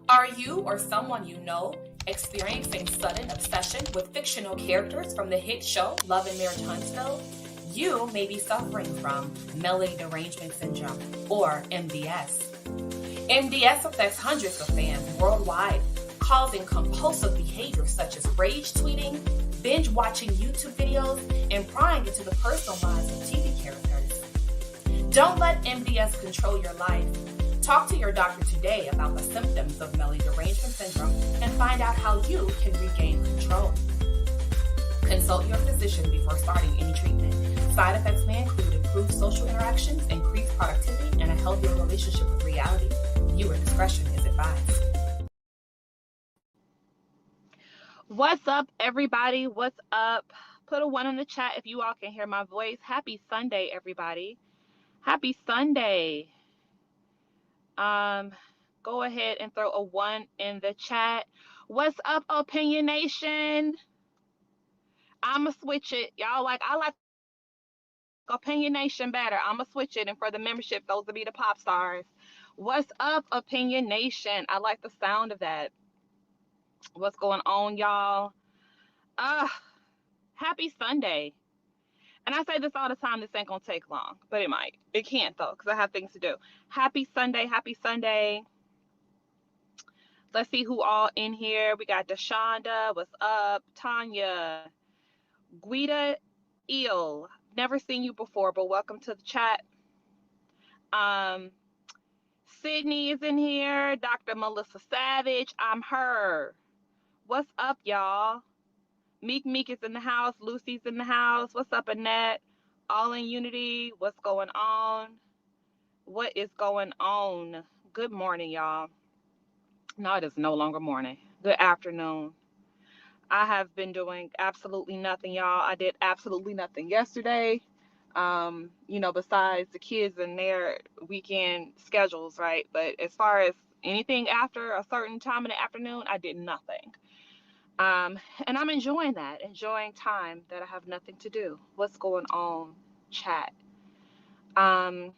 Are you or someone you know experiencing sudden obsession with fictional characters from the hit show Love and Marriage Huntsville? You may be suffering from MEL derangement syndrome, or MDS. MDS affects hundreds of fans worldwide, causing compulsive behaviors such as rage tweeting, binge watching YouTube videos, and prying into the personal lives of TV characters. Don't let MDS control your life. Talk to your doctor today about the symptoms of MEL derangement syndrome and find out how you can regain control. Consult your physician before starting any treatment. Side effects may include improved social interactions, increased productivity, and a healthier relationship with reality. Viewer discretion is advised. What's up, everybody? What's up? Put a 1 in the chat if you all can hear my voice. Happy Sunday, everybody. Happy Sunday. Go ahead and throw a 1 in the chat. What's up, OpinioNation? I'ma switch it. Y'all I like OpinioNation better. I'ma switch it, and for the membership, those will be the pop stars. What's up, OpinioNation? I like the sound of that. What's going on, y'all? Happy Sunday. And I say this all the time, this ain't gonna take long, but it might. It can't though, because I have things to do. Happy Sunday, happy Sunday. Let's see who all in here. We got Deshonda, what's up? Tanya, Guida Eel. Never seen you before, but welcome to the chat. Sydney is in here. Dr. Melissa Savage, I'm her. What's up, y'all? Meek is in the house. Lucy's in the house. What's up, Annette? All in unity. What's going on? What is going on? Good morning, y'all. No, it is no longer morning. Good afternoon. I have been doing absolutely nothing, y'all. I did absolutely nothing yesterday. Besides the kids and their weekend schedules, right? But as far as anything after a certain time in the afternoon, I did nothing. And I'm enjoying that, enjoying time that I have nothing to do. What's going on, chat? All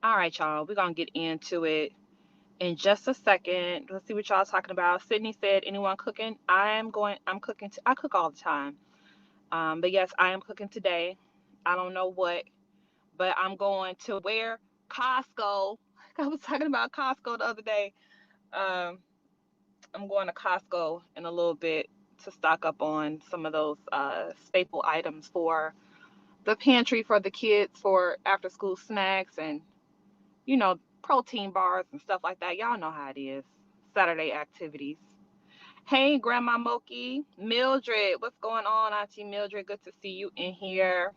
right, y'all, we're going to get into it in just a second. Let's see what y'all talking about. Sydney said, anyone cooking? I'm cooking. I cook all the time. But yes, I am cooking today. I don't know what, but I'm going to where? Costco. I was talking about Costco the other day. I'm going to Costco in a little bit to stock up on some of those staple items for the pantry for the kids for after school snacks and, protein bars and stuff like that. Y'all know how it is. Saturday activities. Hey, Grandma Moki. Mildred, what's going on, Auntie Mildred? Good to see you in here.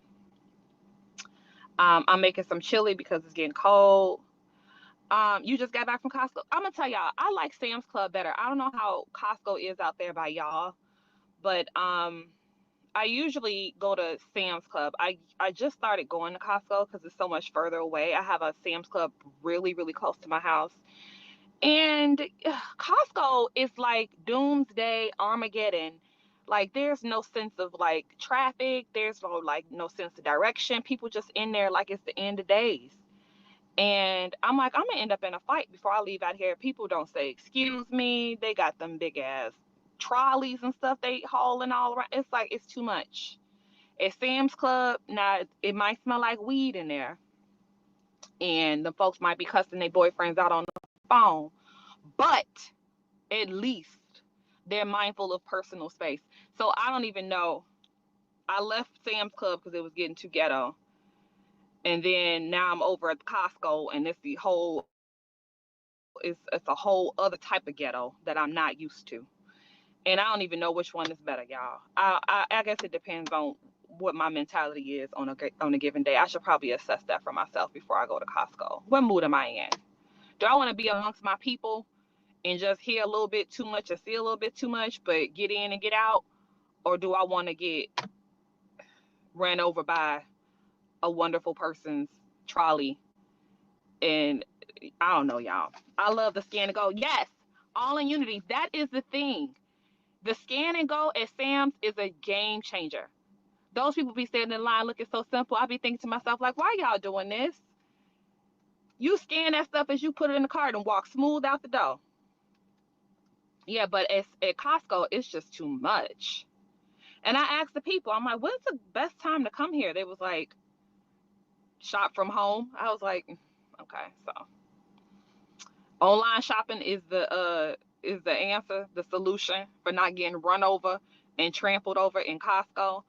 I'm making some chili because it's getting cold. You just got back from Costco. I'm gonna tell y'all, I like Sam's Club better. I don't know how Costco is out there by y'all, but I usually go to Sam's Club. I just started going to Costco because it's so much further away. I have a Sam's Club really, really close to my house. And Costco is like doomsday Armageddon. Like there's no sense of like traffic. There's no sense of direction. People just in there like it's the end of days. And I'm like, I'm gonna end up in a fight before I leave out here. People don't say excuse me. They got them big ass trolleys and stuff they hauling all around. It's like it's too much. At Sam's Club, now it might smell like weed in there, and the folks might be cussing their boyfriends out on the phone, but at least they're mindful of personal space. So I don't even know. I left Sam's Club because it was getting too ghetto. And then now I'm over at Costco, and it's a whole other type of ghetto that I'm not used to. And I don't even know which one is better, y'all. I guess it depends on what my mentality is on a given day. I should probably assess that for myself before I go to Costco. What mood am I in? Do I want to be amongst my people and just hear a little bit too much or see a little bit too much, but get in and get out? Or do I want to get ran over by a wonderful person's trolley? And I don't know, y'all. I love the scan and go. Yes, all in unity. That is the thing. The scan and go at Sam's is a game changer. Those people be standing in line looking so simple. I be thinking to myself, like, why y'all doing this? You scan that stuff as you put it in the cart and walk smooth out the door. Yeah, but at Costco, it's just too much. And I asked the people, I'm like, when's the best time to come here? They was like, shop from home. I was like, okay, so online shopping is the answer, the solution for not getting run over and trampled over in Costco.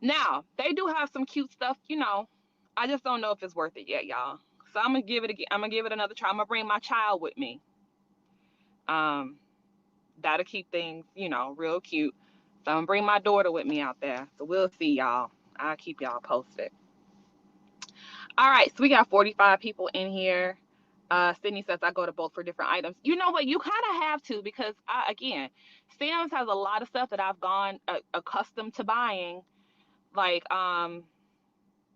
Now, they do have some cute stuff, you know. I just don't know if it's worth it yet, y'all. So I'm gonna give it again. I'm gonna give it another try. I'm gonna bring my child with me. Um, that'll keep things, you know, real cute. So I'm gonna bring my daughter with me out there. So we'll see y'all. I'll keep y'all posted. All right, so we got 45 people in here. Sydney says I go to both for different items. You know what? You kind of have to because again, Sam's has a lot of stuff that I've gone accustomed to buying. Like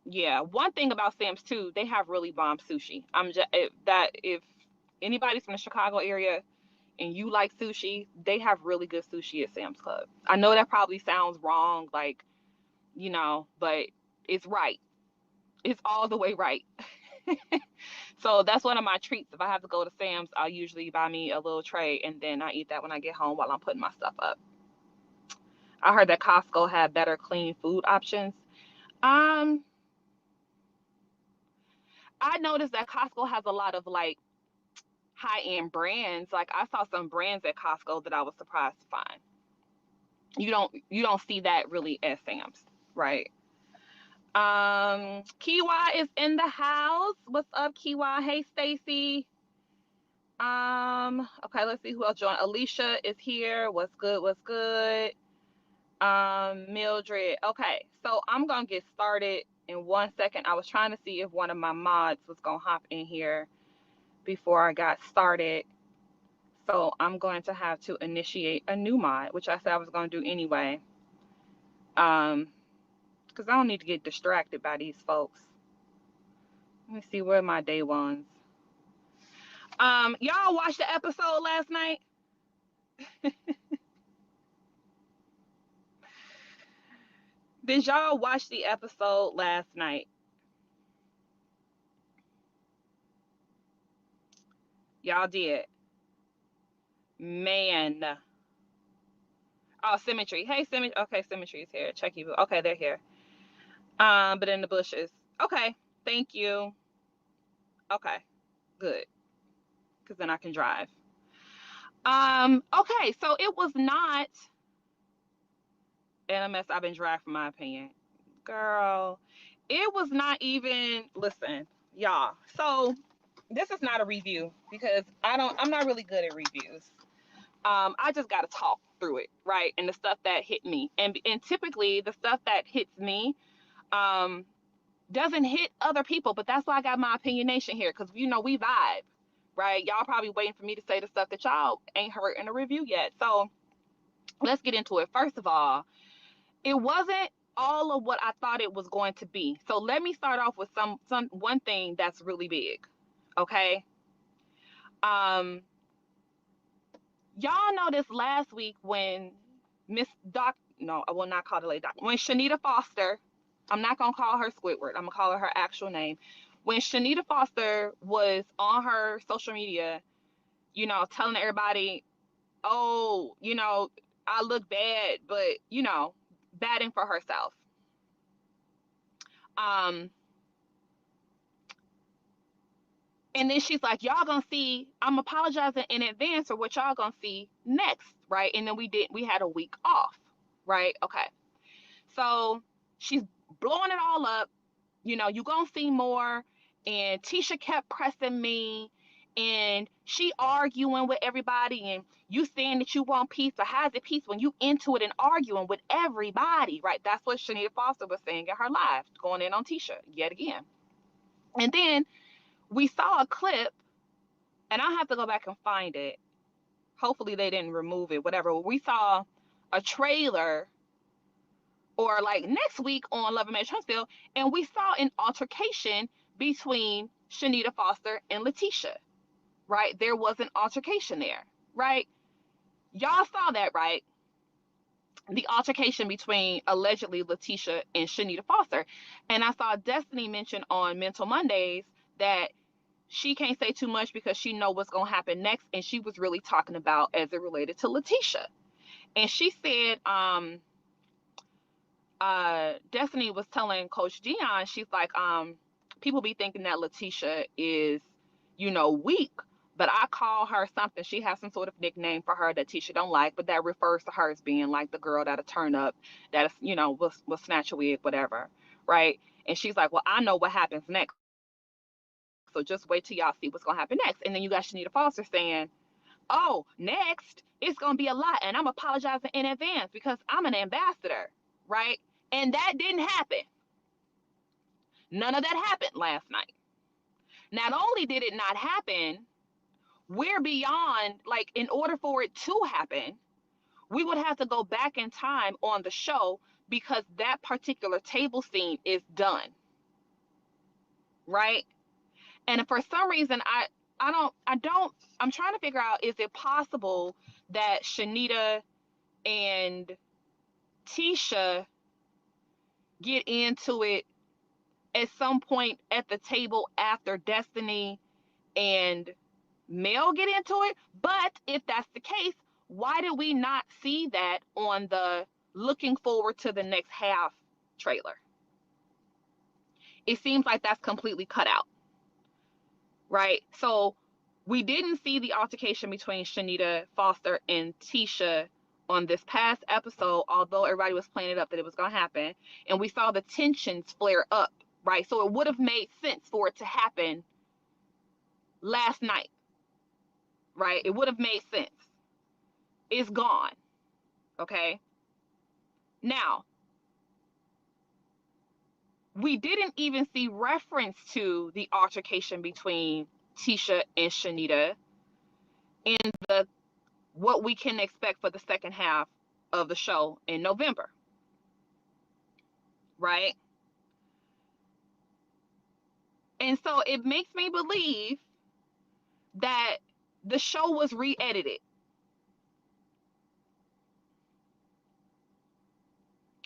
yeah, one thing about Sam's too, they have really bomb sushi. I'm just if anybody's from the Chicago area and you like sushi, they have really good sushi at Sam's Club. I know that probably sounds wrong, like, you know, but it's right. It's all the way right. So that's one of my treats. If I have to go to Sam's, I'll usually buy me a little tray and then I eat that when I get home while I'm putting my stuff up. I heard that Costco had better clean food options. Um, I noticed that Costco has a lot of like high-end brands. Like I saw some brands at Costco that I was surprised to find. You don't see that really at Sam's, right? Kiwa is in the house. What's up, Kiwa? Hey, Stacy. Okay, let's see who else joined. Alicia is here. What's good? What's good? Mildred. Okay, so I'm gonna get started in 1 second. I was trying to see if one of my mods was gonna hop in here before I got started. So I'm going to have to initiate a new mod, which I said I was gonna do anyway. Because I don't need to get distracted by these folks. Let me see where my day ones. Y'all watched the episode last night? Did y'all watch the episode last night? Y'all did. Man. Oh, Symmetry. Hey, Symmetry. Okay, Symmetry is here. Check you. Okay, they're here. But in the bushes. Okay, thank you. Okay, good. Because then I can drive. Okay, so it was not NMS. I've been dragged from my opinion. Girl, it was not even, listen, y'all. So this is not a review because I'm not really good at reviews. I just gotta talk through it, right? And the stuff that hit me. And typically the stuff that hits me doesn't hit other people, but that's why I got my OpinioNation here, because you know we vibe, right? Y'all probably waiting for me to say the stuff that y'all ain't heard in a review yet. So let's get into it. First of all, it wasn't all of what I thought it was going to be. So let me start off with one thing that's really big. Okay. Um, y'all know this last week when Miss Doc, no, I will not call the lady Doc, when Chanita Foster, I'm not gonna call her Squidward, I'm gonna call her actual name. When Chanita Foster was on her social media, you know, telling everybody, oh, you know, I look bad, but you know, batting for herself. Um, and then she's like, y'all gonna see, I'm apologizing in advance for what y'all gonna see next, right? And then we had a week off, right? Okay. So she's blowing it all up. You know, you gonna see more. And Tisha kept pressing me, and she arguing with everybody, and you saying that you want peace, or how's it peace when you into it and arguing with everybody, right? That's what Chanita Foster was saying in her live, going in on Tisha yet again. And then we saw a clip, and I have to go back and find it. Hopefully they didn't remove it, whatever. We saw a trailer, or like next week on Love and Marriage Huntsville, and we saw an altercation between Chanita Foster and Letitia, right? There was an altercation there, right? Y'all saw that, right? The altercation between allegedly Letitia and Chanita Foster. And I saw Destiny mention on Mental Mondays that she can't say too much because she know what's going to happen next. And she was really talking about as it related to Letitia. And she said, Destiny was telling Coach Dion, she's like, people be thinking that Letitia is, weak, but I call her something. She has some sort of nickname for her that Tisha don't like, but that refers to her as being like the girl that'll turn up, that is, will snatch a wig, whatever, right? And she's like, well, I know what happens next, so just wait till y'all see what's gonna happen next. And then you got Chanita Foster saying, oh, next it's gonna be a lot, and I'm apologizing in advance because I'm an ambassador, right? And that didn't happen. None of that happened last night. Not only did it not happen, we're beyond, like, in order for it to happen, we would have to go back in time on the show because that particular table scene is done, right? And for some reason, I'm trying to figure out, is it possible that Chanita and Tisha get into it at some point at the table after Destiny and Mel get into it? But if that's the case, why did we not see that on the looking forward to the next half trailer? It seems like that's completely cut out, right? So we didn't see the altercation between Chanita Foster and Tisha on this past episode, although everybody was playing it up that it was going to happen. And we saw the tensions flare up, right? So it would have made sense for it to happen last night, right? It would have made sense. It's gone, okay? Now, we didn't even see reference to the altercation between Tisha and Chanita in the what we can expect for the second half of the show in November, right? And so it makes me believe that the show was re-edited,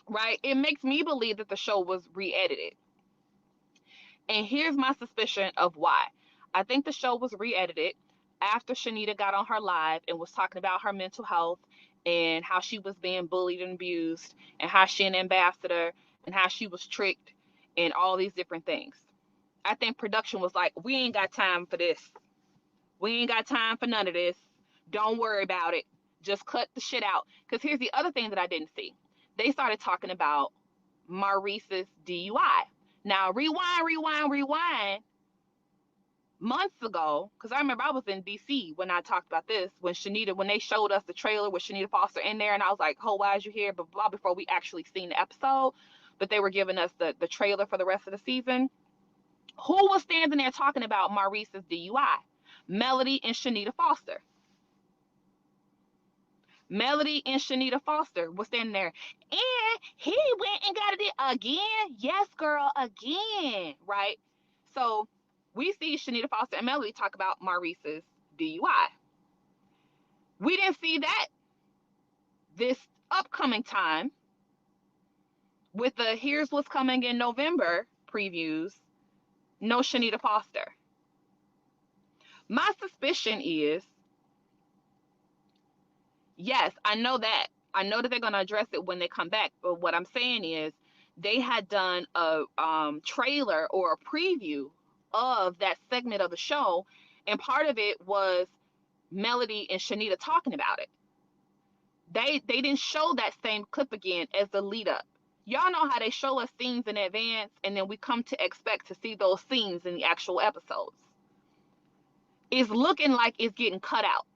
right? It makes me believe that the show was re-edited. And here's my suspicion of why. I think the show was re-edited after Chanita got on her live and was talking about her mental health and how she was being bullied and abused and how she an ambassador and how she was tricked and all these different things. I think production was like, we ain't got time for this. We ain't got time for none of this. Don't worry about it. Just cut the shit out. Because here's the other thing that I didn't see. They started talking about Maurice's DUI. Now, rewind months ago, because I remember I was in DC when I talked about this, when they showed us the trailer with Chanita Foster in there, and I was like, oh, why is you here? But blah, before we actually seen the episode. But they were giving us the trailer for the rest of the season. Who was standing there talking about Maurice's DUI? Melody and Chanita Foster. Melody and Chanita Foster was standing there. And he went and got it again. Yes, girl, again. Right? So we see Chanita Foster and Melody talk about Maurice's DUI. We didn't see that this upcoming time with the Here's What's Coming in November previews. No Chanita Foster. My suspicion is, yes, I know that they're going to address it when they come back. But what I'm saying is they had done a trailer or a preview of that segment of the show. And part of it was Melody and Chanita talking about it. They didn't show that same clip again as the lead up. Y'all know how they show us scenes in advance and then we come to expect to see those scenes in the actual episodes. It's looking like it's getting cut out.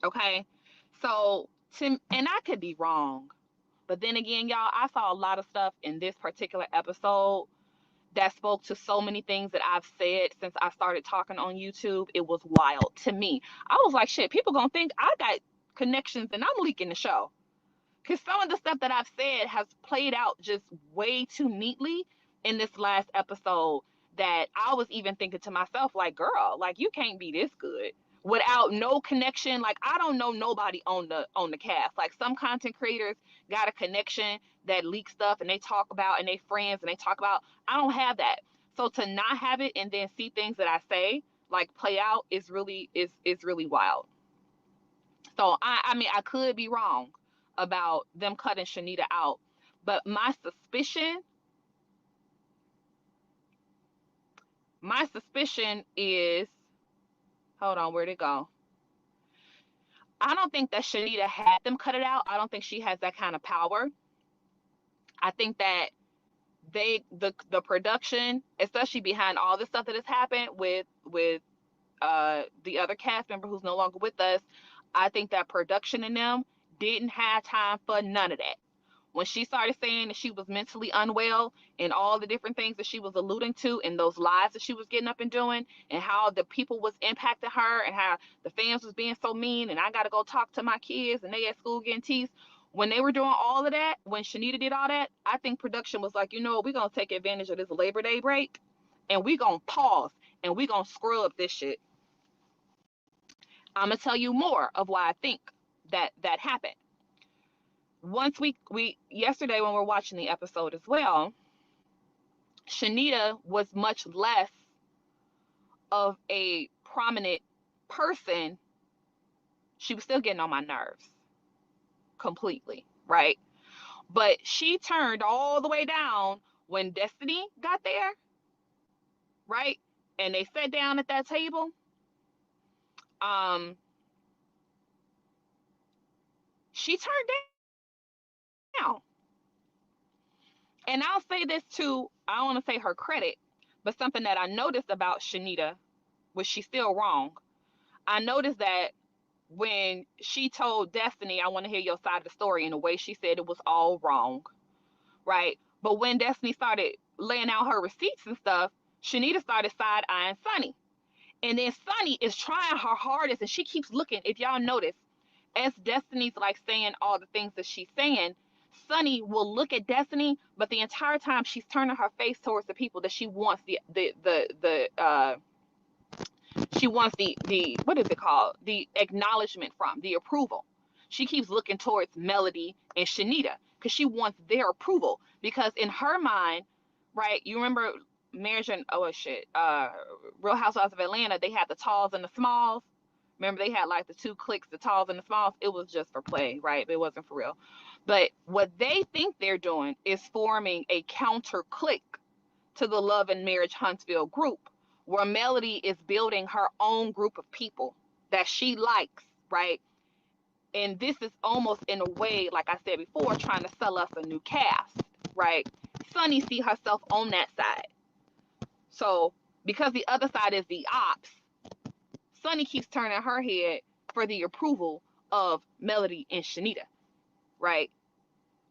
Okay, so and I could be wrong, but then again, y'all, I saw a lot of stuff in this particular episode that spoke to so many things that I've said since I started talking on YouTube. It was wild to me. I was like, shit, people gonna think I got connections and I'm leaking the show, because some of the stuff that I've said has played out just way too neatly in this last episode that I was even thinking to myself, like, girl, like, you can't be this good without no connection. Like, I don't know nobody on the cast. Like, some content creators got a connection that leaks stuff and they talk about, and they friends and they talk about. I don't have that. So to not have it and then see things that I say like play out is really wild. So I mean I could be wrong about them cutting Chanita out, but my suspicion is, hold on, where'd it go? I don't think that Chanita had them cut it out. I don't think she has that kind of power. I think that the production, especially behind all the stuff that has happened with the other cast member who's no longer with us, I think that production in them didn't have time for none of that. When she started saying that she was mentally unwell and all the different things that she was alluding to and those lies that she was getting up and doing and how the people was impacting her and how the fans was being so mean and I got to go talk to my kids and they at school getting teased. When they were doing all of that, when Chanita did all that, I think production was like, you know what, we're going to take advantage of this Labor Day break and we're going to pause and we're going to scrub this shit. I'm going to tell you more of why I think that happened. Once we yesterday when we're watching the episode as well, Chanita was much less of a prominent person. She was still getting on my nerves completely, right? But she turned all the way down when Destiny got there, right? And they sat down at that table. She turned down. And I'll say this too, I don't want to say her credit, but something that I noticed about Chanita, which she's still wrong. I noticed that when she told Destiny, I want to hear your side of the story, in a way she said it was all wrong, right? But when Destiny started laying out her receipts and stuff, Chanita started side-eyeing Sunni. And then Sunni is trying her hardest, and she keeps looking, if y'all notice, as Destiny's like saying all the things that she's saying, Sunni will look at Destiny, but the entire time she's turning her face towards the people that she wants she wants the what is it called? The acknowledgement from, the approval. She keeps looking towards Melody and Chanita because she wants their approval. Because in her mind, right, you remember Marriage and Real Housewives of Atlanta, they had the talls and the smalls. Remember they had like the two cliques, the talls and the smalls. It was just for play, right? It wasn't for real. But what they think they're doing is forming a counter clique to the Love and Marriage Huntsville group, where Melody is building her own group of people that she likes, right? And this is almost in a way, like I said before, trying to sell us a new cast, right? Sunni see herself on that side. So because the other side is the ops, Sunni keeps turning her head for the approval of Melody and Chanita, right?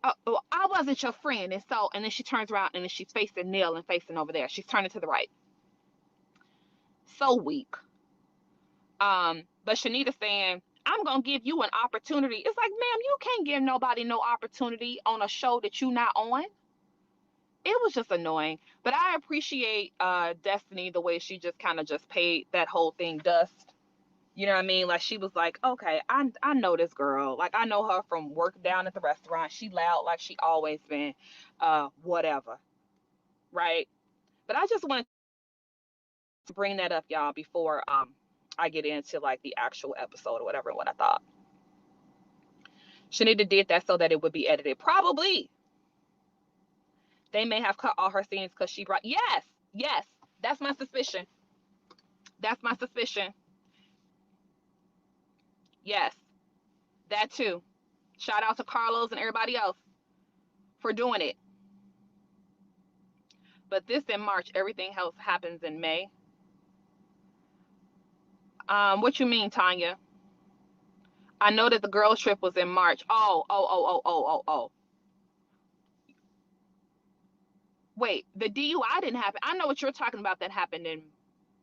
Oh, I wasn't your friend. And then she turns around and then she's facing Neil and facing over there. She's turning to the right. So weak. But Chanita saying, I'm going to give you an opportunity. It's like, ma'am, you can't give nobody no opportunity on a show that you're not on. It was just annoying. But I appreciate Destiny, the way she just kind of just paid that whole thing dust. You know what I mean? Like, she was like, okay, I know this girl. Like, I know her from work down at the restaurant. She loud like she always been. Whatever. Right? But I just wanted to bring that up, y'all, before I get into, like, the actual episode or whatever, and what I thought. Chanita did that so that it would be edited. Probably. They may have cut all her scenes because she brought... Yes. That's my suspicion. Yes. That too. Shout out to Carlos and everybody else for doing it. But this in March, everything else happens in May. What you mean, Tanya? I know that the girls' trip was in March. Oh. Wait, the DUI didn't happen. I know what you're talking about that happened in...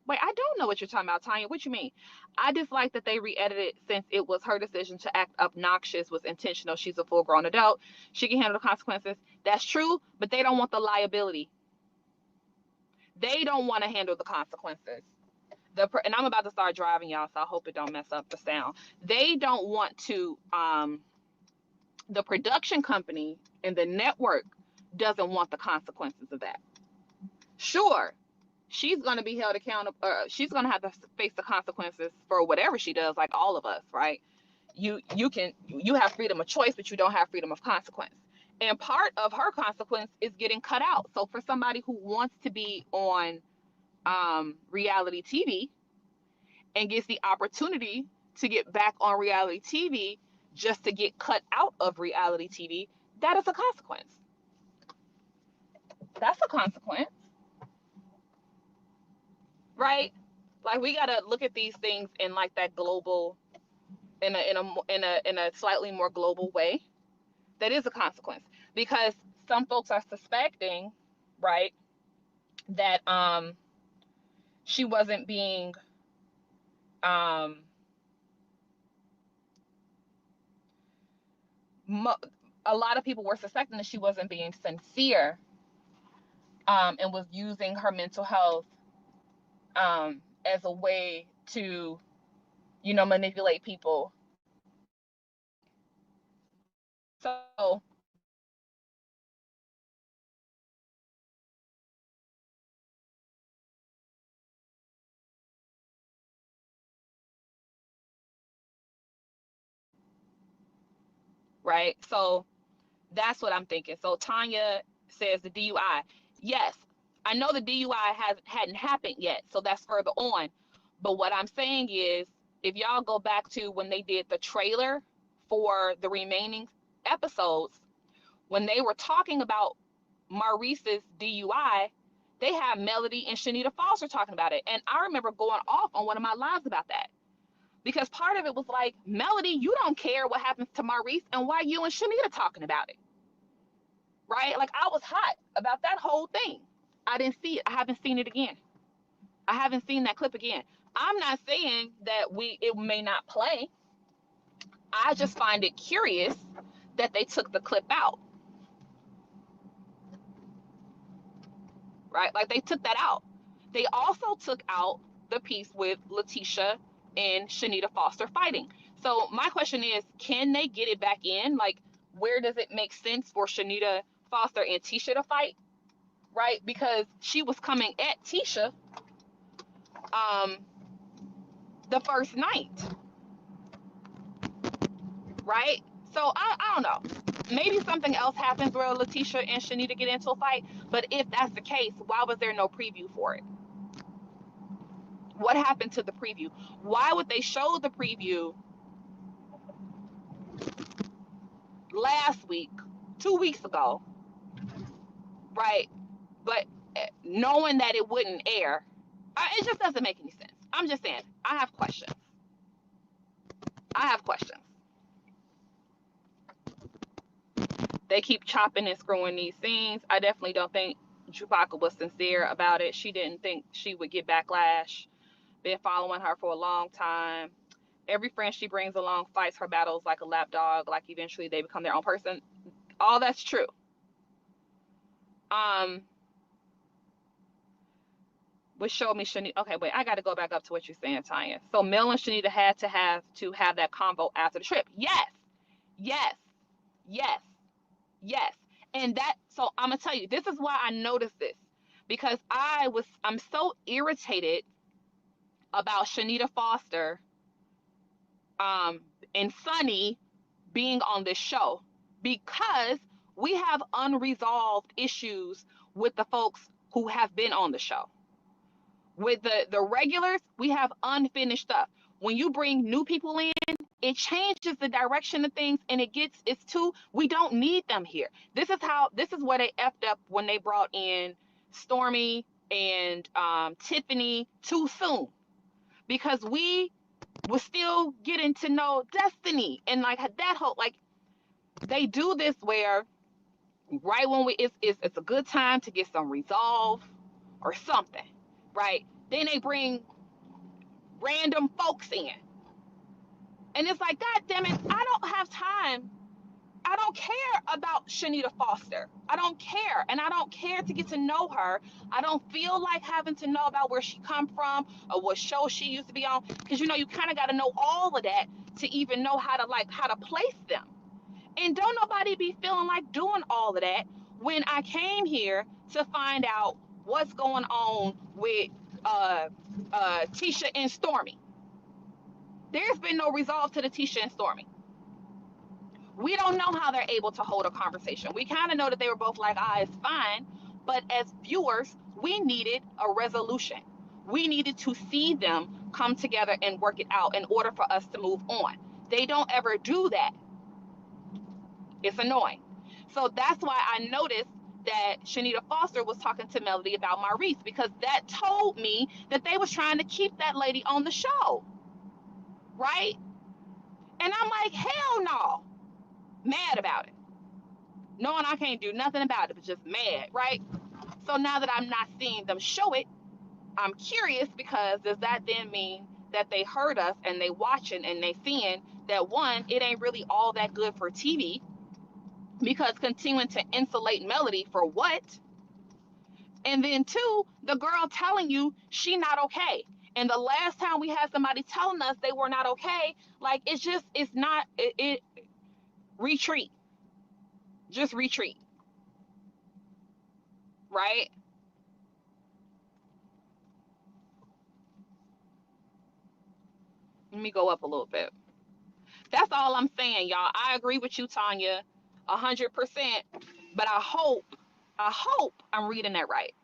Wait, I don't know what you're talking about, Tanya. What you mean? I dislike that they re-edited since it was her decision to act obnoxious was intentional. She's a full-grown adult. She can handle the consequences. That's true, but they don't want the liability. They don't want to handle the consequences. And I'm about to start driving, y'all, so I hope it don't mess up the sound. They don't want to... the production company and the network doesn't want the consequences of that. Sure, she's going to be held accountable. She's going to have to face the consequences for whatever she does, like all of us, right? You have freedom of choice, but you don't have freedom of consequence. And part of her consequence is getting cut out. So for somebody who wants to be on reality TV and gets the opportunity to get back on reality TV just to get cut out of reality TV, that is a consequence. That's a consequence, right? Like, we gotta look at these things in like that global, in a slightly more global way. That is a consequence, because some folks are suspecting, right, that she wasn't being a lot of people were suspecting that she wasn't being sincere, and was using her mental health as a way to, manipulate people. So right, so that's what I'm thinking. So Tanya says the DUI. Yes, I know the DUI hadn't happened yet, so that's further on. But what I'm saying is, if y'all go back to when they did the trailer for the remaining episodes, when they were talking about Maurice's DUI, they had Melody and Chanita Foster talking about it. And I remember going off on one of my lives about that. Because part of it was like, Melody, you don't care what happens to Maurice, and why you and Chanita talking about it? Right? Like, I was hot about that whole thing. I didn't see it. I haven't seen it again. I haven't seen that clip again. I'm not saying that it may not play. I just find it curious that they took the clip out. Right? Like, they took that out. They also took out the piece with Letitia and Chanita Foster fighting. So my question is, can they get it back in? Like, where does it make sense for Chanita Foster and Tisha to fight? Right? Because she was coming at Tisha the first night. Right? So I don't know. Maybe something else happens where Letitia and Chanita get into a fight. But if that's the case, why was there no preview for it? What happened to the preview? Why would they show the preview last week, 2 weeks ago, right? But knowing that it wouldn't air, it just doesn't make any sense. I'm just saying, I have questions. They keep chopping and screwing these scenes. I definitely don't think Chewbacca was sincere about it. She didn't think she would get backlash. Been following her for a long time. Every friend she brings along fights her battles like a lapdog. Like, eventually they become their own person. All that's true. Which showed me Chanita. Okay, wait, I got to go back up to what you're saying, Tanya. So Mel and Chanita had to have that convo after the trip. Yes, yes, yes, yes. And that, so I'm gonna tell you, this is why I noticed this, because I'm so irritated about Chanita Foster and Sunny being on this show, because we have unresolved issues with the folks who have been on the show. With the regulars, we have unfinished stuff. When you bring new people in, it changes the direction of things, and we don't need them here. This is where they effed up when they brought in Stormy and Tiffany too soon, because we were still getting to know Destiny, and like that whole, like, they do this where right when it's a good time to get some resolve or something, right? Then they bring random folks in. And it's like, God damn it, I don't have time. I don't care about Chanita Foster. I don't care. And I don't care to get to know her. I don't feel like having to know about where she come from or what show she used to be on. Because, you kind of got to know all of that to even know how to place them. And don't nobody be feeling like doing all of that when I came here to find out what's going on with Tisha and Stormy. There's been no resolve to the Tisha and Stormy. We don't know how they're able to hold a conversation. We kind of know that they were both like, it's fine. But as viewers, we needed a resolution. We needed to see them come together and work it out in order for us to move on. They don't ever do that. It's annoying. So that's why I noticed that Chanita Foster was talking to Melody about Maurice, because that told me that they was trying to keep that lady on the show. Right? And I'm like, hell no. Mad about it. Knowing I can't do nothing about it, but just mad, right? So now that I'm not seeing them show it, I'm curious, because does that then mean that they heard us and they watching and they seeing that, one, it ain't really all that good for TV, because continuing to insulate Melody for what? And then two, the girl telling you she not okay. And the last time we had somebody telling us they were not okay, like, it's not, retreat. Just retreat. Right? Let me go up a little bit. That's all I'm saying, y'all. I agree with you, Tanya, 100%. But I hope I'm reading that right.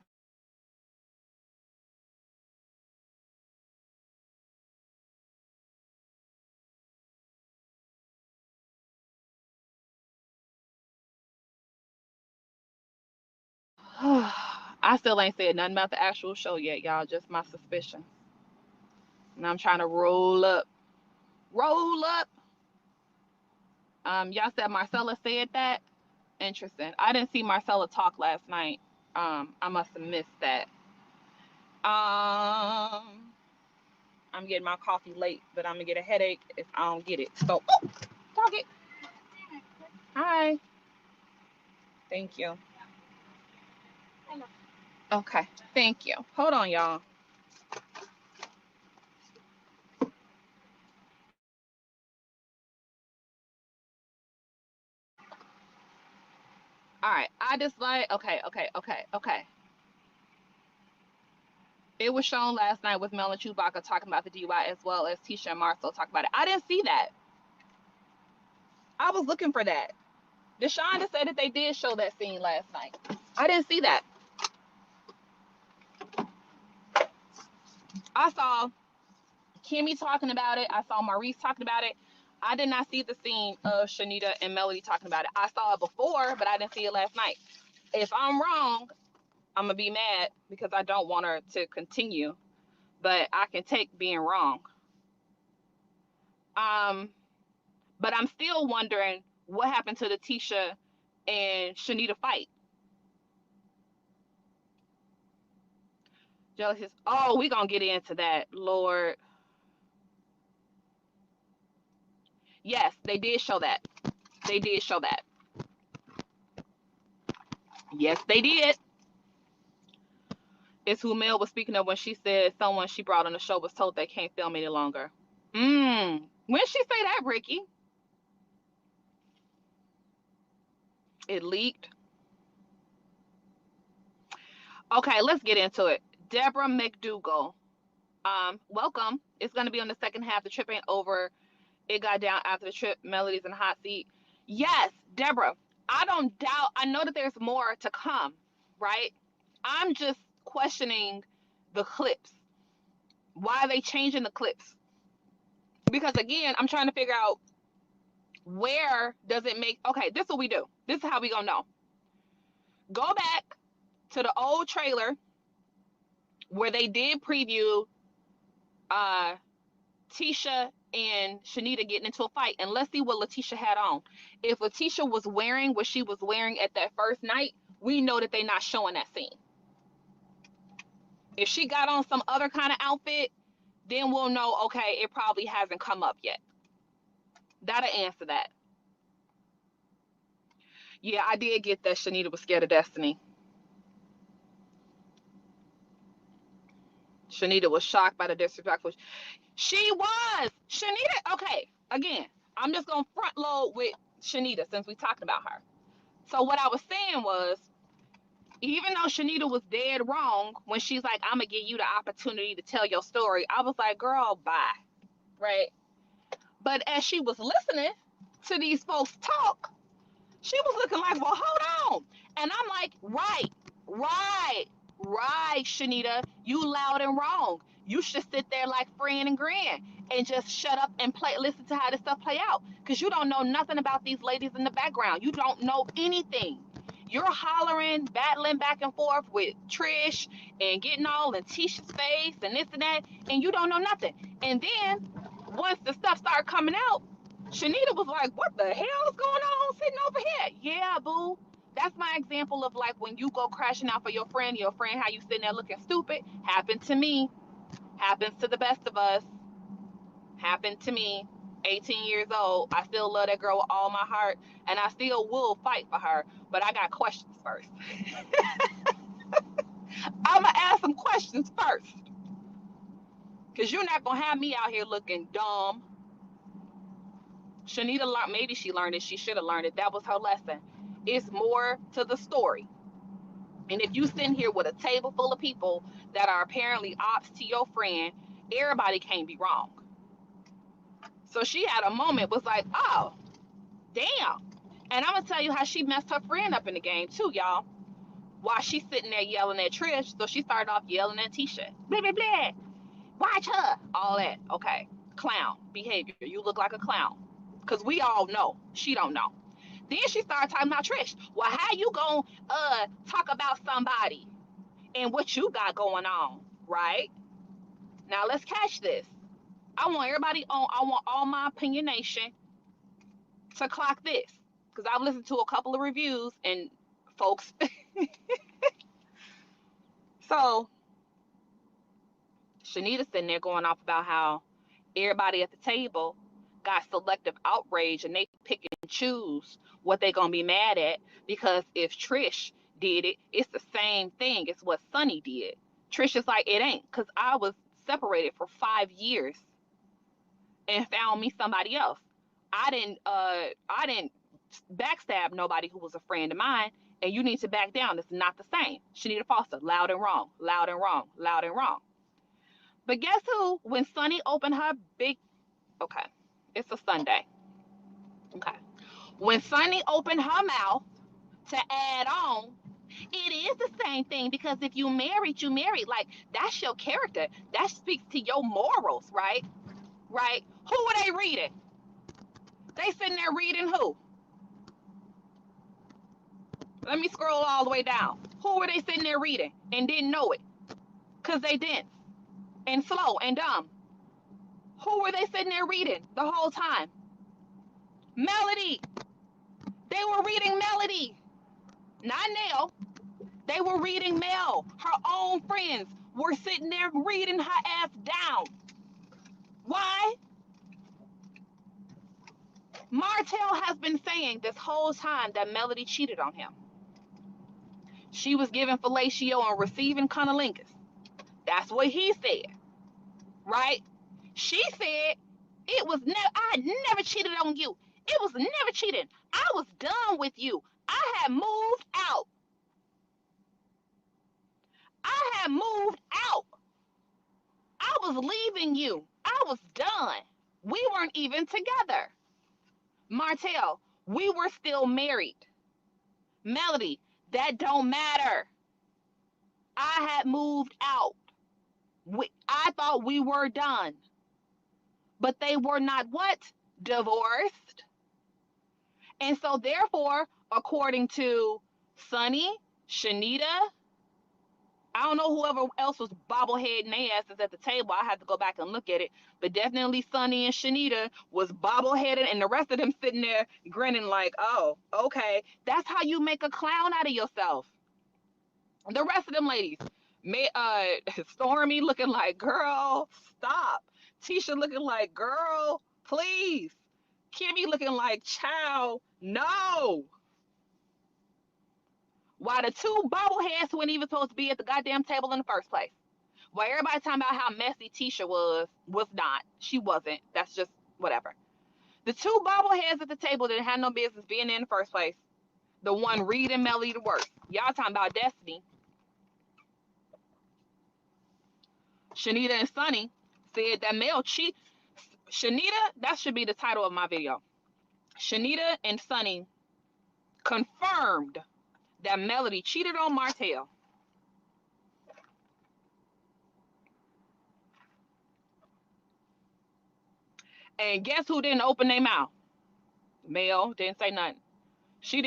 I still ain't said nothing about the actual show yet, y'all. Just my suspicion. And I'm trying to roll up. Roll up. Y'all said Marcella said that. Interesting. I didn't see Marcella talk last night. I must have missed that. I'm getting my coffee late, but I'm gonna get a headache if I don't get it. So, dog it. Hi. Thank you. Okay. Thank you. Hold on, y'all. All right. I just like, okay. It was shown last night with Mel and Chewbacca talking about the DUI, as well as Tisha and Marcel talking about it. I didn't see that. I was looking for that. Deshaunda said that they did show that scene last night. I didn't see that. I saw Kimmy talking about it. I saw Maurice talking about it. I did not see the scene of Chanita and Melody talking about it. I saw it before, but I didn't see it last night. If I'm wrong, I'm gonna be mad, because I don't want her to continue, but I can take being wrong. But I'm still wondering what happened to the Tisha and Chanita fight. Jelly says, "Oh, we gonna get into that, Lord." Yes, they did show that. They did show that. Yes, they did. It's who Mel was speaking of when she said someone she brought on the show was told they can't film any longer. When she say that, Ricky? It leaked. Okay, let's get into it. Deborah McDougal. Welcome. It's gonna be on the second half. The trip ain't over. It got down after the trip. Melody's in the hot seat. Yes, Deborah. I don't doubt. I know that there's more to come, right? I'm just questioning the clips. Why are they changing the clips? Because again, I'm trying to figure out, where does it make, okay, this is what we do. This is how we gonna know. Go back to the old trailer where they did preview Tisha and Chanita getting into a fight, and let's see what Letitia had on. If Letitia was wearing what she was wearing at that first night, we know that they're not showing that scene. If she got on some other kind of outfit, then we'll know, okay, it probably hasn't come up yet. That'll answer that. Yeah, I did get that Chanita was scared of Destiny. Chanita was shocked by the disrespectful. She was. Chanita, okay, again, I'm just going to front load with Chanita since we talked about her. So what I was saying was, even though Chanita was dead wrong when she's like, I'm gonna give you the opportunity to tell your story, I was like, girl, bye. Right? But as she was listening to these folks talk, she was looking like, well, hold on. And I'm like, right, Chanita, you loud and wrong. You should sit there like Fran and Gran and just shut up and listen to how this stuff play out. Because you don't know nothing about these ladies in the background. You don't know anything. You're hollering, battling back and forth with Trish and getting all in Tisha's face and this and that, and you don't know nothing. And then once the stuff started coming out, Chanita was like, what the hell is going on sitting over here? Yeah, boo. That's my example of like when you go crashing out for your friend, how you sitting there looking stupid. Happened to me. Happens to the best of us. Happened to me. 18 years old. I still love that girl with all my heart, and I still will fight for her. But I got questions first. I'm going to ask some questions first. Because you're not going to have me out here looking dumb. Chanita learned, maybe she learned it. She should have learned it. That was her lesson. It's more to the story. And if you sitting here with a table full of people that are apparently ops to your friend, everybody can't be wrong. So she had a moment, was like, oh, damn. And I'm going to tell you how she messed her friend up in the game too, y'all. While she's sitting there yelling at Trish, so she started off yelling at Tisha. Blah, blah, blah. Watch her. All that. Okay. Clown behavior. You look like a clown. Because we all know. She don't know. Then she started talking about Trish. Well, how you gonna talk about somebody and what you got going on, right? Now let's catch this. I want all my OpinioNation to clock this. Because I've listened to a couple of reviews and folks. So Shanita's sitting there going off about how everybody at the table got selective outrage and they pick and choose what they gonna be mad at, because if Trish did it, it's the same thing as what Sunny did. Trish is like, it ain't, because I was separated for 5 years and found me somebody else. I didn't backstab nobody who was a friend of mine, and you need to back down. It's not the same. Shanita Foster, loud and wrong, loud and wrong, loud and wrong. But guess who? When Sunny opened her big, okay, it's a Sunday. Okay. When Sunny opened her mouth to add on, it is the same thing, because if you married, you married. Like, that's your character. That speaks to your morals, right? Right? Who are they reading? They sitting there reading who? Let me scroll all the way down. Who were they sitting there reading and didn't know it? Because they didn't. And slow and dumb. Who were they sitting there reading the whole time? Melody. They were reading Melody. Not Nell. They were reading Mel. Her own friends were sitting there reading her ass down. Why? Martell has been saying this whole time that Melody cheated on him. She was giving fellatio and receiving cunnilingus. That's what he said, right? She said I never cheated on you. It was never cheating. I was done with you. I had moved out. I had moved out. I was leaving you. I was done. We weren't even together. Martell, we were still married. Melody, that don't matter. I had moved out. I thought we were done. But they were not what? Divorced. And so therefore, according to Sunny, Shanita, I don't know whoever else was bobbleheading their asses at the table. I had to go back and look at it. But definitely Sunny and Shanita was bobbleheaded, and the rest of them sitting there grinning like, oh, okay. That's how you make a clown out of yourself. The rest of them ladies, Stormy looking like, girl, stop. Tisha looking like, girl, please. Kimmy looking like, child, no. Why the two bobbleheads who weren't even supposed to be at the goddamn table in the first place? Why everybody talking about how messy Tisha was not. She wasn't. That's just whatever. The two bobbleheads at the table that had no business being there in the first place, The one reading Melly the worst. Y'all talking about Destiny. Chanita and Sunni said that Mel cheat. Chanita, that should be the title of my video. Chanita and Sunni confirmed that Melody cheated on Martell. And guess who didn't open their mouth? Mel didn't say nothing. She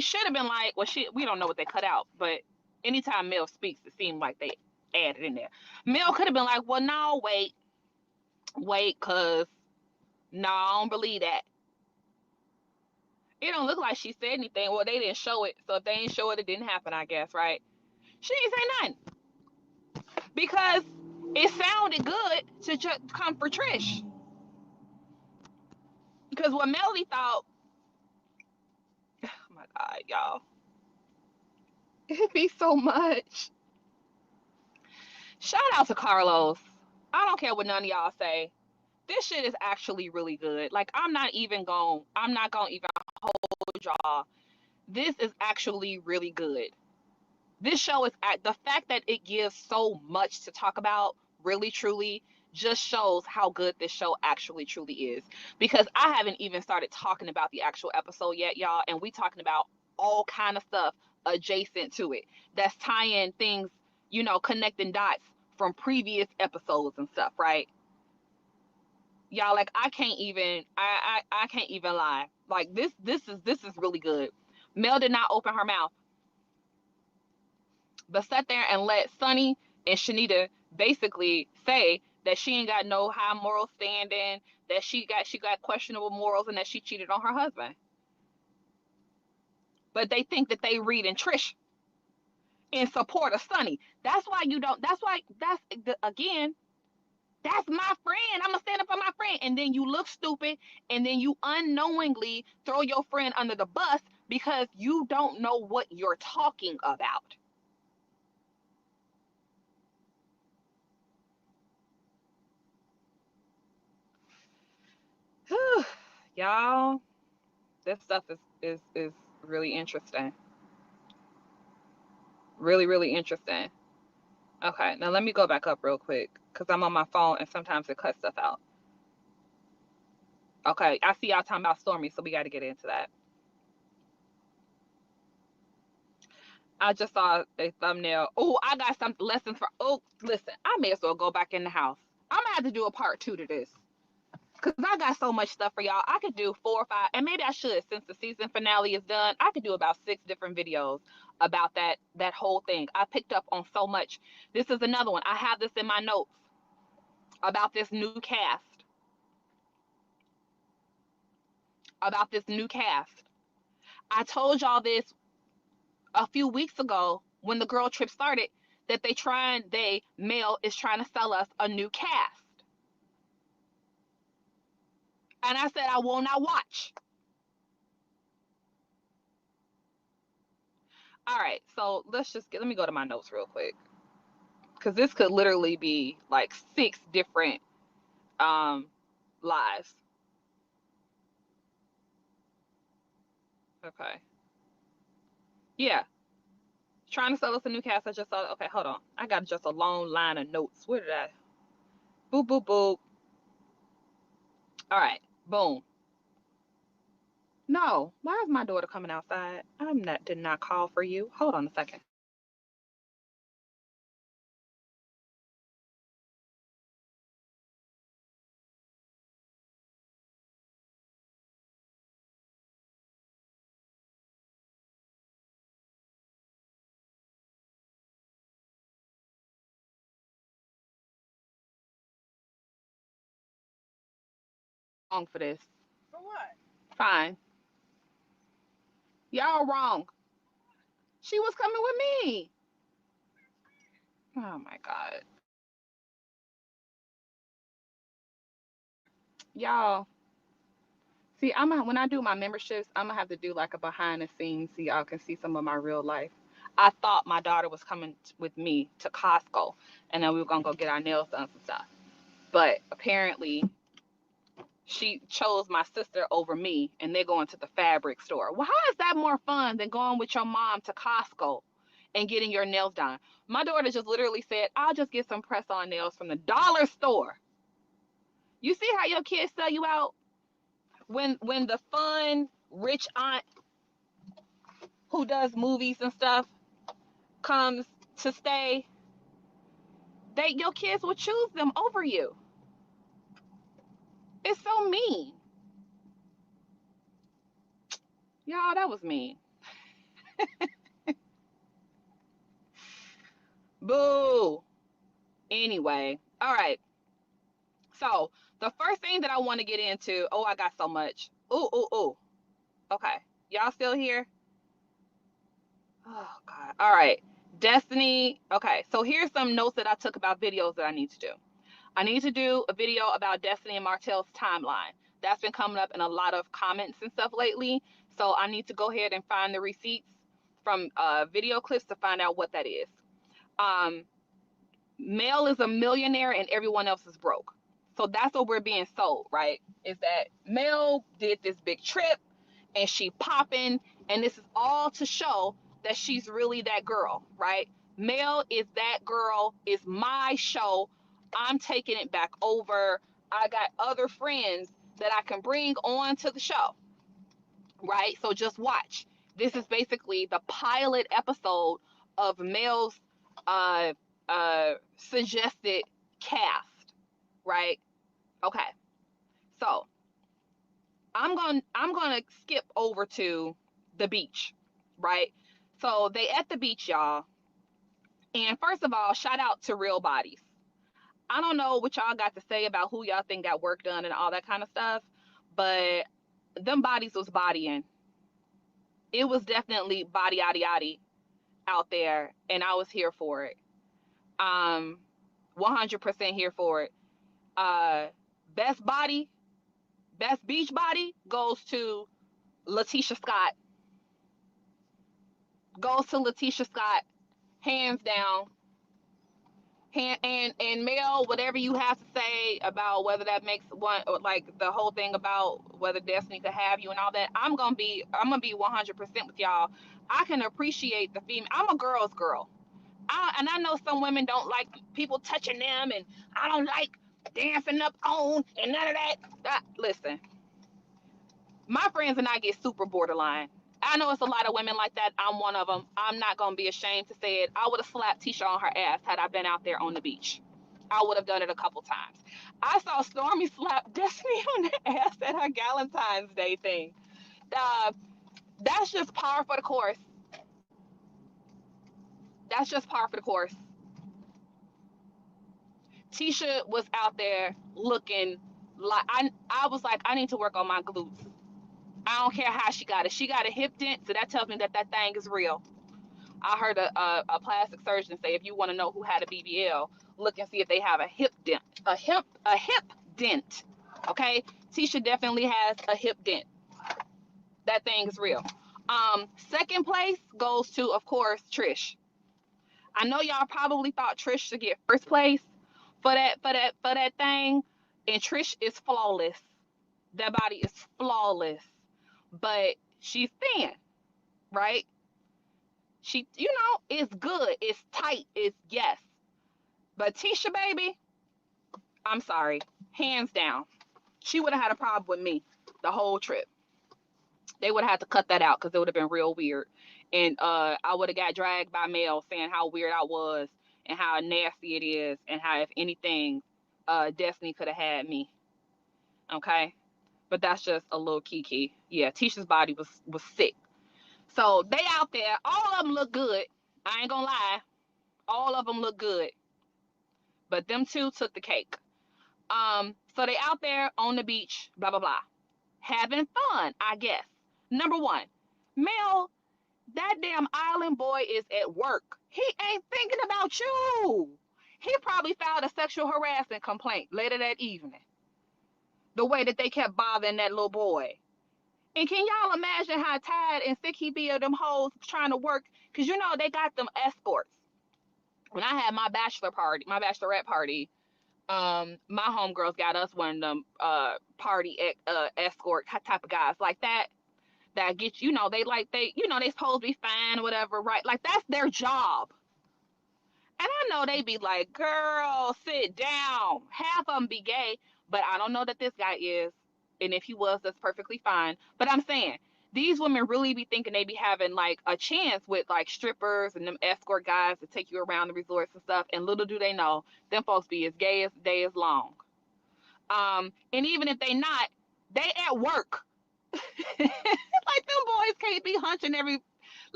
should have been like, well, we don't know what they cut out, but anytime Mel speaks, it seemed like they added in there. Mel could have been like, well, no, wait, cause no, I don't believe that. It don't look like she said anything. Well, they didn't show it, so if they didn't show it, it didn't happen, I guess, right? She didn't say nothing because it sounded good to just come for Trish. Because what Melody thought, oh my God, y'all, it'd be so much. Shout out to Carlos. I don't care what none of y'all say. This shit is actually really good. Like, I'm not gonna even hold y'all. This is actually really good. This show is the fact that it gives so much to talk about, really truly, just shows how good this show actually truly is. Because I haven't even started talking about the actual episode yet, y'all, and we talking about all kind of stuff adjacent to it. That's tying things, you know, connecting dots from previous episodes and stuff, right? Y'all, like, I can't even lie. Like, this is really good. Mel did not open her mouth, but sat there and let Sunni and Chanita basically say that she ain't got no high moral standing, that she got questionable morals, and that she cheated on her husband. But they think that they reading Trish in support of Sunni. That's why again, that's my friend. I'm gonna stand up for my friend. And then you look stupid, and then you unknowingly throw your friend under the bus because you don't know what you're talking about. Y'all, this stuff is really interesting. Really, really interesting. Okay, now let me go back up real quick because I'm on my phone and sometimes it cuts stuff out. Okay, I see y'all talking about Stormy, so we got to get into that. I just saw a thumbnail. Oh, I got some lessons for. Oh, listen, I may as well go back in the house. I'm gonna have to do a part 2 to this because I got so much stuff for y'all. I could do 4 or 5, and maybe I should, since the season finale is done. I could do about 6 different videos about that whole thing. I picked up on so much. This is another one. I have this in my notes about this new cast. About this new cast. I told y'all this a few weeks ago when the girl trip started, that Mel is trying to sell us a new cast. And I said I will not watch. All right, so let me go to my notes real quick, because this could literally be like 6 different lies. Okay. Yeah. Trying to sell us a new cast. I just thought, okay, hold on. I got just a long line of notes. Where did I? Boop, boop, boop. All right. Boom. No. Why is my daughter coming outside? Did not call for you. Hold on a second. Wrong for this. For what? Fine. Y'all wrong. She was coming with me. Oh my God. Y'all. See, when I do my memberships, I'm gonna have to do like a behind the scenes so y'all can see some of my real life. I thought my daughter was coming with me to Costco, and then we were gonna go get our nails done and stuff. But apparently she chose my sister over me, and they're going to the fabric store. Well, how is that more fun than going with your mom to Costco and getting your nails done? My daughter just literally said, I'll just get some press-on nails from the dollar store. You see how your kids sell you out? When the fun, rich aunt who does movies and stuff comes to stay, your kids will choose them over you. It's so mean. Y'all, that was mean. Boo. Anyway, all right. So the first thing that I want to get into, oh, I got so much. Ooh, ooh, ooh. Okay. Y'all still here? Oh, God. All right. Destiny. Okay. So here's some notes that I took about videos that I need to do. I need to do a video about Destiny and Martell's timeline. That's been coming up in a lot of comments and stuff lately. So I need to go ahead and find the receipts from video clips to find out what that is. Mel is a millionaire and everyone else is broke. So that's what we're being sold, right? Is that Mel did this big trip and she popping, and this is all to show that she's really that girl, right? Mel is that girl, is my show. I'm taking it back over. I got other friends that I can bring on to the show, right? So just watch. This is basically the pilot episode of Mel's suggested cast, right? Okay. So I'm gonna skip over to the beach, right? So they at the beach, y'all. And first of all, shout out to Real Bodies. I don't know what y'all got to say about who y'all think got work done and all that kind of stuff, but them bodies was bodying. It was definitely body yaddy yaddy out there, and I was here for it. 100% here for it. Best beach body goes to Letitia Scott. Goes to Letitia Scott, hands down. And Mel, whatever you have to say about whether that makes one, or like the whole thing about whether Destiny could have you and all that, I'm gonna be 100% with y'all. I can appreciate the female. I'm a girl's girl. And I know some women don't like people touching them, and I don't like dancing up on and none of that. Listen, my friends and I get super borderline. I know it's a lot of women like that. I'm one of them. I'm not going to be ashamed to say it. I would have slapped Tisha on her ass had I been out there on the beach. I would have done it a couple times. I saw Stormy slap Destiny on the ass at her Valentine's Day thing. That's just par for the course. That's just par for the course. Tisha was out there looking like I was like, I need to work on my glutes. I don't care how she got it. She got a hip dent, so that tells me that that thing is real. I heard a plastic surgeon say, if you want to know who had a BBL, look and see if they have a hip dent. A hip dent. Okay? Tisha definitely has a hip dent. That thing is real. Second place goes to, of course, Trish. I know y'all probably thought Trish should get first place for that thing, and Trish is flawless. That body is flawless, but she's thin, right? She, it's good, it's tight, it's yes. But Tisha, baby, I'm sorry, hands down, she would have had a problem with me the whole trip. They would have had to cut that out because it would have been real weird, and I would have got dragged by Mel saying how weird I was and how nasty it is, and how if anything, Destiny could have had me. Okay, but that's just a little kiki. Yeah, Tisha's body was sick. So they out there, all of them look good. I ain't gonna lie, all of them look good. But them two took the cake. So they out there on the beach, blah blah blah, having fun, I guess. Number one, Mel, that damn island boy is at work. He ain't thinking about you. He probably filed a sexual harassment complaint later that evening. The way that they kept bothering that little boy. And can y'all imagine how tired and sick he be of them hoes trying to work? Because they got them escorts. When I had my bachelorette party, My homegirls got us one of them party escort type of guys like that get you know they supposed to be fine or whatever, right? Like that's their job. And I know they be like, girl, sit down. Half of them be gay, but I don't know that this guy is. And if he was, that's perfectly fine. But I'm saying, these women really be thinking they be having like a chance with like strippers and them escort guys to take you around the resorts and stuff. And little do they know, them folks be as gay as the day is long. And even if they not, they at work. Like them boys can't be hunching every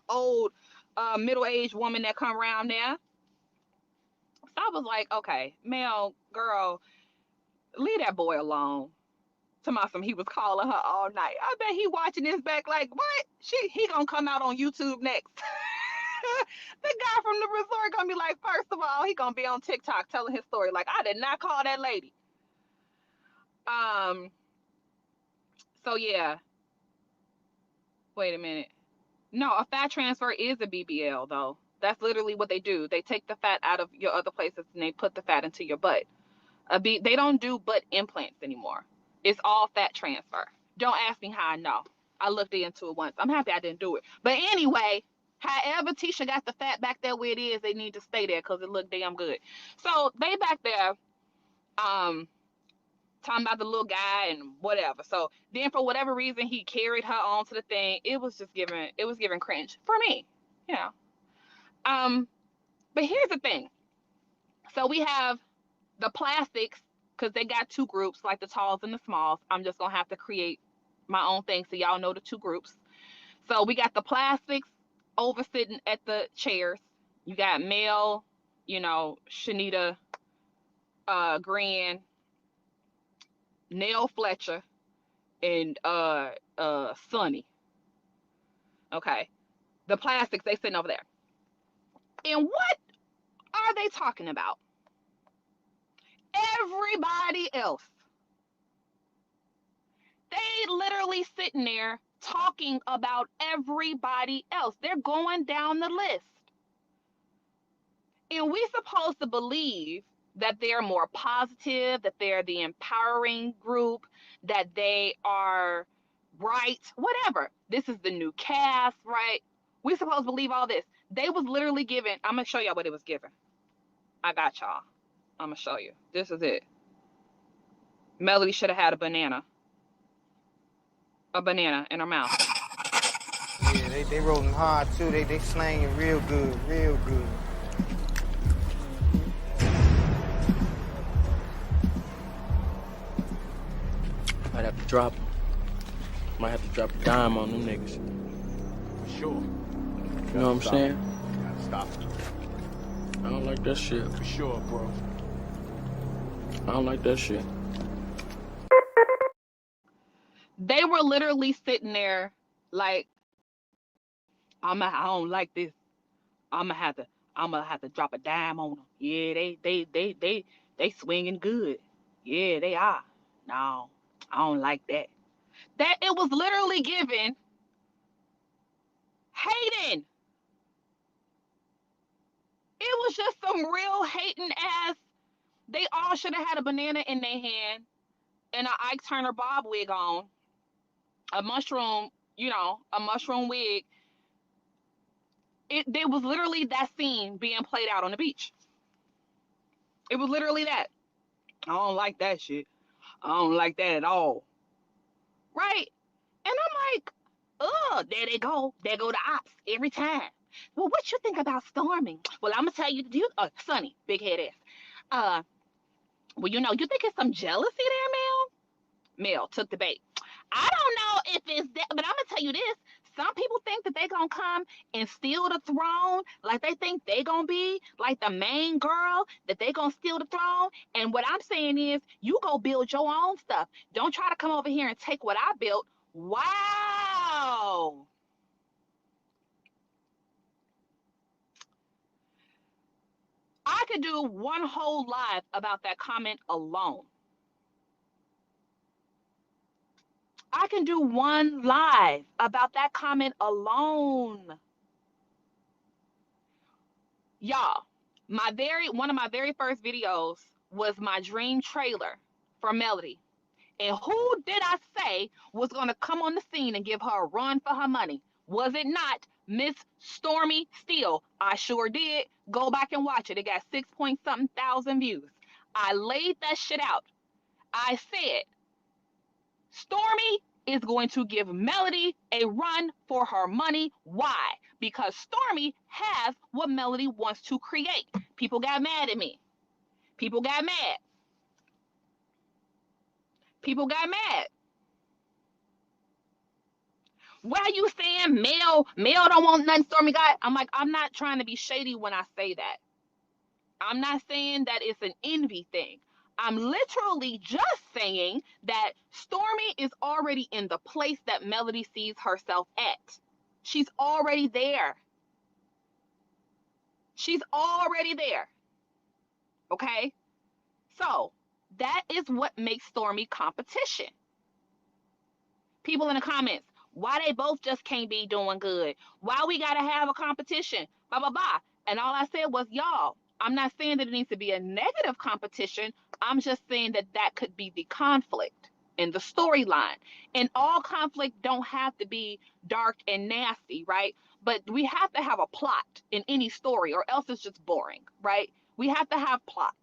old middle-aged woman that come around there. So I was like, okay, Mel, girl, leave that boy alone. To my some he was calling her all night. I bet he watching this back like, what? He gonna come out on YouTube next. The guy from the resort gonna be like, first of all, he gonna be on TikTok telling his story. Like, I did not call that lady. So yeah. Wait a minute. No, a fat transfer is a BBL though. That's literally what they do. They take the fat out of your other places and they put the fat into your butt. They don't do butt implants anymore. It's all fat transfer. Don't ask me how I know. I looked into it once. I'm happy I didn't do it. But anyway, however Tisha got the fat back there where it is, they need to stay there because it looked damn good. So they back there, talking about the little guy and whatever. So then for whatever reason he carried her onto the thing. It was giving cringe for me, you know. But here's the thing. So we have the plastics, because they got two groups, like the talls and the smalls. I'm just gonna have to create my own thing so y'all know the two groups. So we got the plastics over sitting at the chairs. You got Mel, Chanita, Green, Nell Fletcher, and Sunny. Okay. The plastics, they sitting over there. And what are they talking about? Everybody else. They literally sitting there talking about everybody else. They're going down the list. And we're supposed to believe that they're more positive, that they're the empowering group, that they are right, whatever. This is the new cast, right? We're supposed to believe all this. They was literally given, I'm going to show y'all what it was given. I got y'all. I'm going to show you. This is it. Melody should have had a banana in her mouth. Yeah, they rolling hard too. They slanging real good, real good. Might have to drop them. Might have to drop a dime on them niggas. For sure. You know what I'm saying? Gotta stop. I don't like that shit. For sure, bro. I don't like that shit. They were literally sitting there like, I don't like this. I'm gonna have to drop a dime on them. Yeah, they swinging good. Yeah, they are. No, I don't like that. That it was literally given hating. It was just some real hating ass. They all should have had a banana in their hand and an Ike Turner bob wig on, a mushroom wig. There was literally that scene being played out on the beach. It was literally that. I don't like that shit. I don't like that at all. Right? And I'm like, oh, there they go. There go the ops every time. Well, what you think about Stormy? Well, I'm gonna tell you, Sunny, big head ass. Well, you think it's some jealousy there, Mel? Mel took the bait. I don't know if it's that, but I'm gonna tell you this. Some people think that they're gonna come and steal the throne, like they think they're gonna be like the main girl, that they're gonna steal the throne. And what I'm saying is, you go build your own stuff. Don't try to come over here and take what I built. Wow. I could do one whole live about that comment alone. I can do one live about that comment alone. Y'all, One of my very first videos was my dream trailer for Melody. And who did I say was going to come on the scene and give her a run for her money? Was it not Miss Stormy Steele? I sure did. Go back and watch it. It got 6 point something thousand views. I laid that shit out. I said, Stormy is going to give Melody a run for her money. Why? Because Stormy has what Melody wants to create. People got mad at me. People got mad. People got mad. Why are you saying Mel don't want nothing Stormy got? I'm like, I'm not trying to be shady when I say that. I'm not saying that it's an envy thing. I'm literally just saying that Stormy is already in the place that Melody sees herself at. She's already there. She's already there. Okay? So that is what makes Stormy competition. People in the comments, why they both just can't be doing good? Why we gotta have a competition? Blah, blah, blah. And all I said was, y'all, I'm not saying that it needs to be a negative competition. I'm just saying that that could be the conflict in the storyline. And all conflict don't have to be dark and nasty, right? But we have to have a plot in any story or else it's just boring, right? We have to have plots.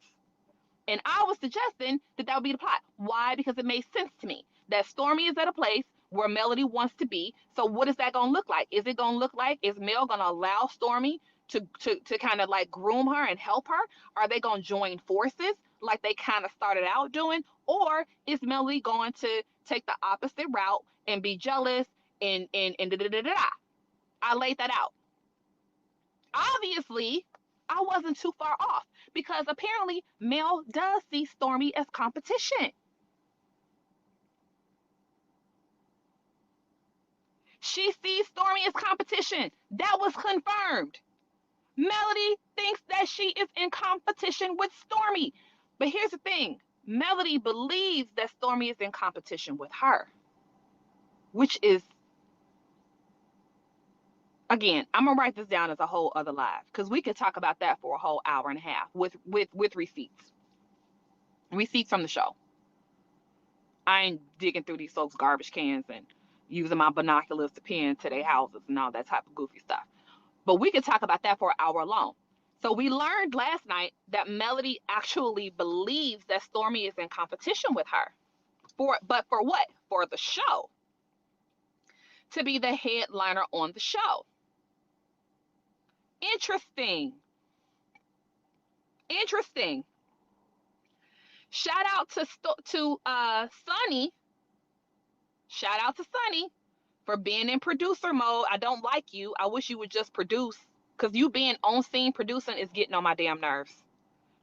And I was suggesting that that would be the plot. Why? Because it made sense to me that Stormy is at a place where Melody wants to be. So what is that going to look like? Is it going to look like, is Mel going to allow Stormy to kind of like groom her and help her? Are they going to join forces like they kind of started out doing? Or is Melody going to take the opposite route and be jealous and da-da-da-da-da? I laid that out. Obviously, I wasn't too far off because apparently Mel does see Stormy as competition. She sees Stormy as competition. That was confirmed. Melody thinks that she is in competition with Stormy. But here's the thing. Melody believes that Stormy is in competition with her, which is, again, I'm going to write this down as a whole other live because we could talk about that for a whole hour and a half with receipts. Receipts from the show. I ain't digging through these folks' garbage cans and using my binoculars to peer into their houses and all that type of goofy stuff. But we could talk about that for an hour alone. So we learned last night that Melody actually believes that Stormy is in competition with her. But for what? For the show. To be the headliner on the show. Interesting. Interesting. Shout out to Sunny. Shout out to Sunny for being in producer mode. I don't like you. I wish you would just produce, because you being on scene producing is getting on my damn nerves.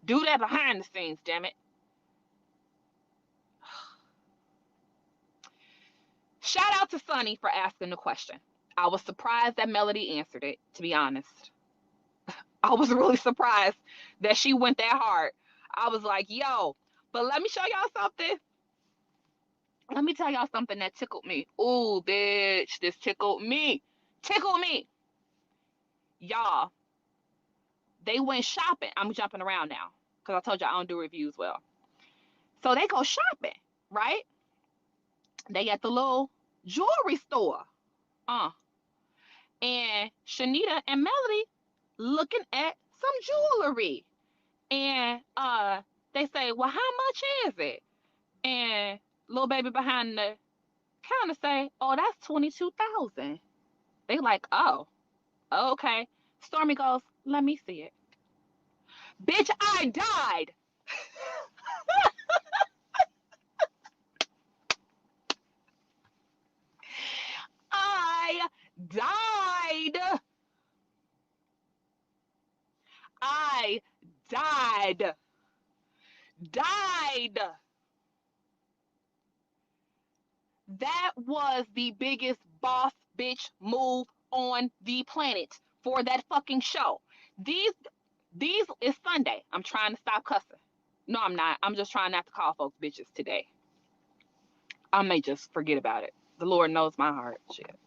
Do that behind the scenes, damn it. Shout out to Sunny for asking the question. I was surprised that Melody answered it, to be honest. I was really surprised that she went that hard. I was like, yo, but let me show y'all something. Let me tell y'all something that tickled me. Ooh, bitch, this tickled me. Tickled me. Y'all, they went shopping. I'm jumping around now because I told you I don't do reviews well. So they go shopping, right? They at the little jewelry store. And Chanita and Melody looking at some jewelry. And they say, well, how much is it? And little baby behind the counter say, oh, that's $22,000. They like, oh, okay. Stormy goes, let me see it. Bitch, I died. I died. I died. Died. That was the biggest boss bitch move on the planet for that fucking show. These is Sunday. I'm trying to stop cussing. No, I'm not. I'm just trying not to call folks bitches today. I may just forget about it. The Lord knows my heart. Shit.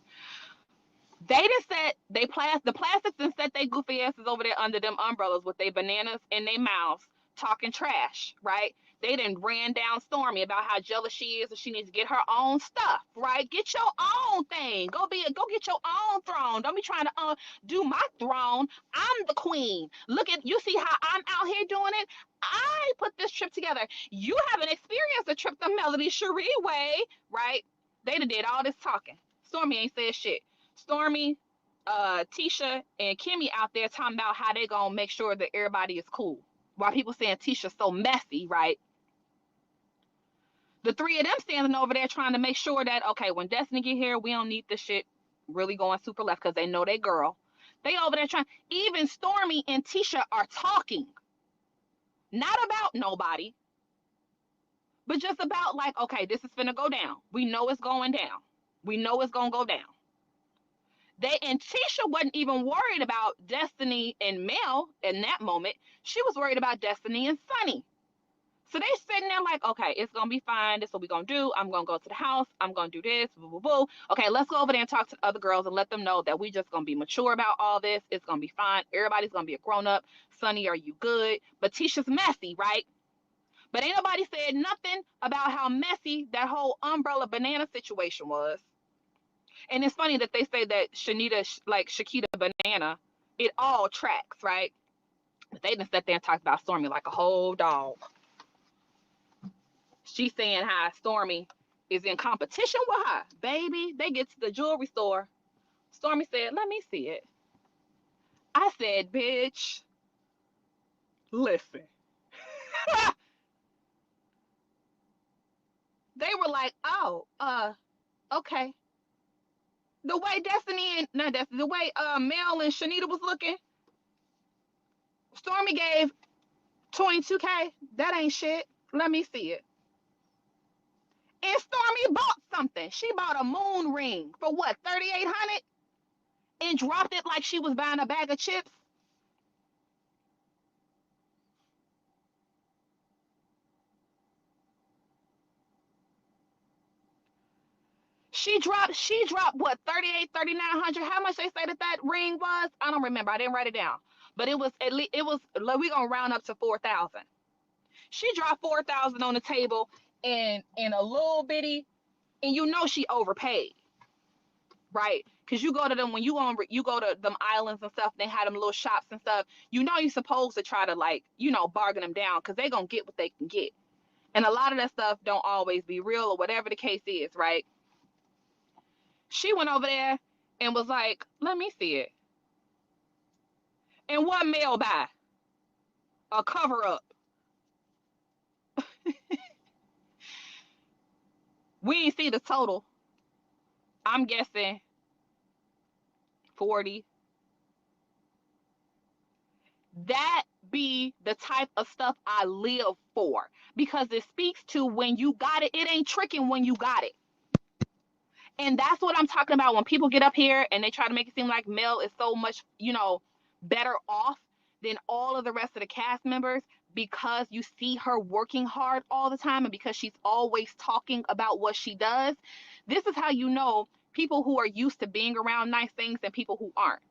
They done set the plastics and set they goofy asses over there under them umbrellas with their bananas in their mouths, talking trash, right? They done ran down Stormy about how jealous she is and she needs to get her own stuff, right? Get your own thing. Go get your own throne. Don't be trying to do my throne. I'm the queen. Look at you see how I'm out here doing it. I put this trip together. You haven't experienced a trip the Melody Cherie way, right? They done did all this talking. Stormy ain't said shit. Stormy, Tisha, and Kimmy out there talking about how they gonna make sure that everybody is cool. While people saying Tisha's so messy, right? The three of them standing over there trying to make sure that, okay, when Destiny get here, we don't need this shit really going super left because they know they girl. They over there trying, even Stormy and Tisha are talking. Not about nobody, but just about like, okay, this is finna go down. We know it's going down. We know it's gonna go down. They and Tisha wasn't even worried about Destiny and Mel in that moment. She was worried about Destiny and Sunny. So they sitting there like, okay, it's gonna be fine. This is what we gonna do. I'm gonna go to the house. I'm gonna do this. Boo, boo, boo. Okay, let's go over there and talk to the other girls and let them know that we just gonna be mature about all this. It's gonna be fine. Everybody's gonna be a grown up. Sunny, are you good? But Tisha's messy, right? But ain't nobody said nothing about how messy that whole umbrella banana situation was. And it's funny that they say that Shakita Banana, it all tracks, right? But they done sat there and talked about Stormy like a whole dog. She's saying how Stormy is in competition with her. Baby, they get to the jewelry store. Stormy said, let me see it. I said, bitch, listen. They were like, oh, okay. The way the way Mel and Chanita was looking, Stormy gave 22K. That ain't shit. Let me see it. And Stormy bought something. She bought a moon ring for what, 3,800, and dropped it like she was buying a bag of chips. She dropped what, 38, 3,900. How much they say that ring was? I don't remember. I didn't write it down. But it was at least we gonna round up to 4,000. She dropped 4,000 on the table and in a little bitty, and you know she overpaid, right? Because you go to them when you go to them islands and stuff, they have them little shops and stuff. You know you're supposed to try to bargain them down because they gonna get what they can get. And a lot of that stuff don't always be real or whatever the case is, right? She went over there and was like, let me see it. And what Mel buy? A cover up. We ain't see the total. I'm guessing 40. That be the type of stuff I live for, because it speaks to when you got it. It ain't tricking when you got it. And that's what I'm talking about when people get up here and they try to make it seem like Mel is so much, better off than all of the rest of the cast members because you see her working hard all the time and because she's always talking about what she does. This is how you know people who are used to being around nice things and people who aren't,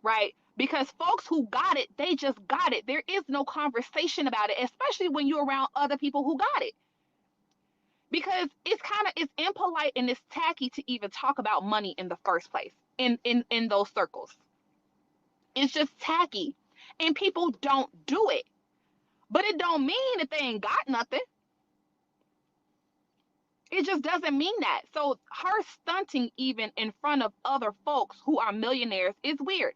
right? Because folks who got it, they just got it. There is no conversation about it, especially when you're around other people who got it. Because it's impolite and it's tacky to even talk about money in the first place in those circles. It's just tacky. And people don't do it. But it don't mean that they ain't got nothing. It just doesn't mean that. So her stunting even in front of other folks who are millionaires is weird.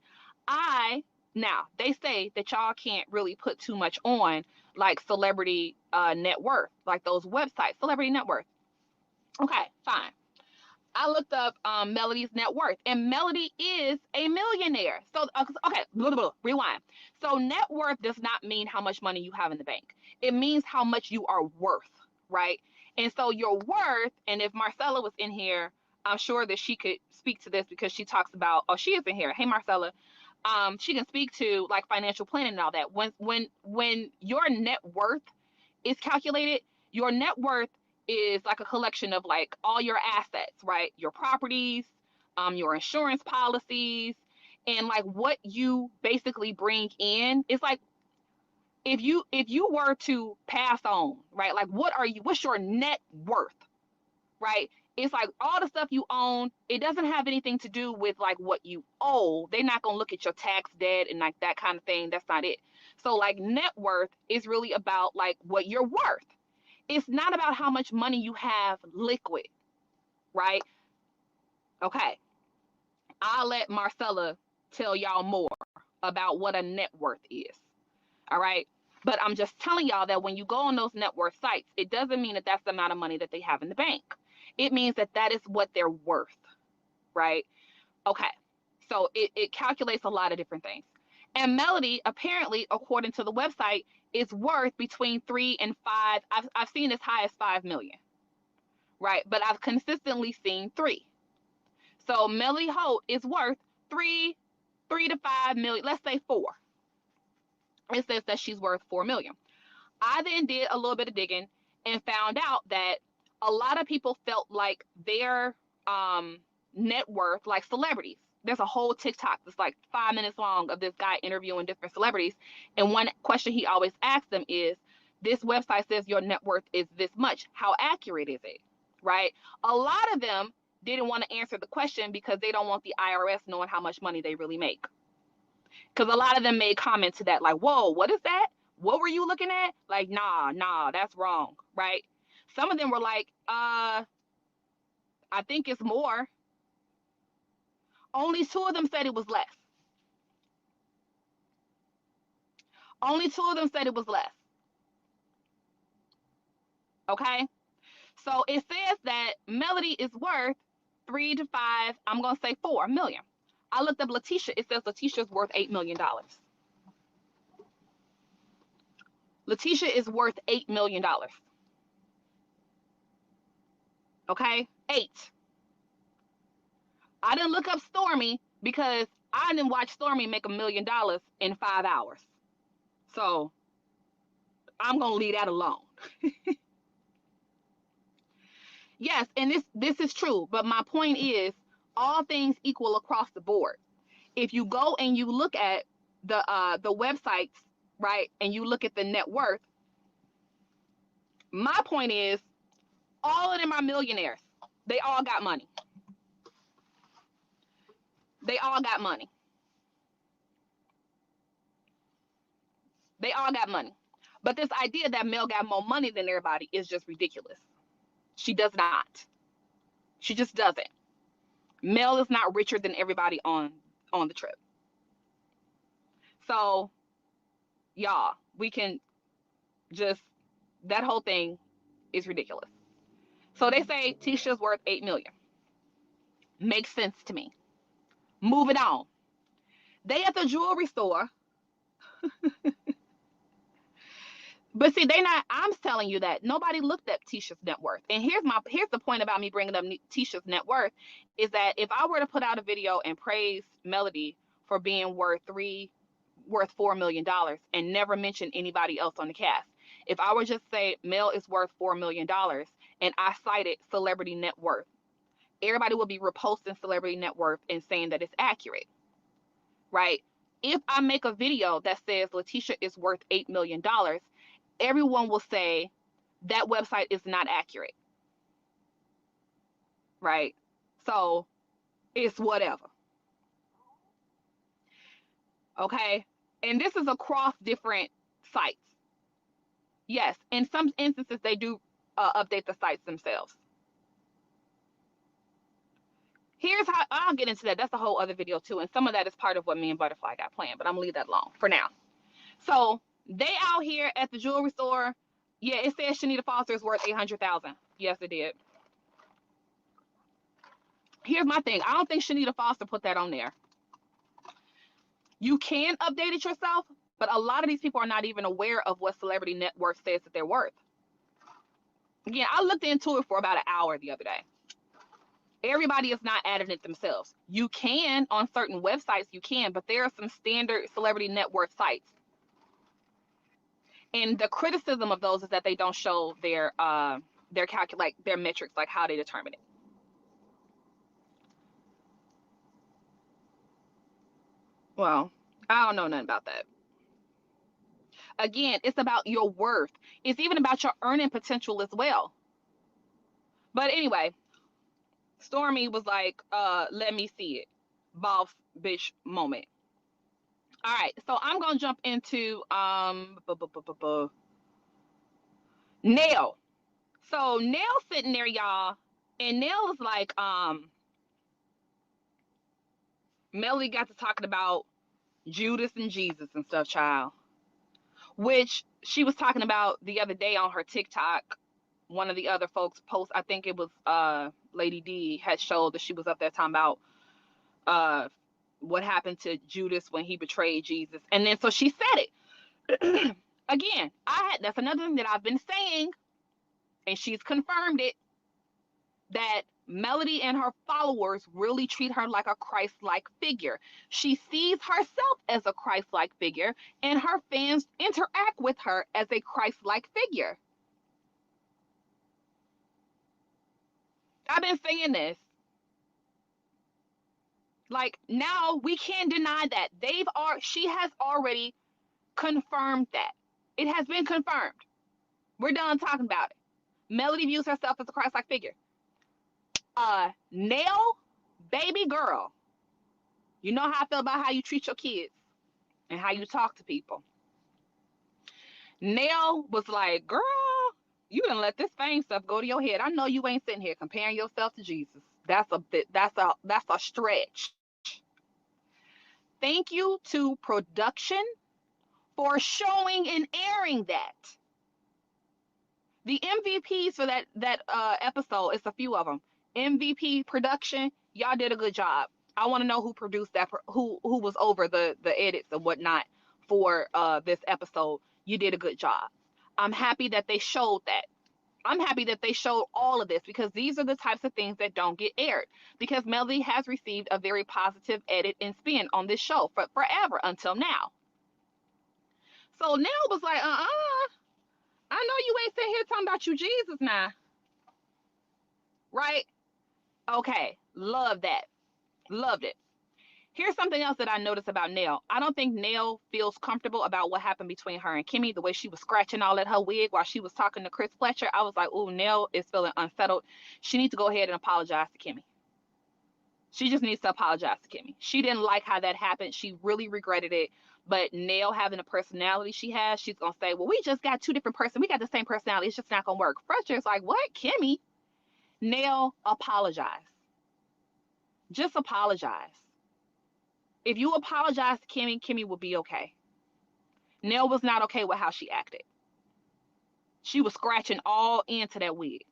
Now, they say that y'all can't really put too much on like celebrity net worth, like those websites, celebrity net worth. Okay, fine. I looked up Melody's net worth, and Melody is a millionaire. So, okay, rewind. So net worth does not mean how much money you have in the bank. It means how much you are worth, right? And so your worth, and if Marcella was in here, I'm sure that she could speak to this because she talks about, she is in here. Hey, Marcella. She can speak to like financial planning and all that. When your net worth is calculated, your net worth is like a collection of like all your assets, right? Your properties, your insurance policies, and like what you basically bring in. It's like if you were to pass on, right? Like what's your net worth, right? It's like all the stuff you own, it doesn't have anything to do with like what you owe. They're not going to look at your tax debt and like that kind of thing. That's not it. So like net worth is really about like what you're worth. It's not about how much money you have liquid, right? Okay. I'll let Marcella tell y'all more about what a net worth is. All right. But I'm just telling y'all that when you go on those net worth sites, it doesn't mean that that's the amount of money that they have in the bank. It means that that is what they're worth, right? Okay. So it calculates a lot of different things. And Melody, apparently, according to the website, is worth between 3 and 5. I've seen as high as 5 million, right? But I've consistently seen 3. So Melody Holt is worth 3 to 5 million. Let's say 4. It says that she's worth 4 million. I then did a little bit of digging and found out that a lot of people felt like their net worth, like celebrities. There's a whole TikTok that's like 5 minutes long of this guy interviewing different celebrities. And one question he always asks them is, this website says your net worth is this much. How accurate is it? Right? A lot of them didn't want to answer the question because they don't want the IRS knowing how much money they really make. Because a lot of them made comments to that, like, whoa, what is that? What were you looking at? Like, nah, that's wrong, right? Some of them were like, I think it's more. Only 2 of them said it was less. Only 2 of them said it was less. Okay? So it says that Melody is worth 3 to 5, I'm going to say 4 million. I looked up Letitia. It says Letitia's worth $8 million. Letitia is worth $8 million. Okay? 8. I didn't look up Stormy because I didn't watch Stormy make $1 million in 5 hours. So I'm going to leave that alone. Yes, and this is true, but my point is all things equal across the board. If you go and you look at the websites, right, and you look at the net worth, my point is all of them are millionaires. They all got money. They all got money. They all got money. But this idea that Mel got more money than everybody is just ridiculous. She does not. She just doesn't. Mel is not richer than everybody on the trip. So, y'all, we can just, that whole thing is ridiculous. So they say Tisha's worth 8 million. Makes sense to me. Moving on. They at the jewelry store. But see, I'm telling you that nobody looked at Tisha's net worth. And here's the point about me bringing up Tisha's net worth is that if I were to put out a video and praise Melody for being worth $4 million and never mention anybody else on the cast, if I were just say Mel is worth $4 million and I cited celebrity net worth, everybody would be reposting celebrity net worth and saying that it's accurate, right? If I make a video that says Letitia is worth $8 million, everyone will say that website is not accurate, right? So it's whatever. Okay? And this is across different sites. Yes, in some instances, they do update the sites themselves. Here's how, I'll get into that. That's a whole other video too. And some of that is part of what me and Butterfly got planned, but I'm gonna leave that alone for now. So they out here at the jewelry store. Yeah, it says Chanita Foster is worth $800,000. Yes, it did. Here's my thing. I don't think Chanita Foster put that on there. You can update it yourself, but a lot of these people are not even aware of what celebrity net worth says that they're worth. Again, I looked into it for about an hour the other day. Everybody is not adding it themselves. You can on certain websites, you can, but there are some standard celebrity net worth sites. And the criticism of those is that they don't show their metrics, like how they determine it. Well, I don't know nothing about that. Again, it's about your worth. It's even about your earning potential as well. But anyway, Stormy was like, let me see it. Boss bitch moment. All right, so I'm gonna jump into Nell. So Nell's sitting there, y'all, and Nell is like, Melody got to talking about Judas and Jesus and stuff, child, which she was talking about the other day on her TikTok. One of the other folks post, I think it was Lady D, had showed that she was up there talking about what happened to Judas when he betrayed Jesus. And then so she said it. Again, that's another thing that I've been saying, and she's confirmed it, that Melody and her followers really treat her like a Christ-like figure. She sees herself as a Christ-like figure, and her fans interact with her as a Christ-like figure. I've been saying this. Like, now we can't deny that. She has already confirmed that. It has been confirmed. We're done talking about it. Melody views herself as a Christ-like figure. Nell, baby girl, you know how I feel about how you treat your kids and how you talk to people. Nell was like, girl, you gonna let this fame stuff go to your head. I know you ain't sitting here comparing yourself to Jesus. That's a stretch. Thank you to production for showing and airing that. The MVPs for that episode, it's a few of them. MVP production, y'all did a good job. I want to know who produced that, who was over the edits and whatnot for this episode. You did a good job. I'm happy that they showed that. I'm happy that they showed all of this, because these are the types of things that don't get aired. Because Melody has received a very positive edit and spin on this show for forever until now. So Nell was like, I know you ain't sitting here talking about you Jesus now. Right? Okay. Love that. Loved it. Here's something else that I noticed about Nell. I don't think Nell feels comfortable about what happened between her and Kimmy, the way she was scratching all at her wig while she was talking to Chris Fletcher. I was like, oh, Nell is feeling unsettled. She needs to go ahead and apologize to Kimmy. She just needs to apologize to Kimmy. She didn't like how that happened. She really regretted it. But Nell, having the personality she has, she's going to say, well, we just got two different persons. We got the same personality. It's just not going to work. Fletcher's like, what? Kimmy? Nell, apologize. Just apologize. If you apologize to Kimmy, Kimmy will be okay. Nell was not okay with how she acted. She was scratching all into that wig.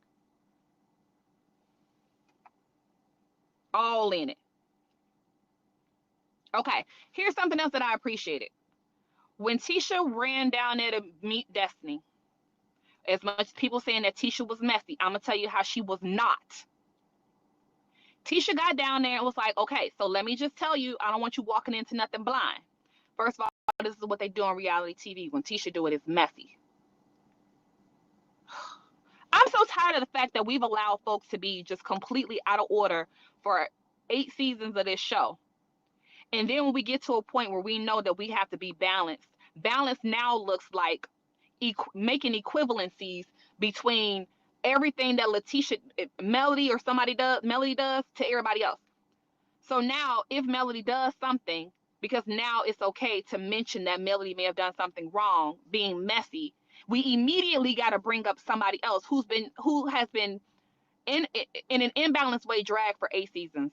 All in it. Okay, here's something else that I appreciated. When Tisha ran down there to meet Destiny, as much as people saying that Tisha was messy, I'm going to tell you how she was not. Tisha got down there and was like, okay, so let me just tell you, I don't want you walking into nothing blind. First of all, this is what they do on reality TV. When Tisha do it, it's messy. I'm so tired of the fact that we've allowed folks to be just completely out of order for 8 seasons of this show. And then when we get to a point where we know that we have to be balanced, balance now looks like making equivalencies between everything that Melody or Melody does to everybody else. So now if Melody does something, because now it's okay to mention that Melody may have done something wrong, being messy, we immediately got to bring up somebody else who has been in an imbalanced way dragged for 8 seasons.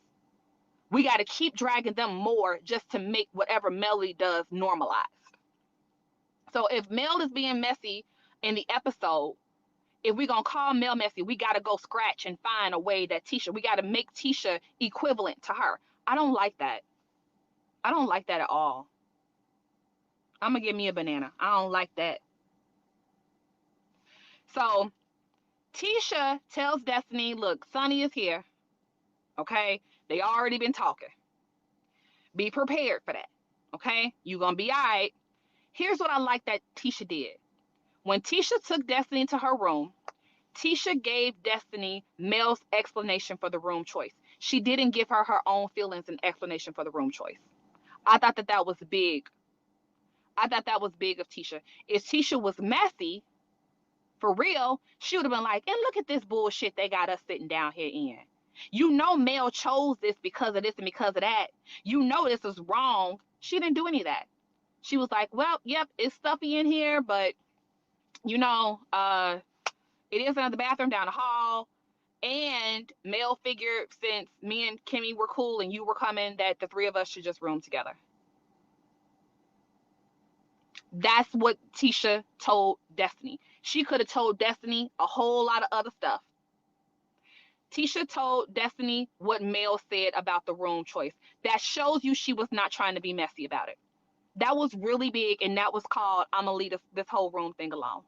We got to keep dragging them more just to make whatever Melody does normalized. So if Mel is being messy in the episode, if we're going to call Mel messy, we got to go scratch and find a way that we got to make Tisha equivalent to her. I don't like that. I don't like that at all. I'm going to give me a banana. I don't like that. So Tisha tells Destiny, look, Sunny is here. Okay? They already been talking. Be prepared for that. Okay? You're going to be all right. Here's what I like that Tisha did. When Tisha took Destiny to her room, Tisha gave Destiny Mel's explanation for the room choice. She didn't give her her own feelings and explanation for the room choice. I thought that was big. I thought that was big of Tisha. If Tisha was messy, for real, she would have been like, and look at this bullshit they got us sitting down here in. You know Mel chose this because of this and because of that. You know this is wrong. She didn't do any of that. She was like, well, yep, it's stuffy in here, but you know, it is another bathroom down the hall. And Mel figured since me and Kimmy were cool and you were coming, that the three of us should just room together. That's what Tisha told Destiny. She could have told Destiny a whole lot of other stuff. Tisha told Destiny what Mel said about the room choice. That shows you she was not trying to be messy about it. That was really big, and that was called, I'm going to leave this whole room thing alone.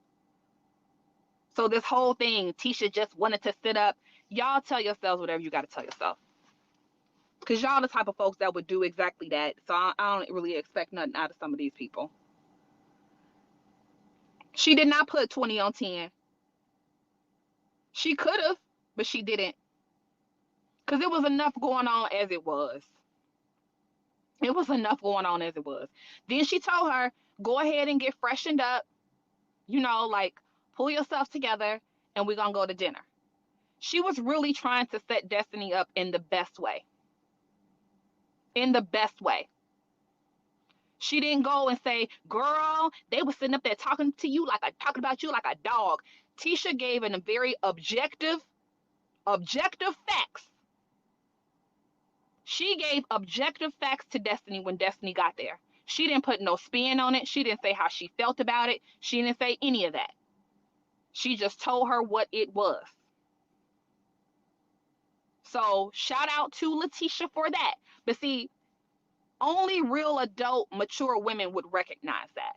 So this whole thing, Tisha just wanted to sit up. Y'all tell yourselves whatever you got to tell yourself. Because y'all the type of folks that would do exactly that. So I don't really expect nothing out of some of these people. She did not put 20 on 10. She could have, but she didn't. Because it was enough going on as it was. It was enough going on as it was. Then she told her, go ahead and get freshened up. You know, like, pull yourself together and we're going to go to dinner. She was really trying to set Destiny up in the best way. In the best way. She didn't go and say, girl, they were sitting up there talking about you like a dog. Tisha gave a very objective facts. She gave objective facts to Destiny when Destiny got there. She didn't put no spin on it. She didn't say how she felt about it. She didn't say any of that. She just told her what it was. So shout out to Letitia for that. But see, only real adult, mature women would recognize that.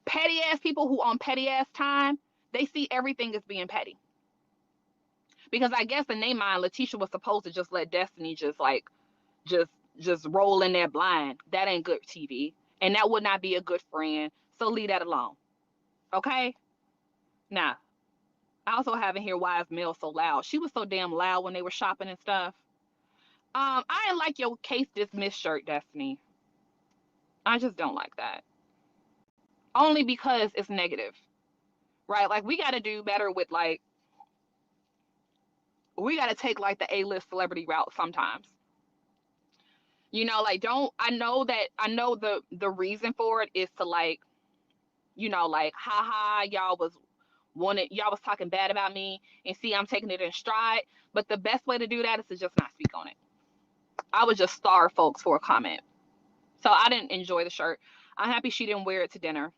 Petty ass people who on petty ass time, they see everything as being petty. Because I guess in their mind, Letitia was supposed to just let Destiny just roll in there blind. That ain't good TV. And that would not be a good friend. So leave that alone. Okay? Now, I also have in here why is Mel so loud. She was so damn loud when they were shopping and stuff. I didn't like your case dismissed shirt, Destiny. I just don't like that. Only because it's negative. Right? Like, we got to do better with, like, we got to take, like, the A-list celebrity route sometimes. You know, like, I know the reason for it is to, like, you know, like, haha, y'all was talking bad about me, and see, I'm taking it in stride. But the best way to do that is to just not speak on it. I would just starve folks for a comment. So I didn't enjoy the shirt. I'm happy she didn't wear it to dinner.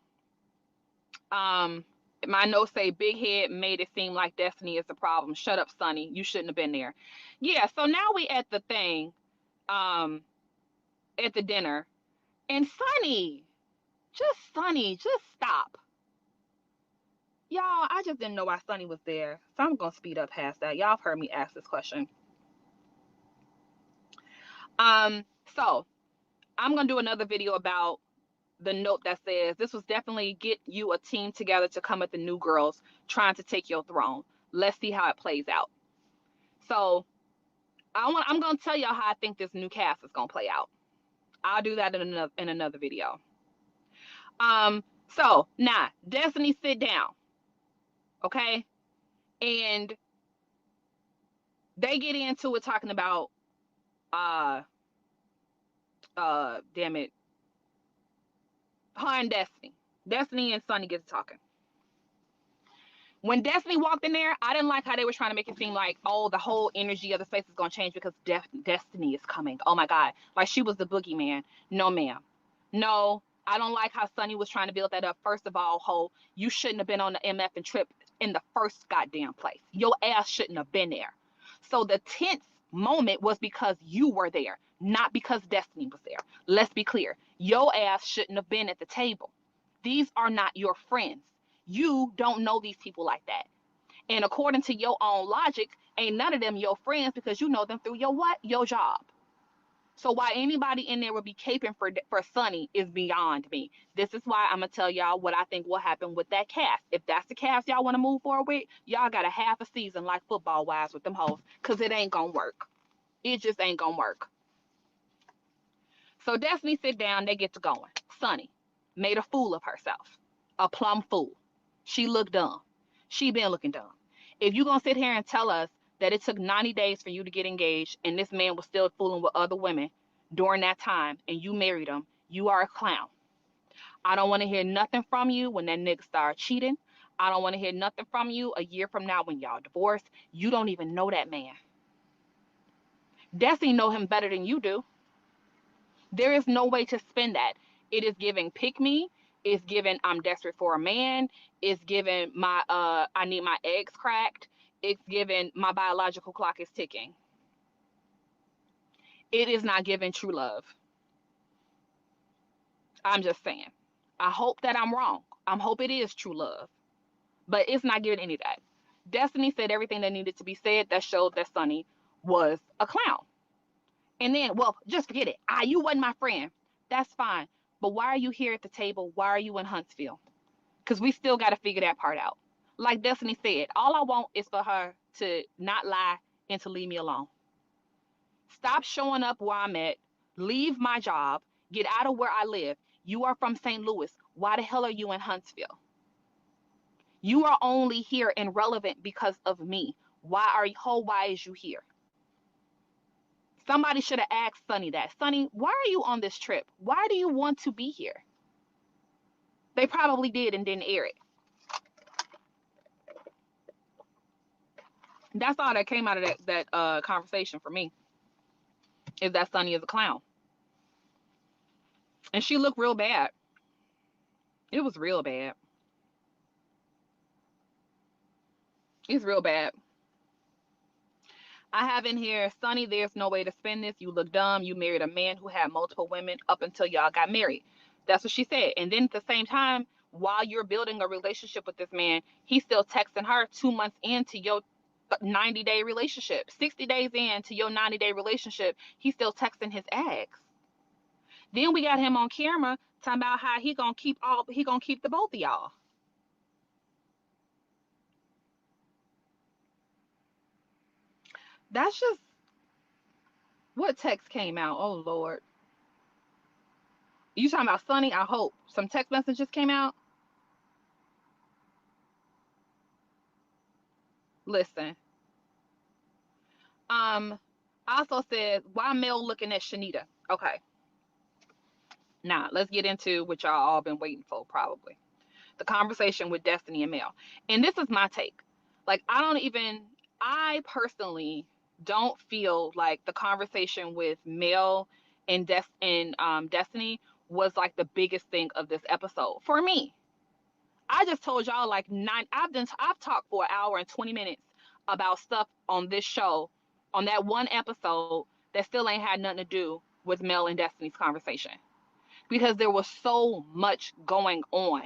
My notes say big head made it seem like Destiny is the problem. Shut up, Sunny. You shouldn't have been there. Yeah, so now we at the thing, at the dinner. And Sunny, just stop. Y'all, I just didn't know why Sunny was there. So I'm going to speed up past that. Y'all have heard me ask this question. So I'm going to do another video about the note that says, this was definitely get you a team together to come at the new girls trying to take your throne. Let's see how it plays out. So I'm going to tell y'all how I think this new cast is going to play out. I'll do that in another video. So now Destiny sit down. Okay. And they get into it talking about, damn it, her and Destiny and Sunny get to talking. When Destiny walked in there, I didn't like how they were trying to make it seem like, oh, the whole energy of the space is going to change because Destiny is coming. Oh my God. Like she was the boogeyman. No, ma'am. No, I don't like how Sunny was trying to build that up. First of all, ho, you shouldn't have been on the MF and Trip in the first goddamn place. Your ass shouldn't have been there. So the tense moment was because you were there, not because Destiny was there. Let's be clear. Your ass shouldn't have been at the table. These are not your friends. You don't know these people like that. And according to your own logic, ain't none of them your friends because you know them through your what? Your job. So why anybody in there would be caping for Sunny is beyond me. This is why I'm going to tell y'all what I think will happen with that cast. If that's the cast y'all want to move forward with, y'all got a half a season like football wise with them hoes because it ain't going to work. It just ain't going to work. So Destiny sit down, they get to going. Sunny made a fool of herself, a plumb fool. She looked dumb. She been looking dumb. If you gonna sit here and tell us that it took 90 days for you to get engaged and this man was still fooling with other women during that time and you married him, you are a clown. I don't want to hear nothing from you when that nigga started cheating. I don't want to hear nothing from you a year from now when y'all divorced. You don't even know that man. Destiny know him better than you do. There is no way to spin that. It is giving pick me. It's giving I'm desperate for a man. It's giving my I need my eggs cracked. It's giving my biological clock is ticking. It is not giving true love. I'm just saying. I hope that I'm wrong. I hope it is true love. But it's not giving any of that. Destiny said everything that needed to be said that showed that Sunny was a clown. And then, well, just forget it. You wasn't my friend. That's fine. But why are you here at the table? Why are you in Huntsville? Because we still got to figure that part out. Like Destiny said, all I want is for her to not lie and to leave me alone. Stop showing up where I'm at. Leave my job. Get out of where I live. You are from St. Louis. Why the hell are you in Huntsville? You are only here and relevant because of me. Why is you here? Somebody should have asked Sunny that. Sunny, why are you on this trip? Why do you want to be here? They probably did and didn't air it. That's all that came out of that conversation for me. Is that Sunny is a clown. And she looked real bad. It was real bad. It's real bad. I have in here, Sunny, there's no way to spin this. You look dumb. You married a man who had multiple women up until y'all got married. That's what she said. And then at the same time, while you're building a relationship with this man, he's still texting her 2 months into your 90-day relationship. 60 days into your 90-day relationship, he's still texting his ex. Then we got him on camera talking about how he gonna keep the both of y'all. That's just what text came out. Oh Lord. You talking about Sunny? I hope some text messages came out. Listen. Also said, why Mel looking at Chanita? Okay. Now let's get into what y'all all been waiting for, probably. The conversation with Destiny and Mel. And this is my take. Like, I personally don't feel like the conversation with Mel and Destiny was like the biggest thing of this episode for me. I just told y'all like I've talked for an hour and 20 minutes about stuff on this show, on that one episode that still ain't had nothing to do with Mel and Destiny's conversation, because there was so much going on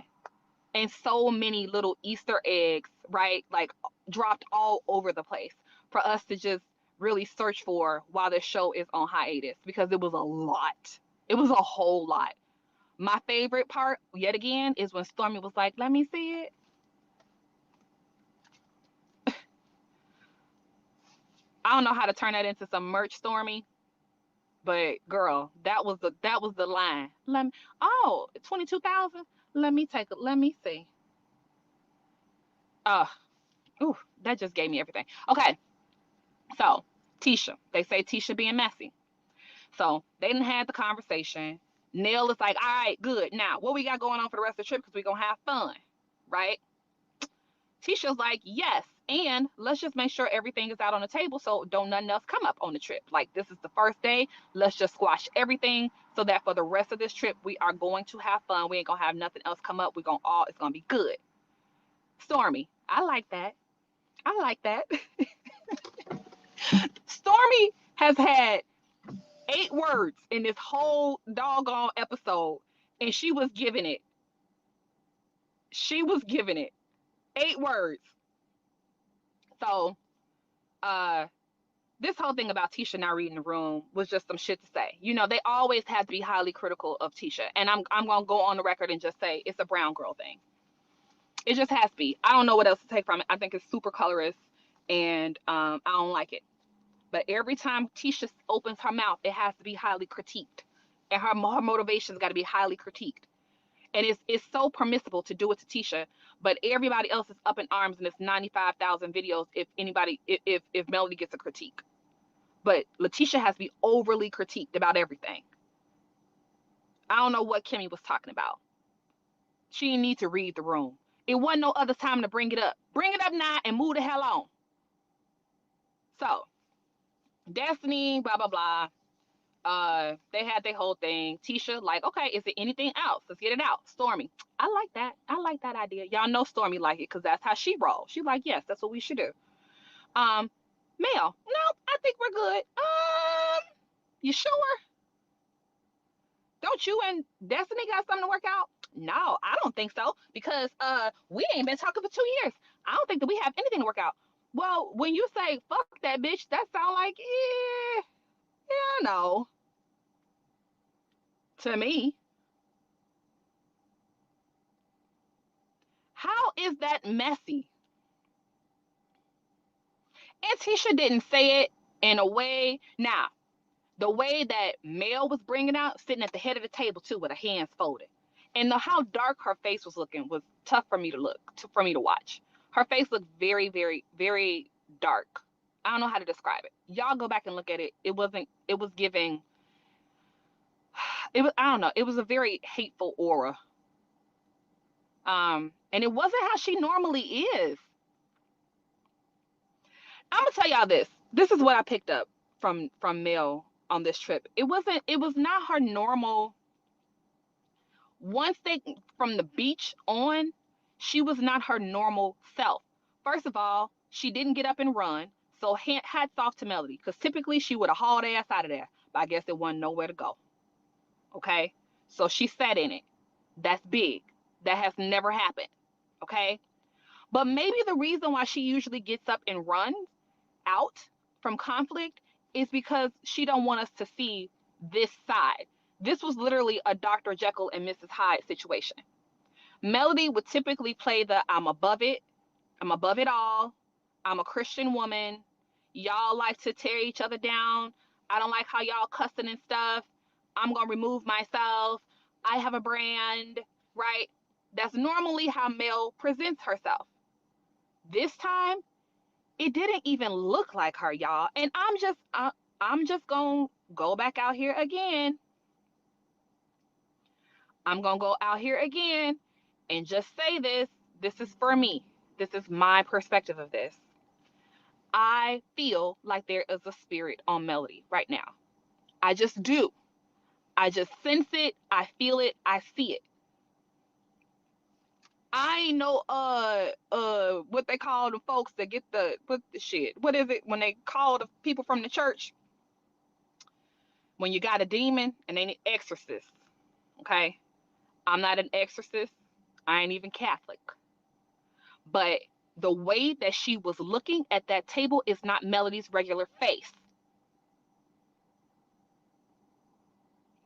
and so many little Easter eggs, right? Like dropped all over the place for us to just really search for while this show is on hiatus, because it was a lot. It was a whole lot. My favorite part, yet again, is when Stormy was like, let me see it. I don't know how to turn that into some merch, Stormy. But girl, that was the line. 22,000. Let me see. Ooh, that just gave me everything. Okay. So, Tisha. They say Tisha being messy. So, they didn't have the conversation. Nell is like, all right, good. Now, what we got going on for the rest of the trip? Because we're going to have fun, right? Tisha's like, yes. And let's just make sure everything is out on the table so don't nothing else come up on the trip. Like, this is the first day. Let's just squash everything so that for the rest of this trip, we are going to have fun. We ain't going to have nothing else come up. It's going to be good. Stormy, I like that. I like that. Stormy has had 8 words in this whole doggone episode, and she was giving it. 8 words. So, this whole thing about Tisha not reading the room was just some shit to say. You know, they always have to be highly critical of Tisha, and I'm gonna go on the record and just say it's a brown girl thing. It just has to be. I don't know what else to take from it. I think it's super colorist, and I don't like it. But every time Tisha opens her mouth, it has to be highly critiqued. and her motivations got to be highly critiqued. And it's so permissible to do it to Tisha, but everybody else is up in arms in this 95,000 videos if Melody gets a critique. But Letitia has to be overly critiqued about everything. I don't know what Kimmy was talking about. She didn't need to read the room. It wasn't no other time to bring it up. Bring it up now and move the hell on. So, Destiny, blah, blah, blah. They had their whole thing. Tisha, like, okay, is there anything else? Let's get it out. Stormy, I like that. I like that idea. Y'all know Stormy like it because that's how she rolls. She like, yes, that's what we should do. Mel, no, I think we're good. You sure? Don't you and Destiny got something to work out? No, I don't think so because we ain't been talking for 2 years. I don't think that we have anything to work out. Well, when you say fuck that bitch, that sound like no. To me, how is that messy? And Tisha didn't say it in a way. Now, the way that Mel was bringing out, sitting at the head of the table too, with her hands folded, and how dark her face was looking was tough for me to watch. Her face looked very, very, very dark. I don't know how to describe it. Y'all go back and look at it. It was giving. I don't know. It was a very hateful aura. And it wasn't how she normally is. I'm gonna tell y'all this. This is what I picked up from Mel on this trip. It was not her normal. Once from the beach on, she was not her normal self. First of all, she didn't get up and run. So hats off to Melody, because typically she would have hauled ass out of there. But I guess it wasn't nowhere to go. Okay? So she sat in it. That's big. That has never happened. Okay? But maybe the reason why she usually gets up and runs out from conflict is because she don't want us to see this side. This was literally a Dr. Jekyll and Mrs. Hyde situation. Melody would typically play the I'm above it all, I'm a Christian woman, y'all like to tear each other down, I don't like how y'all cussing and stuff, I'm gonna remove myself, I have a brand, right? That's normally how Mel presents herself. This time, it didn't even look like her, y'all. And I'm just gonna go back out here again. I'm gonna go out here again and just say this. This is for me. This is my perspective of this. I feel like there is a spirit on Melody right now. I just do. I just sense it. I feel it. I see it. I ain't know what they call the folks that get the shit. What is it when they call the people from the church? When you got a demon and they need exorcist. Okay? I'm not an exorcist. I ain't even Catholic. But the way that she was looking at that table is not Melody's regular face.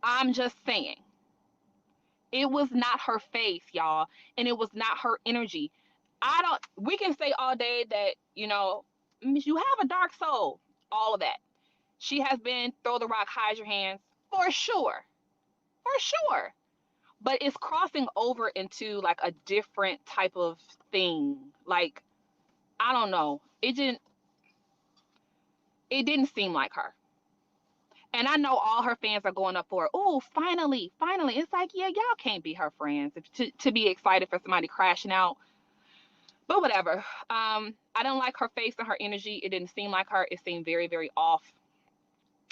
I'm just saying. It was not her face, y'all, and it was not her energy. We can say all day that, you have a dark soul, all of that. She has been throw the rock, hide your hands, for sure. For sure. But it's crossing over into like a different type of thing. Like, I don't know. It didn't seem like her. And I know all her fans are going up for, oh, finally. It's like, yeah, y'all can't be her friends to be excited for somebody crashing out. But whatever. I don't like her face and her energy. It didn't seem like her. It seemed very, very off.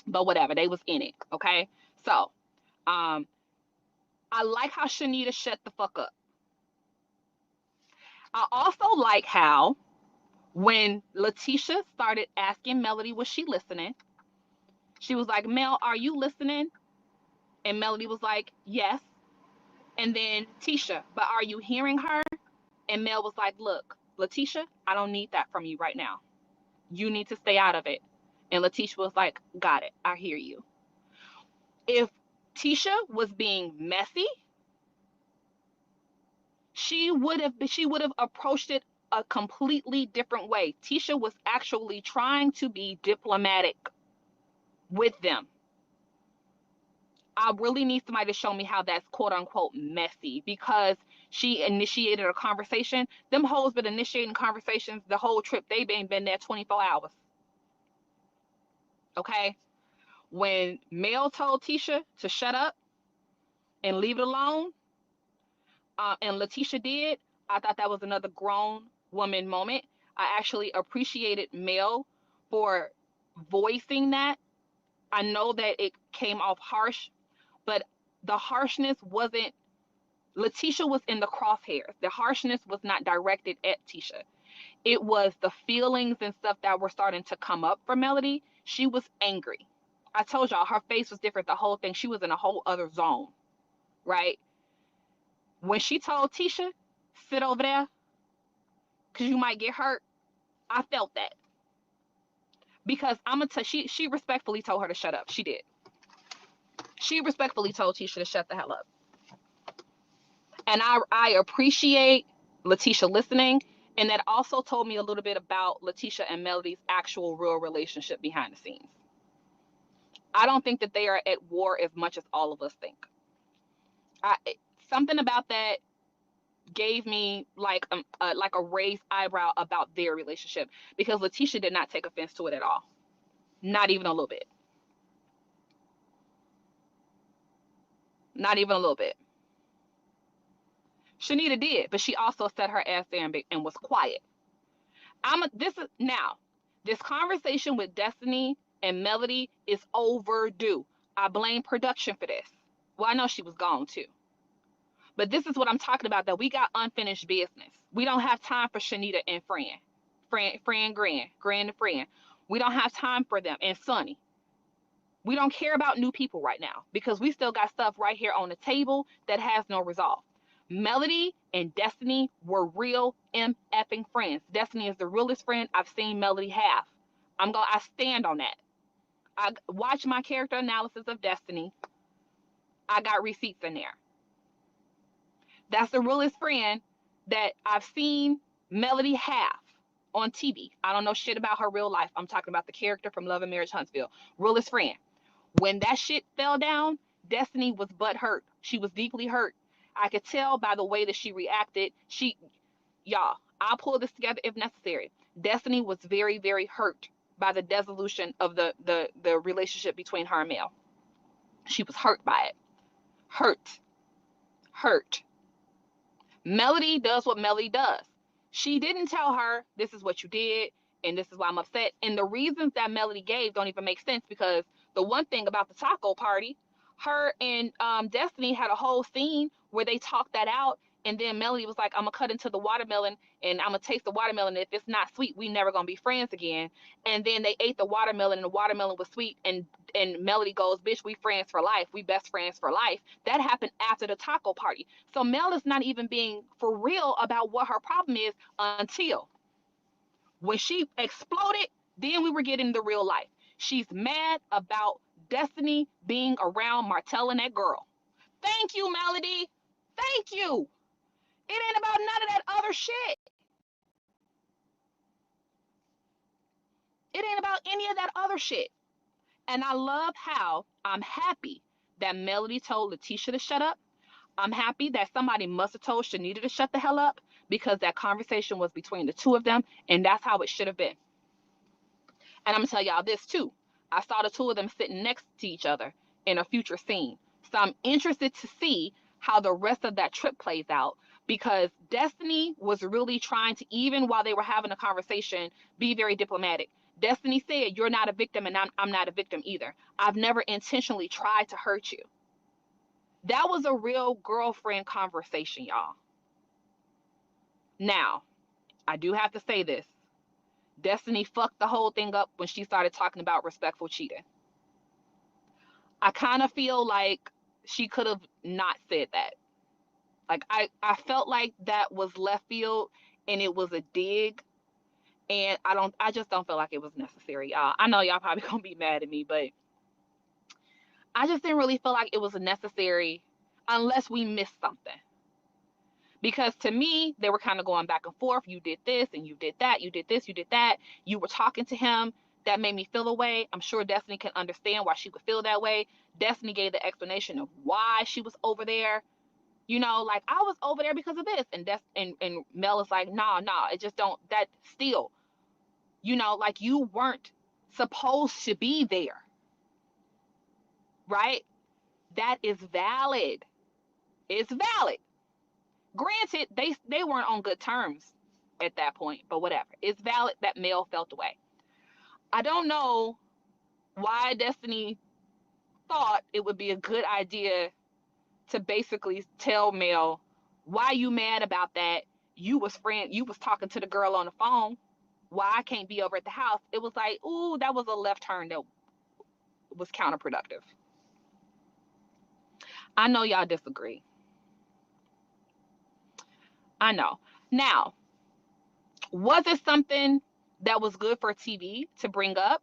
But whatever. They was in it. Okay. So, I like how Chanita shut the fuck up. I also like how when Letitia started asking Melody, was she listening? She was like, Mel, are you listening? And Melody was like, yes. And then Tisha, but are you hearing her? And Mel was like, look, Letitia, I don't need that from you right now. You need to stay out of it. And Letitia was like, got it. I hear you. If Tisha was being messy, she would have approached it a completely different way. Tisha was actually trying to be diplomatic with them. I really need somebody to show me how that's quote unquote messy, because she initiated a conversation. Them hoes been initiating conversations the whole trip. They been there 24 hours. Okay? When Mel told Tisha to shut up and leave it alone, and Letitia did, I thought that was another grown woman moment. I actually appreciated Mel for voicing that. I know that it came off harsh, but the harshness wasn't, Letitia was in the crosshairs. The harshness was not directed at Tisha. It was the feelings and stuff that were starting to come up for Melody. She was angry. I told y'all her face was different, the whole thing. She was in a whole other zone, right? When she told Tisha, sit over there, because you might get hurt, I felt that. Because I'm going to tell, she respectfully told her to shut up. She did. She respectfully told Tisha to shut the hell up. And I appreciate Letitia listening. And that also told me a little bit about Letitia and Melody's actual real relationship behind the scenes. I don't think that they are at war as much as all of us think. Something about that gave me like a raised eyebrow about their relationship, because Letitia did not take offense to it at all. Not even a little bit. Not even a little bit. Chanita did, but she also sat her ass there and was quiet. This conversation with Destiny and Melody is overdue. I blame production for this. Well, I know she was gone too. But this is what I'm talking about, that we got unfinished business. We don't have time for Chanita and Gran and Fran. We don't have time for them, and Sunny. We don't care about new people right now, because we still got stuff right here on the table that has no resolve. Melody and Destiny were real effing friends. Destiny is the realest friend I've seen Melody have. I stand on that. I watch my character analysis of Destiny. I got receipts in there. That's the realest friend that I've seen Melody have on TV. I don't know shit about her real life. I'm talking about the character from Love and Marriage Huntsville. Realest friend. When that shit fell down, Destiny was butthurt. She was deeply hurt. I could tell by the way that she reacted. Y'all, I'll pull this together if necessary. Destiny was very, very hurt by the dissolution of the relationship between her and Mel. She was hurt by it. Hurt. Melody does what Melody does. She didn't tell her, this is what you did, and this is why I'm upset. And the reasons that Melody gave don't even make sense, because the one thing about the taco party, her and Destiny had a whole scene where they talked that out, and then Melody was like, I'm gonna cut into the watermelon and I'm gonna taste the watermelon. If it's not sweet, we never gonna be friends again. And then they ate the watermelon and the watermelon was sweet, and Melody goes, bitch, we friends for life. We best friends for life. That happened after the taco party. So Mel is not even being for real about what her problem is until when she exploded, then we were getting the real life. She's mad about Destiny being around Martell and that girl. Thank you, Melody. Thank you. It ain't about none of that other shit. It ain't about any of that other shit. And I love how I'm happy that Melody told Letitia to shut up. I'm happy that somebody must have told Chanita to shut the hell up, because that conversation was between the two of them, and that's how it should have been. And I'm going to tell y'all this too. I saw the two of them sitting next to each other in a future scene. So I'm interested to see how the rest of that trip plays out, because Destiny was really trying to, even while they were having a conversation, be very diplomatic. Destiny said, you're not a victim and I'm not a victim either. I've never intentionally tried to hurt you. That was a real girlfriend conversation, y'all. Now, I do have to say this. Destiny fucked the whole thing up when she started talking about respectful cheating. I kind of feel like she could have not said that. Like, I felt like that was left field and it was a dig. And I just don't feel like it was necessary, y'all. I know y'all probably gonna be mad at me, but I just didn't really feel like it was necessary unless we missed something. Because to me, they were kind of going back and forth. You did this and you did that. You did this, you did that. You were talking to him. that made me feel a way. I'm sure Destiny can understand why she would feel that way. Destiny gave the explanation of why she was over there. You know, like, I was over there because of this. And Mel is like, nah, it just don't, that still, you know, like, you weren't supposed to be there, right? That is valid. It's valid. Granted, they weren't on good terms at that point, but whatever. It's valid that Mel felt the way. I don't know why Destiny thought it would be a good idea to basically tell Mel, why you mad about that? You was talking to the girl on the phone. Why I can't be over at the house? It was like, ooh, that was a left turn that was counterproductive. I know y'all disagree. I know. Now, was it something that was good for TV to bring up?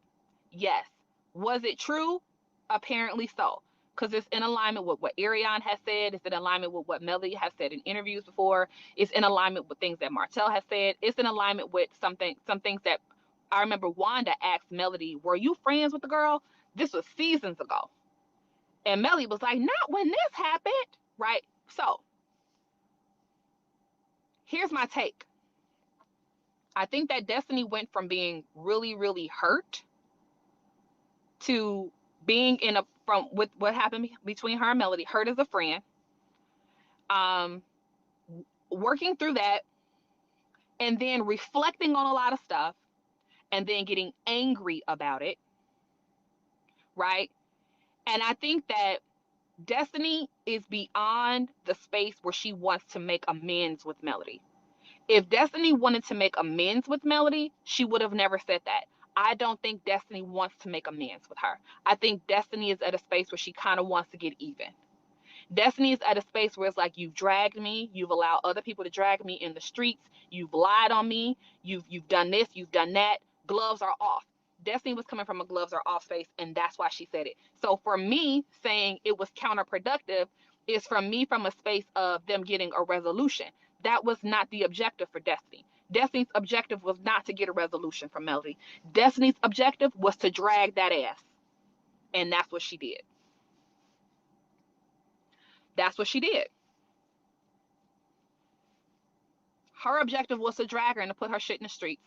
Yes. Was it true? Apparently so. Because it's in alignment with what Ariane has said. It's in alignment with what Melody has said in interviews before. It's in alignment with things that Martell has said. It's in alignment with some things that I remember Wanda asked Melody, were you friends with the girl? This was seasons ago. And Melody was like, not when this happened, right? So here's my take. I think that Destiny went from being really, really hurt to being with what happened between her and Melody, hurt as a friend, working through that, and then reflecting on a lot of stuff, and then getting angry about it, right? And I think that Destiny is beyond the space where she wants to make amends with Melody. If Destiny wanted to make amends with Melody, she would have never said that. I don't think Destiny wants to make amends with her. I think Destiny is at a space where she kind of wants to get even. Destiny is at a space where it's like, you've dragged me, you've allowed other people to drag me in the streets, you've lied on me, you've done this, you've done that. Gloves are off. Destiny was coming from a gloves are off space, and that's why she said it. So for me, saying it was counterproductive is from me from a space of them getting a resolution. That was not the objective for Destiny. Destiny's objective was not to get a resolution from Melody. Destiny's objective was to drag that ass. And that's what she did. That's what she did. Her objective was to drag her and to put her shit in the streets.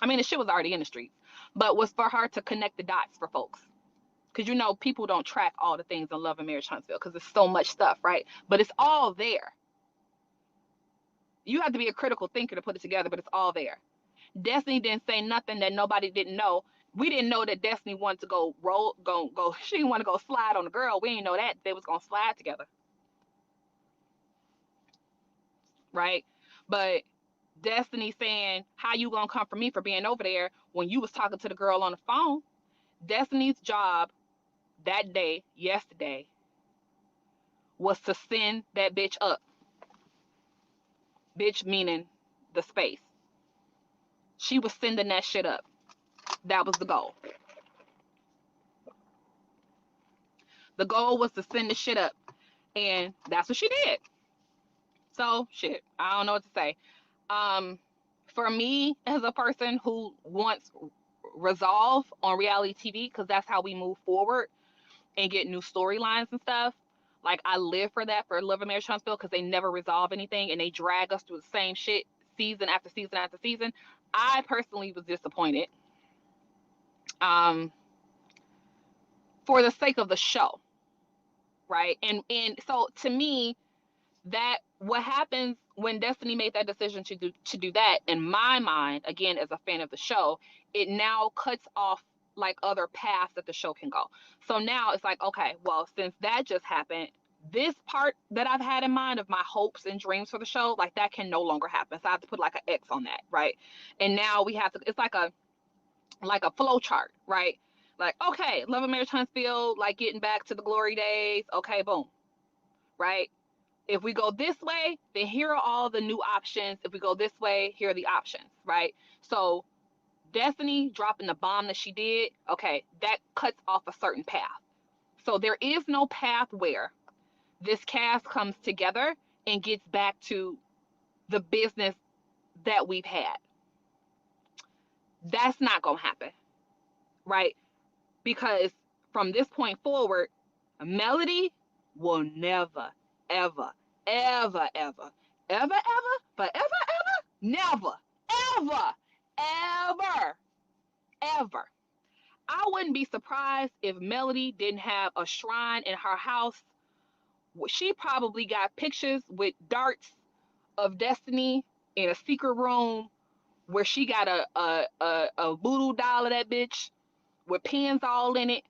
I mean, the shit was already in the streets, but was for her to connect the dots for folks. Because, you know, people don't track all the things in Love and Marriage Huntsville because there's so much stuff, right? But it's all there. You have to be a critical thinker to put it together, but it's all there. Destiny didn't say nothing that nobody didn't know. We didn't know that Destiny wanted to go. She didn't want to go slide on the girl. We didn't know that they was gonna slide together, right? But Destiny saying, how you gonna come for me for being over there when you was talking to the girl on the phone? Destiny's job that day, yesterday, was to send that bitch up. Bitch meaning the space. She was sending that shit up. That was the goal. The goal was to send the shit up. And that's what she did. So, shit, I don't know what to say. For me, as a person who wants resolve on reality TV, because that's how we move forward and get new storylines and stuff, like, I live for that for Love and Marriage Huntsville, because they never resolve anything and they drag us through the same shit season after season after season. I personally was disappointed. For the sake of the show, right? And so to me, that what happens when Destiny made that decision to do that, in my mind, again, as a fan of the show, it now cuts off like other paths that the show can go. So now it's like, okay, well, since that just happened, this part that I've had in mind of my hopes and dreams for the show, like, that can no longer happen. So I have to put like an X on that, right? And now we have to, it's like a flow chart, right? Like, okay, Love and Marriage Huntsville, like, getting back to the glory days. Okay, boom, right? If we go this way, then here are all the new options. If we go this way, here are the options, right? So Destiny dropping the bomb that she did, okay, that cuts off a certain path. So there is no path where this cast comes together and gets back to the business that we've had. That's not going to happen. right? Because from this point forward, Melody will never, ever, ever, ever, ever, ever, forever, ever, never, ever, ever, ever. I wouldn't be surprised if Melody didn't have a shrine in her house. She probably got pictures with darts of Destiny in a secret room where she got a voodoo doll of that bitch with pins all in it.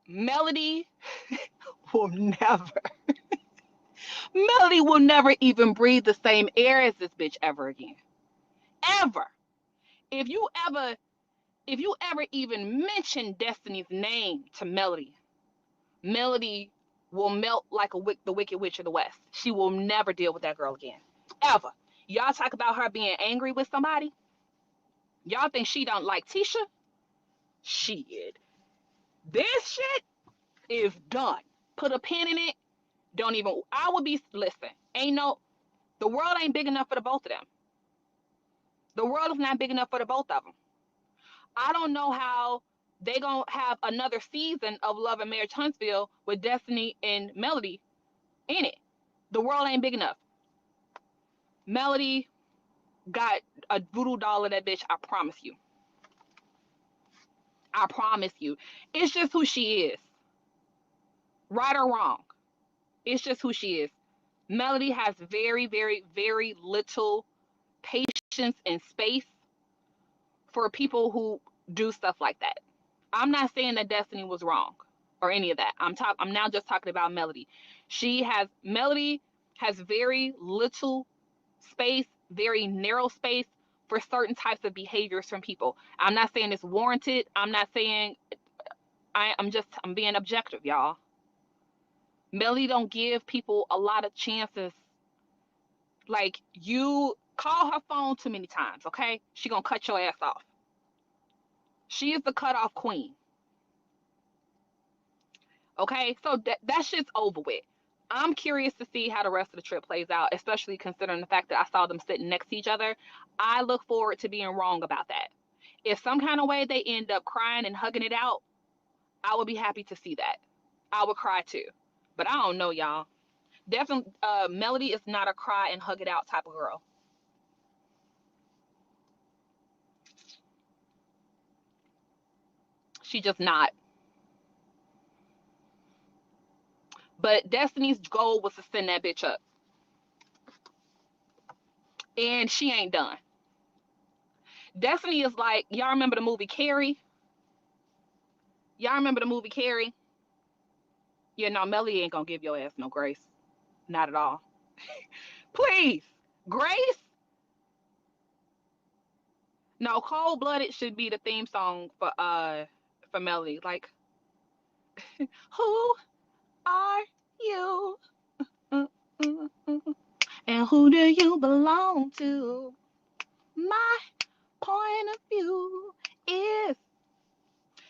Melody will never, Melody will never even breathe the same air as this bitch ever again. Ever. If you ever, if you ever even mention Destiny's name to Melody, Melody will melt like the Wicked Witch of the West. She will never deal with that girl again. Ever. Y'all talk about her being angry with somebody. Y'all think she don't like Tisha? Shit. This shit is done. Put a pin in it. Don't even, I would be, listen, the world ain't big enough for the both of them. The world is not big enough for the both of them. I don't know how they gonna have another season of Love and Marriage Huntsville with Destiny and Melody in it. The world ain't big enough. Melody got a voodoo doll of that bitch, I promise you. I promise you. It's just who she is. Right or wrong. It's just who she is. Melody has very, very, very little patience and space for people who do stuff like that. I'm not saying that Destiny was wrong or any of that. I'm now just talking about Melody. Melody has very little space, very narrow space for certain types of behaviors from people. I'm not saying it's warranted. I'm not saying I'm being objective, y'all. Melody don't give people a lot of chances. Like, you call her phone too many times, okay? She gonna cut your ass off. She is the cutoff queen. Okay, so that shit's over with. I'm curious to see how the rest of the trip plays out, especially considering the fact that I saw them sitting next to each other. I look forward to being wrong about that. If some kind of way they end up crying and hugging it out, I would be happy to see that. I would cry too. But I don't know, y'all. Definitely, Melody is not a cry and hug it out type of girl. She just not. But Destiny's goal was to send that bitch up. And she ain't done. Destiny is like, y'all remember the movie Carrie? Y'all remember the movie Carrie? Yeah, no, Melody ain't gonna give your ass no grace. Not at all. Please. Grace? No, Cold Blooded should be the theme song for Melody. Like, who are you? And who do you belong to? My point of view is,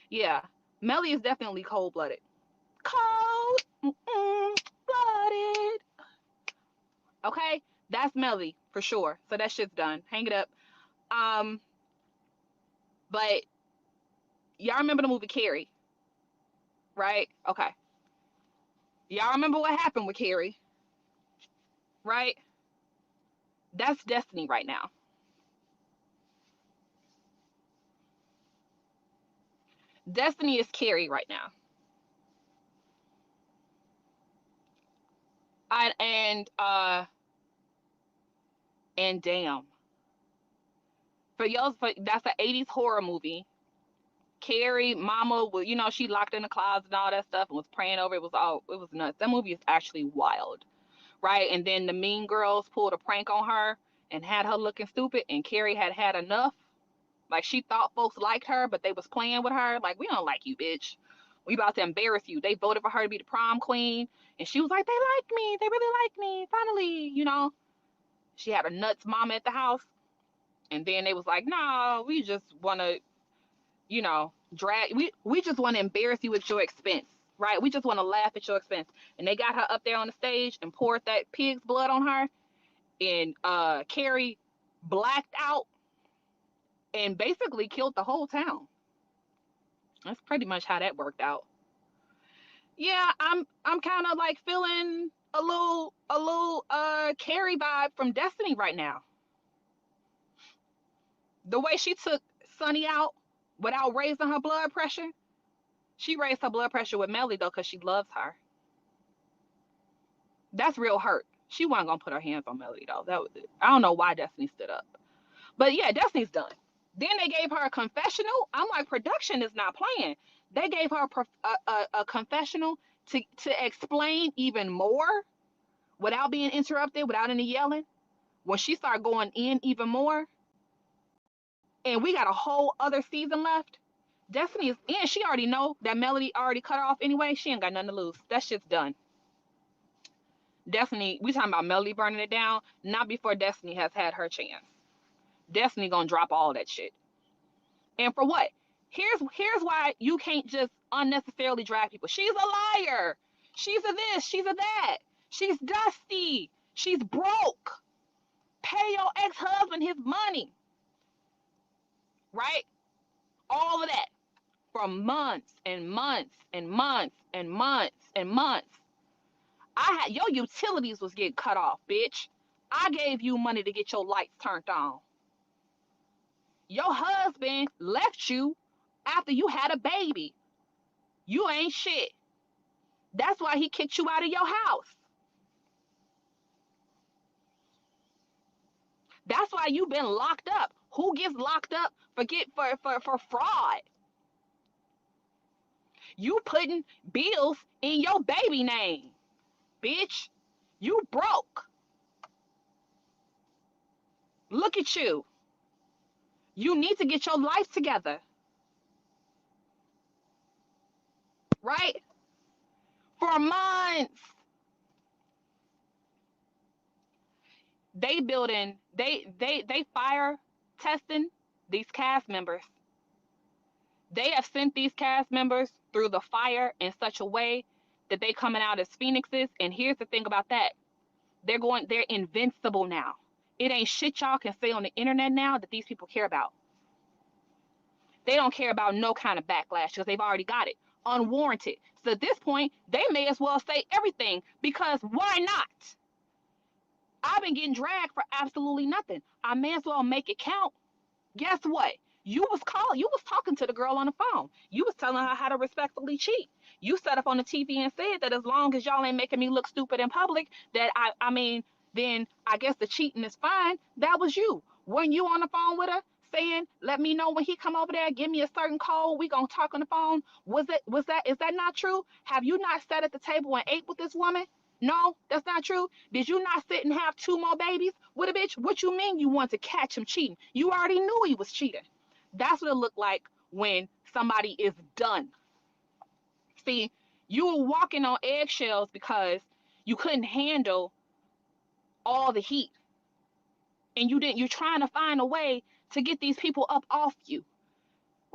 yeah, Melly is definitely cold-blooded. Cold-blooded. Okay, that's Melly for sure. So that shit's done. Hang it up. But y'all remember the movie Carrie, right? Okay. Y'all remember what happened with Carrie, right? That's Destiny right now. Destiny is Carrie right now. And damn. That's an 80s horror movie. Carrie, mama, she locked in the closet and all that stuff and was praying over it. It was nuts. That movie is actually wild, right? And then the Mean Girls pulled a prank on her and had her looking stupid, and Carrie had enough. Like, she thought folks liked her, but they was playing with her. Like, we don't like you, bitch. We about to embarrass you. They voted for her to be the prom queen, and she was like, they like me. They really like me. Finally, She had a nuts mama at the house, and then they was like, no, we just want to, drag. We just want to embarrass you at your expense, right? We just want to laugh at your expense. And they got her up there on the stage and poured that pig's blood on her, and Carrie blacked out and basically killed the whole town. That's pretty much how that worked out. Yeah, I'm kind of like feeling a little Carrie vibe from Destiny right now. The way she took Sunny out without raising her blood pressure. She raised her blood pressure with Melly though, because she loves her. That's real hurt. She wasn't gonna put her hands on Melly though. I don't know why Destiny stood up. But yeah, Destiny's done. Then they gave her a confessional. I'm like, production is not playing. They gave her a confessional to explain even more without being interrupted, without any yelling. When she started going in even more, and we got a whole other season left. Destiny is in. She already know that Melody already cut her off anyway. She ain't got nothing to lose. That shit's done. Destiny, we talking about Melody burning it down, not before Destiny has had her chance. Destiny gonna drop all that shit. And for what? Here's why you can't just unnecessarily drag people. She's a liar. She's a this. She's a that. She's dusty. She's broke. Pay your ex-husband his money. Right? All of that. For months and months and months and months and months. Your utilities was getting cut off, bitch. I gave you money to get your lights turned on. Your husband left you after you had a baby. You ain't shit. That's why he kicked you out of your house. That's why you've been locked up. Who gets locked up for fraud? You putting bills in your baby name, bitch. You broke. Look at you. You need to get your life together. Right? For months. They fire testing these cast members. They have sent these cast members through the fire in such a way that they coming out as phoenixes. And here's the thing about that. They're invincible now. It ain't shit y'all can say on the internet now that these people care about. They don't care about no kind of backlash because they've already got it. Unwarranted. So at this point, they may as well say everything, because why not? I've been getting dragged for absolutely nothing. I may as well make it count. Guess what? You was talking to the girl on the phone. You was telling her how to respectfully cheat. You sat up on the TV and said that as long as y'all ain't making me look stupid in public, that then I guess the cheating is fine. That was you. Weren't you on the phone with her saying, let me know when he come over there, give me a certain code, we gonna talk on the phone? Is that not true? Have you not sat at the table and ate with this woman? No, that's not true. Did you not sit and have 2 more babies with a bitch? What you mean you want to catch him cheating? You already knew he was cheating. That's what it looked like when somebody is done. See, you were walking on eggshells because you couldn't handle all the heat. And you're trying to find a way to get these people up off you.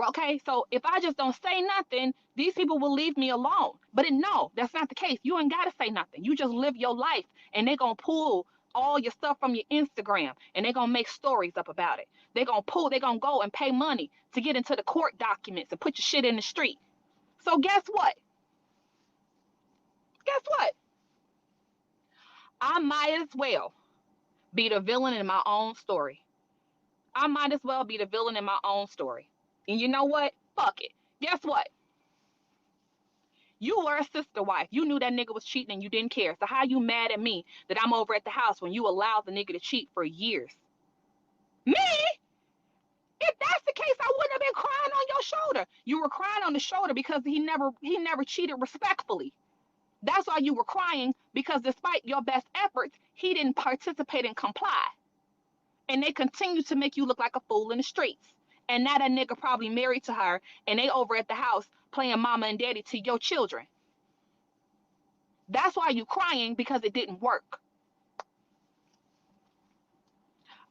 Okay, so if I just don't say nothing, these people will leave me alone. But no, that's not the case. You ain't got to say nothing. You just live your life, and they're going to pull all your stuff from your Instagram, and they're going to make stories up about it. They're going to go and pay money to get into the court documents and put your shit in the street. So guess what? Guess what? I might as well be the villain in my own story. I might as well be the villain in my own story. And you know what? Fuck it. Guess what? You were a sister wife. You knew that nigga was cheating and you didn't care. So how you mad at me that I'm over at the house when you allowed the nigga to cheat for years? Me? If that's the case, I wouldn't have been crying on your shoulder. You were crying on the shoulder because he never cheated respectfully. That's why you were crying, because despite your best efforts, he didn't participate and comply. And they continue to make you look like a fool in the streets. And now that nigga probably married to her, and they over at the house playing mama and daddy to your children. That's why you crying, because it didn't work.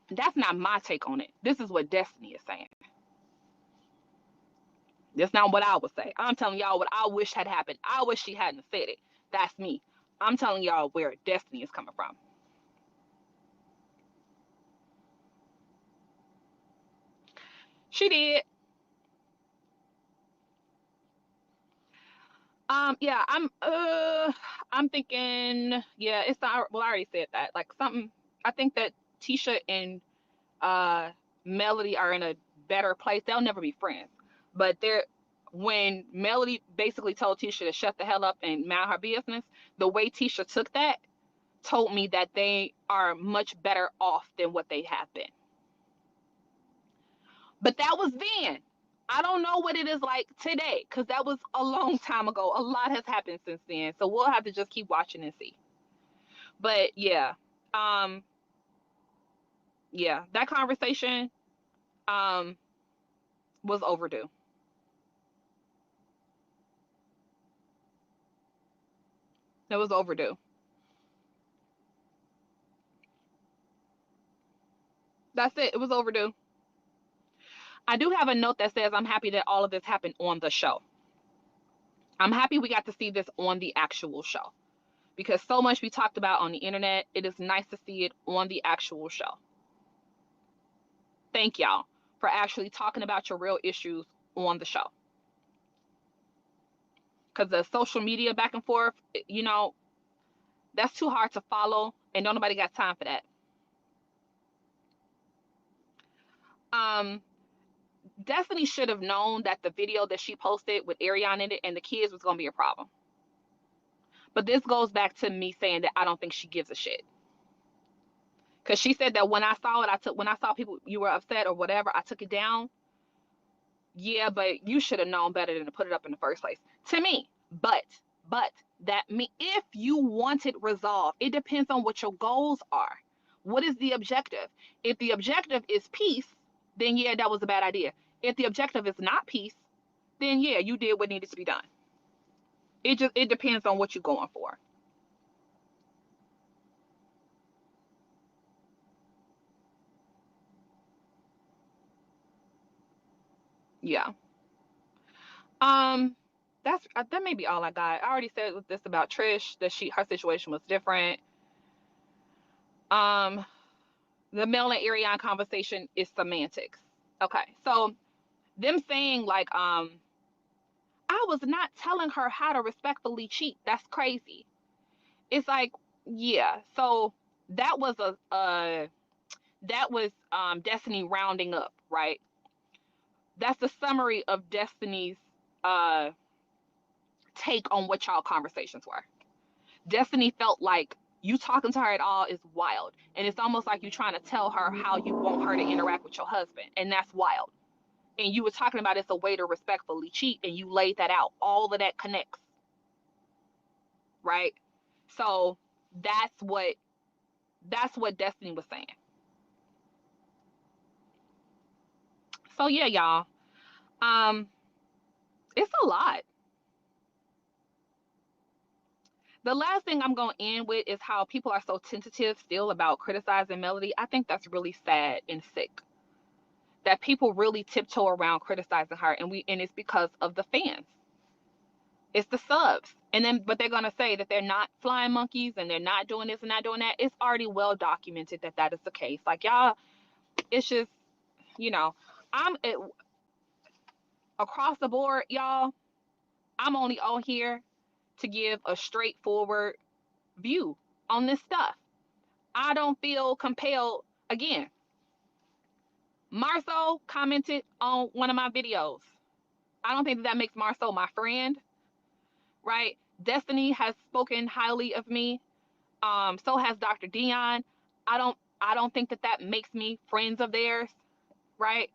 That's not my take on it. This is what Destiny is saying. That's not what I would say. I'm telling y'all what I wish had happened. I wish she hadn't said it. That's me. I'm telling y'all where Destiny is coming from. She did. Yeah, I'm thinking, yeah, it's not, well, I already said that. Like something, I think that Tisha and Melody are in a better place. They'll never be friends, but when Melody basically told Tisha to shut the hell up and mind her business, the way Tisha took that told me that they are much better off than what they have been. But that was then. I don't know what it is like today, because that was a long time ago. A lot has happened since then. So we'll have to just keep watching and see. But yeah. Yeah, that conversation was overdue. It was overdue. That's it. It was overdue. I do have a note that says I'm happy that all of this happened on the show. I'm happy we got to see this on the actual show, because so much we talked about on the internet. It is nice to see it on the actual show. Thank y'all for actually talking about your real issues on the show. Because the social media back and forth, you know, that's too hard to follow, and don't nobody got time for that. Destiny should have known that the video that she posted with Ariana in it and the kids was gonna be a problem. But this goes back to me saying that I don't think she gives a shit. Because she said that when I saw it, when I saw people, you were upset or whatever, I took it down. Yeah, but you should have known better than to put it up in the first place. To me, but that if you want it resolved, it depends on what your goals are. What is the objective? If the objective is peace, then yeah, that was a bad idea. If the objective is not peace, then yeah, you did what needed to be done. It depends on what you're going for. Yeah. That may be all I got. I already said with this about Trish that her situation was different. The Mel and Ariane conversation is semantics. Okay, so them saying like I was not telling her how to respectfully cheat. That's crazy. It's like, yeah. So that was Destiny rounding up, right? That's the summary of Destiny's take on what y'all conversations were. Destiny felt like you talking to her at all is wild, and it's almost like you trying to tell her how you want her to interact with your husband, and that's wild. And you were talking about it's a way to respectfully cheat, and you laid that out. All of that connects, right? So that's what Destiny was saying. So yeah, y'all. It's a lot. The last thing I'm going to end with is how people are so tentative still about criticizing Melody. I think that's really sad and sick. That people really tiptoe around criticizing her, and it's because of the fans. It's the subs. And then but they're going to say that they're not flying monkeys and they're not doing this and not doing that. It's already well documented that that is the case. Like y'all, it's just, you know, across the board, y'all, I'm only on here to give a straightforward view on this stuff. I don't feel compelled. Again, Marceau commented on one of my videos. I don't think that makes Marceau my friend, right? Destiny has spoken highly of me. So has Dr. Dion. I don't think that makes me friends of theirs, right?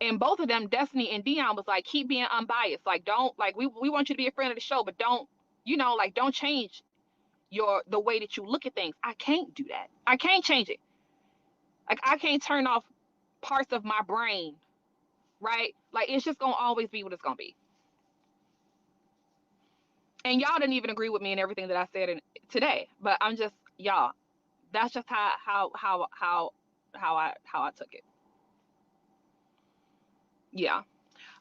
And both of them, Destiny and Dion, was like, keep being unbiased. Like, don't, like, we want you to be a friend of the show, but don't, like, don't change the way that you look at things. I can't do that. I can't change it. Like, I can't turn off parts of my brain, right? Like, it's just gonna always be what it's gonna be. And y'all didn't even agree with me and everything that I said today, but I'm just, y'all, that's just how I took it. Yeah.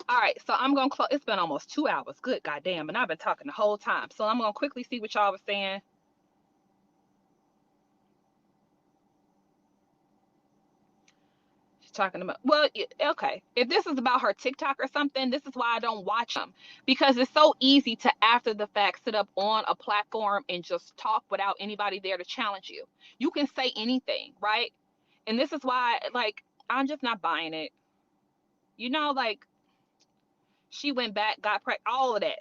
All right, so I'm gonna close. It's been almost 2 hours. Good goddamn, and I've been talking the whole time. So I'm gonna quickly see what y'all was saying. Talking about, well, okay, if this is about her TikTok or something, this is why I don't watch them, because it's so easy to after the fact sit up on a platform and just talk without anybody there to challenge you. You can say anything, right? And this is why, like, I'm just not buying it. Like, she went back, got pregnant, all of that.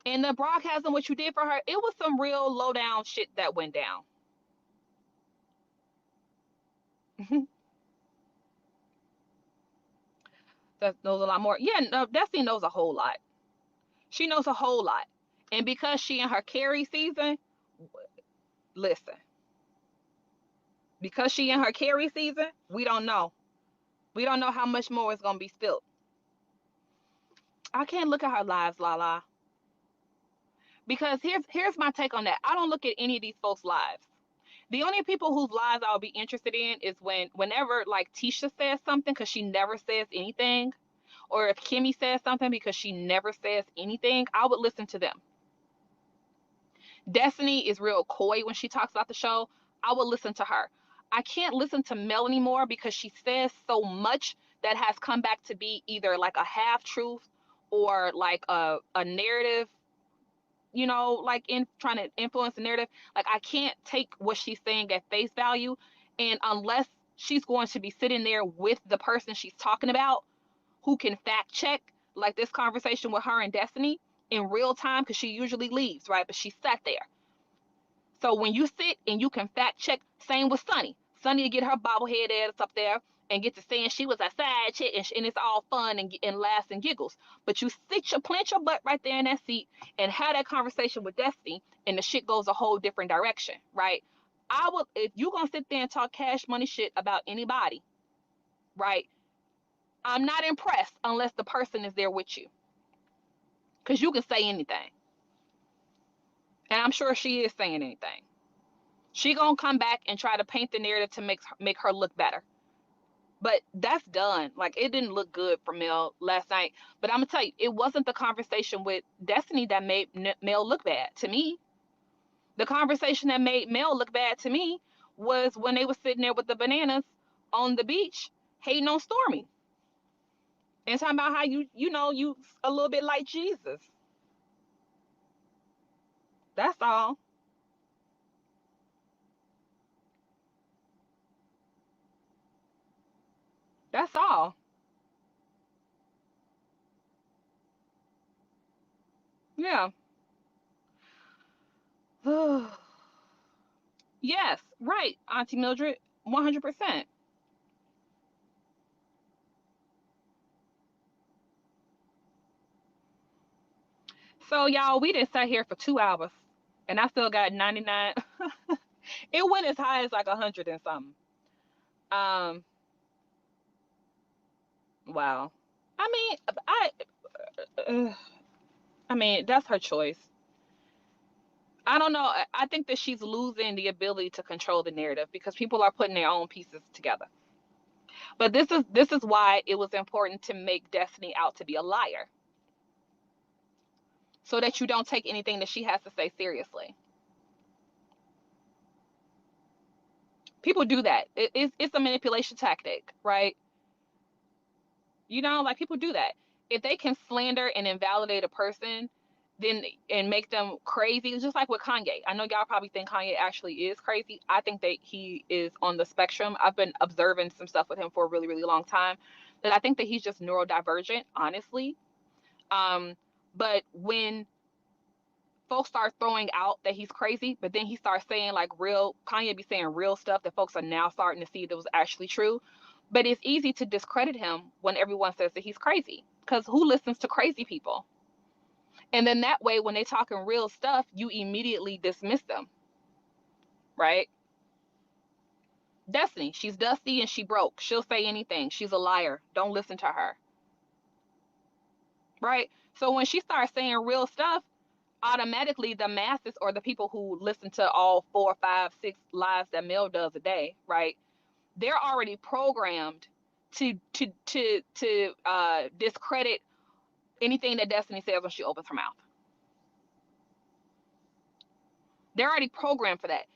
And the broadcasting, what you did for her, it was some real low down shit that went down. That knows a lot more. Yeah, no, Destiny knows a whole lot. She knows a whole lot. And because she in her carry season, listen, because she in her carry season, we don't know. We don't know how much more is gonna be spilled. I can't look at her lives, Lala. Because here's my take on that. I don't look at any of these folks' lives. The only people whose lives I'll be interested in is whenever like Tisha says something, because she never says anything, or if Kimmy says something because she never says anything, I would listen to them. Destiny is real coy when she talks about the show. I would listen to her. I can't listen to Mel anymore because she says so much that has come back to be either like a half truth or like a narrative, like in trying to influence the narrative. Like, I can't take what she's saying at face value. And unless she's going to be sitting there with the person she's talking about who can fact check, like this conversation with her and Destiny in real time, because she usually leaves, right? But she sat there. So when you sit and you can fact check, same with Sunny. Sunny to get her bobblehead ass up there and get to saying she was a side chick, and it's all fun and laughs and giggles. But you plant your butt right there in that seat and have that conversation with Destiny, and the shit goes a whole different direction, right? If you're gonna sit there and talk cash money shit about anybody, right? I'm not impressed unless the person is there with you, because you can say anything, and I'm sure she is saying anything. She gonna come back and try to paint the narrative to make her look better. But that's done. Like, it didn't look good for Mel last night. But I'm gonna tell you, it wasn't the conversation with Destiny that made Mel look bad to me. The conversation that made Mel look bad to me was when they were sitting there with the bananas on the beach hating on Stormy and talking about how you a little bit like Jesus. That's all. That's all. Yeah. Yes, right, Auntie Mildred, 100%. So y'all, we didn't sat here for 2 hours, and I still got 99. It went as high as like 100 and something. Um, wow. I mean, uh, I mean that's her choice. I don't know. I think that she's losing the ability to control the narrative because people are putting their own pieces together. But this is why it was important to make Destiny out to be a liar, so that you don't take anything that she has to say seriously. People do that. It's a manipulation tactic, right? Like, people do that. If they can slander and invalidate a person, then and make them crazy, it's just like with Kanye. I know y'all probably think Kanye actually is crazy. I think that he is on the spectrum. I've been observing some stuff with him for a really, really long time. That I think that he's just neurodivergent, honestly. But when folks start throwing out that he's crazy, but then he starts saying like Kanye be saying real stuff that folks are now starting to see that was actually true. But it's easy to discredit him when everyone says that he's crazy, because who listens to crazy people? And then that way, when they talking real stuff, you immediately dismiss them, right? Destiny, she's dusty and she broke. She'll say anything. She's a liar. Don't listen to her, right? So when she starts saying real stuff, automatically the masses, or the people who listen to all 4, 5, 6 lives that Mel does a day, right? They're already programmed to discredit anything that Destiny says when she opens her mouth. They're already programmed for that.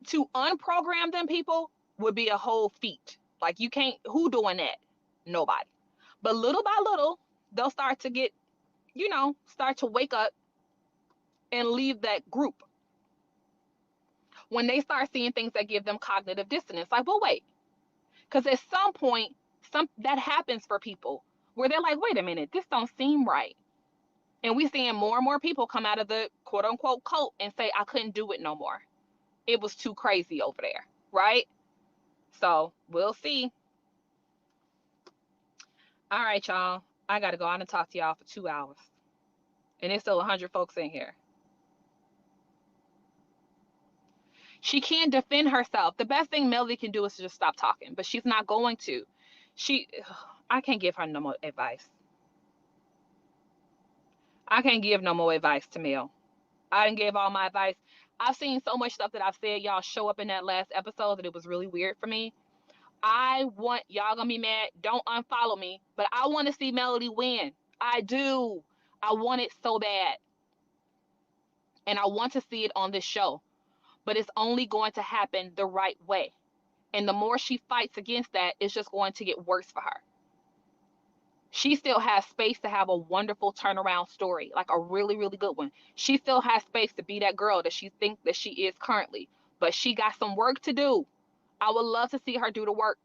to unprogram them people would be a whole feat. Like, you can't, who doing that? Nobody. But little by little, they'll start to get, start to wake up and leave that group. When they start seeing things that give them cognitive dissonance, like, well, wait, because at some point, that happens for people where they're like, wait a minute, this don't seem right. And we're seeing more and more people come out of the quote unquote cult and say, I couldn't do it no more. It was too crazy over there, right? So we'll see. All right, y'all. I got to go on and talk to y'all for 2 hours. And there's still 100 folks in here. She can't defend herself. The best thing Melody can do is to just stop talking, but she's not going to. I can't give her no more advice. I can't give no more advice to Mel. I didn't give all my advice. I've seen so much stuff that I've said, y'all, show up in that last episode that it was really weird for me. I want, y'all gonna be mad, don't unfollow me, but I want to see Melody win. I do. I want it so bad. And I want to see it on this show. But it's only going to happen the right way. And the more she fights against that, it's just going to get worse for her. She still has space to have a wonderful turnaround story, like a really, really good one. She still has space to be that girl that she thinks that she is currently. But she got some work to do. I would love to see her do the work.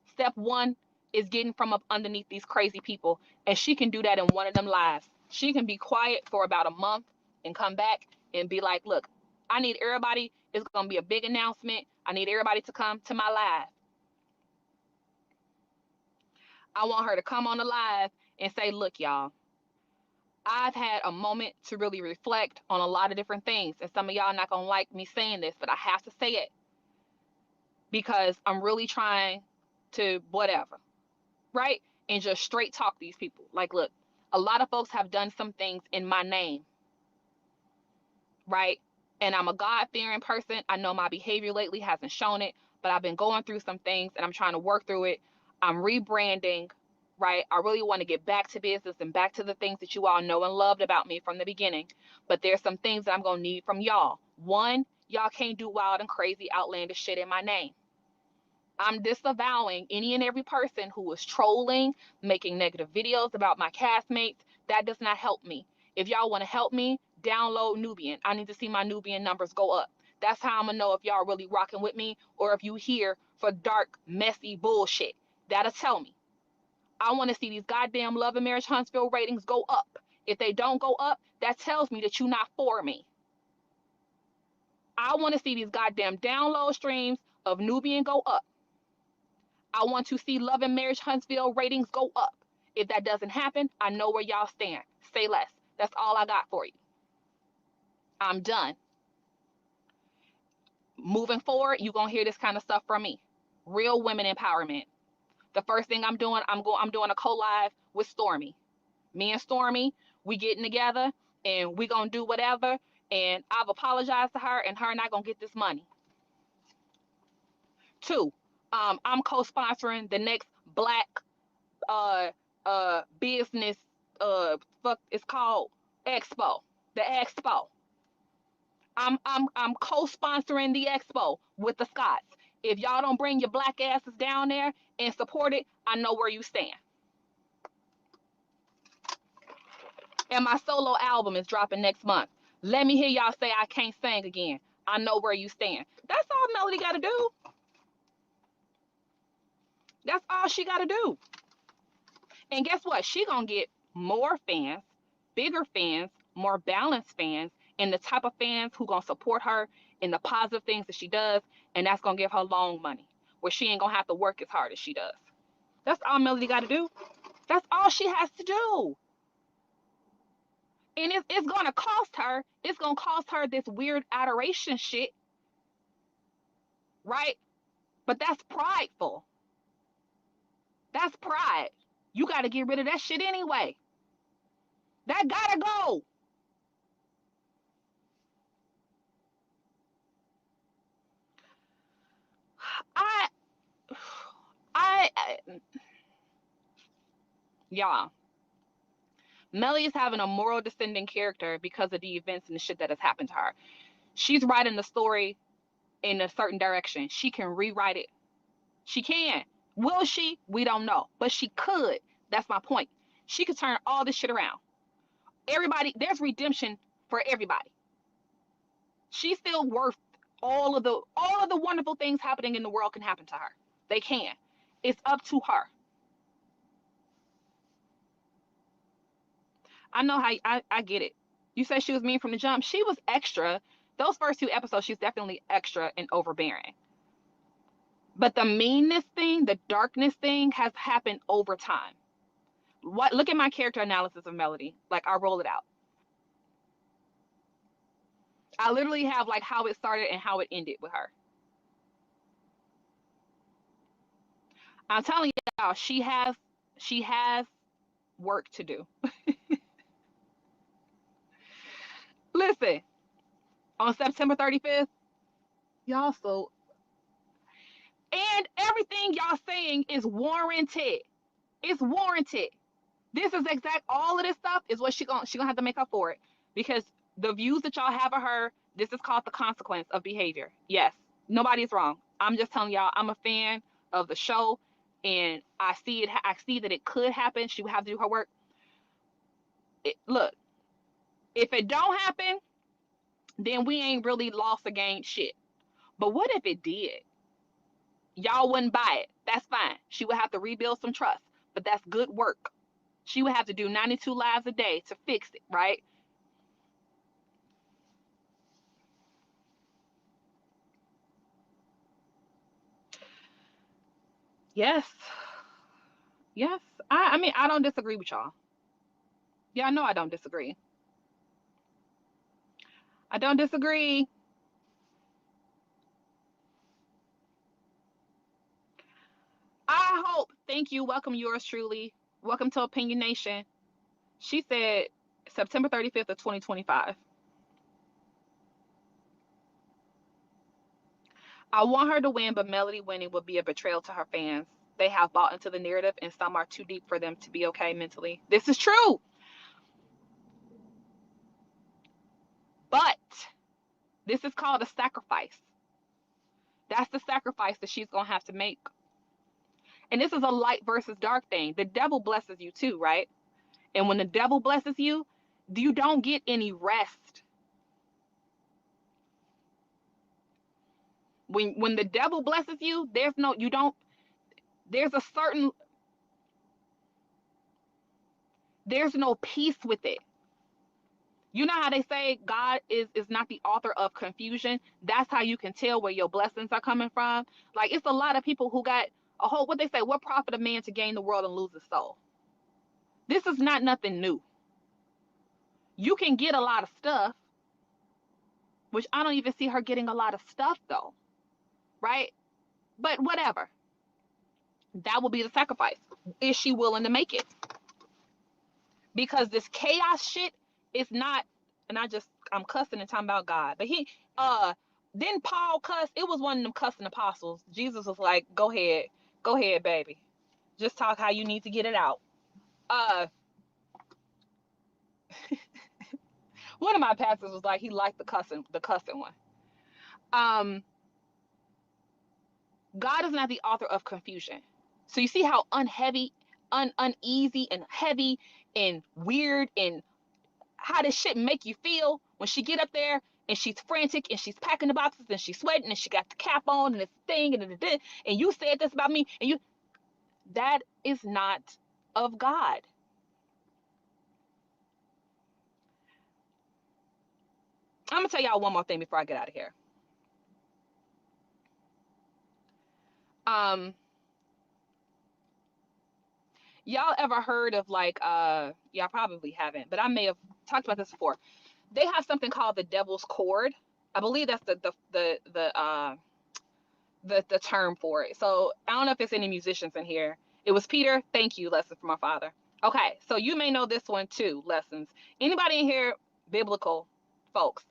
Step one is getting from up underneath these crazy people. And she can do that in one of them lives. She can be quiet for about a month and come back and be like, look, I need everybody. It's going to be a big announcement. I need everybody to come to my live. I want her to come on the live and say, look, y'all, I've had a moment to really reflect on a lot of different things. And some of y'all are not going to like me saying this, but I have to say it because I'm really trying to whatever, right? And just straight talk these people. Like, look, a lot of folks have done some things in my name, right? And I'm a God-fearing person. I know my behavior lately hasn't shown it, but I've been going through some things and I'm trying to work through it. I'm rebranding, right? I really want to get back to business and back to the things that you all know and loved about me from the beginning. But there's some things that I'm going to need from y'all. One, y'all can't do wild and crazy, outlandish shit in my name. I'm disavowing any and every person who is trolling, making negative videos about my castmates. That does not help me. If y'all want to help me, download Nubian. I need to see my Nubian numbers go up. That's how I'm going to know if y'all really rocking with me or if you here for dark, messy bullshit. That'll tell me. I want to see these goddamn Love and Marriage Huntsville ratings go up. If they don't go up, that tells me that you're not for me. I want to see these goddamn download streams of Nubian go up. I want to see Love and Marriage Huntsville ratings go up. If that doesn't happen, I know where y'all stand. Say less. That's all I got for you. I'm done. Moving forward, you're going to hear this kind of stuff from me. Real women empowerment. The first thing I'm doing, I'm doing a co-live with Stormy. Me and Stormy, we getting together and we going to do whatever. And I've apologized to her and her and I going to get this money. 2, I'm co-sponsoring the next Black business it's called Expo. The Expo. I'm co-sponsoring the Expo with the Scots. If y'all don't bring your Black asses down there and support it, I know where you stand. And my solo album is dropping next month. Let me hear y'all say I can't sing again. I know where you stand. That's all Melody got to do. That's all she got to do. And guess what? She gonna get more fans, bigger fans, more balanced fans, and the type of fans who gonna support her in the positive things that she does, and that's gonna give her long money, where she ain't gonna have to work as hard as she does. That's all Melody got to do. That's all she has to do. And it's gonna cost her. It's gonna cost her this weird adoration shit, right? But that's prideful. That's pride. You got to get rid of that shit anyway. That gotta go. Y'all, Melly is having a moral descending character because of the events and the shit that has happened to her. She's writing the story in a certain direction. She can rewrite it. She can. Will she? We don't know. But she could. That's my point. She could turn all this shit around. Everybody, there's redemption for everybody. She's still worth all of the wonderful things happening in the world can happen to her. They can. It's up to her. I know how I get it. You said she was mean from the jump. She was extra. Those first 2 episodes, she's definitely extra and overbearing. But the meanness thing, the darkness thing has happened over time. Look at my character analysis of Melody. Like, I'll roll it out. I literally have like how it started and how it ended with her. I'm telling y'all, she has work to do. Listen, on September 35th, y'all, so, and everything y'all saying is warranted. It's warranted. This is all of this stuff is what she gonna have to make up for it, because the views that y'all have of her, this is called the consequence of behavior. Yes, nobody's wrong. I'm just telling y'all, I'm a fan of the show, and I see that it could happen. She would have to do her work. Look, if it don't happen, then we ain't really lost or gained shit. But what if it did? Y'all wouldn't buy it. That's fine. She would have to rebuild some trust, but that's good work. She would have to do 92 lives a day to fix it, right? Yes. Yes. I mean, I don't disagree with y'all. Yeah, I know I don't disagree. I don't disagree. I hope. Thank you. Welcome, yours truly. Welcome to OpinioNation. She said September 35th of 2025. I want her to win, but Melody winning would be a betrayal to her fans. They have bought into the narrative, and some are too deep for them to be okay mentally. This is true. But this is called a sacrifice. That's the sacrifice that she's going to have to make. And this is a light versus dark thing. The devil blesses you too, right? And when the devil blesses you, you don't get any rest. When the devil blesses you, there's no peace with it. You know how they say God is not the author of confusion? That's how you can tell where your blessings are coming from. Like, it's a lot of people who got a whole, what they say, what profit a man to gain the world and lose his soul? This is not nothing new. You can get a lot of stuff, which I don't even see her getting a lot of stuff though, right? But whatever. That will be the sacrifice. Is she willing to make it? Because this chaos shit is not, and I'm cussing and talking about God. But then Paul cuss. It was one of them cussing apostles. Jesus was like, go ahead, baby. Just talk how you need to get it out. One of my pastors was like, he liked the cussing one. God is not the author of confusion. So you see how uneasy and heavy and weird and how this shit make you feel when she get up there and she's frantic and she's packing the boxes and she's sweating and she got the cap on and this thing and you said this about me and that is not of God. I'm gonna tell y'all one more thing before I get out of here. Y'all ever heard of like y'all probably haven't, but I may have talked about this before. They have something called the devil's chord. I believe that's the term for it. So I don't know if there's any musicians in here. It was Peter. Thank you, lesson from my father. Okay, so you may know this one too, lessons. Anybody in here, biblical folks?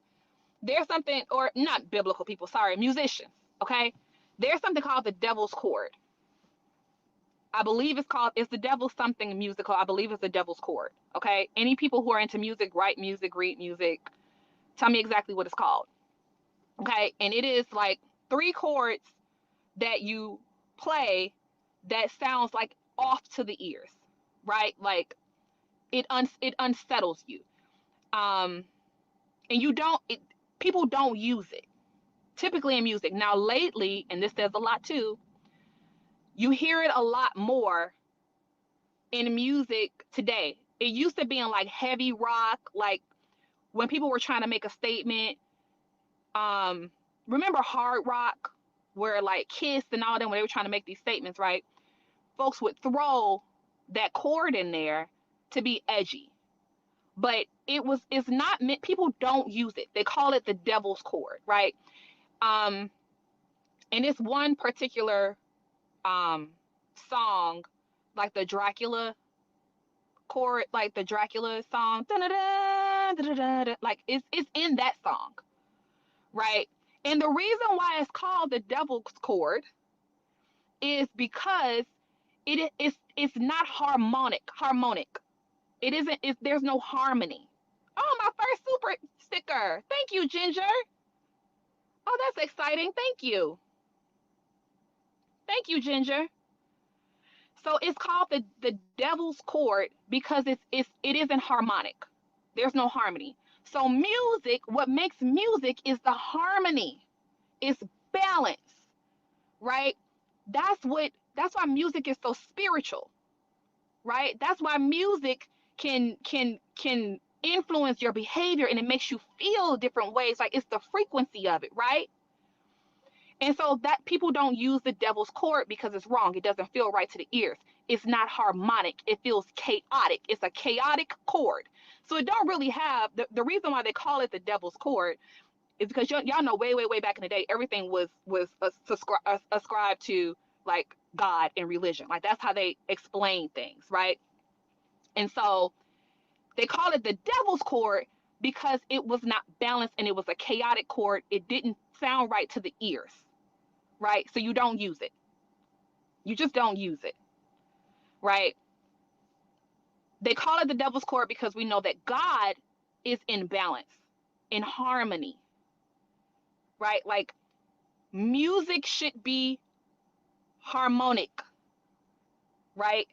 There's something, or not biblical people, sorry, musicians, okay? There's something called the devil's chord. I believe it's the devil's something musical. I believe it's the devil's chord, okay? Any people who are into music, write music, read music, tell me exactly what it's called, okay? And it is like 3 chords that you play that sounds like off to the ears, right? Like it unsettles you. And people don't use it typically in music. Now lately, and this says a lot too, you hear it a lot more in music today. It used to be in like heavy rock, like when people were trying to make a statement. Remember hard rock, where like Kiss and all them, when they were trying to make these statements, right? Folks would throw that chord in there to be edgy, but it's not meant. People don't use it. They call it the devil's chord, right? And it's one particular song, like the Dracula chord, like the Dracula song, like it's in that song, right? And the reason why it's called the devil's chord is because it's not harmonic. It isn't. There's no harmony. Oh, my first super sticker. Thank you, Ginger. Oh, that's exciting. Thank you. Thank you, Ginger. So it's called the devil's chord because it isn't harmonic. There's no harmony. So music, what makes music is the harmony. It's balance, right? That's why music is so spiritual, right? That's why music can influence your behavior, and it makes you feel different ways. Like it's the frequency of it, right? And so that people don't use the devil's chord because it's wrong. It doesn't feel right to the ears. It's not harmonic. It feels chaotic. It's a chaotic chord. So it don't really have the reason why they call it the devil's chord is because y'all know way back in the day, everything was ascribed to like God and religion. Like that's how they explain things, right? And so they call it the devil's chord because it was not balanced and it was a chaotic chord. It didn't sound right to the ears, right? So you don't use it. You just don't use it, right? They call it the devil's chord because we know that God is in balance, in harmony, right? Like music should be harmonic, right?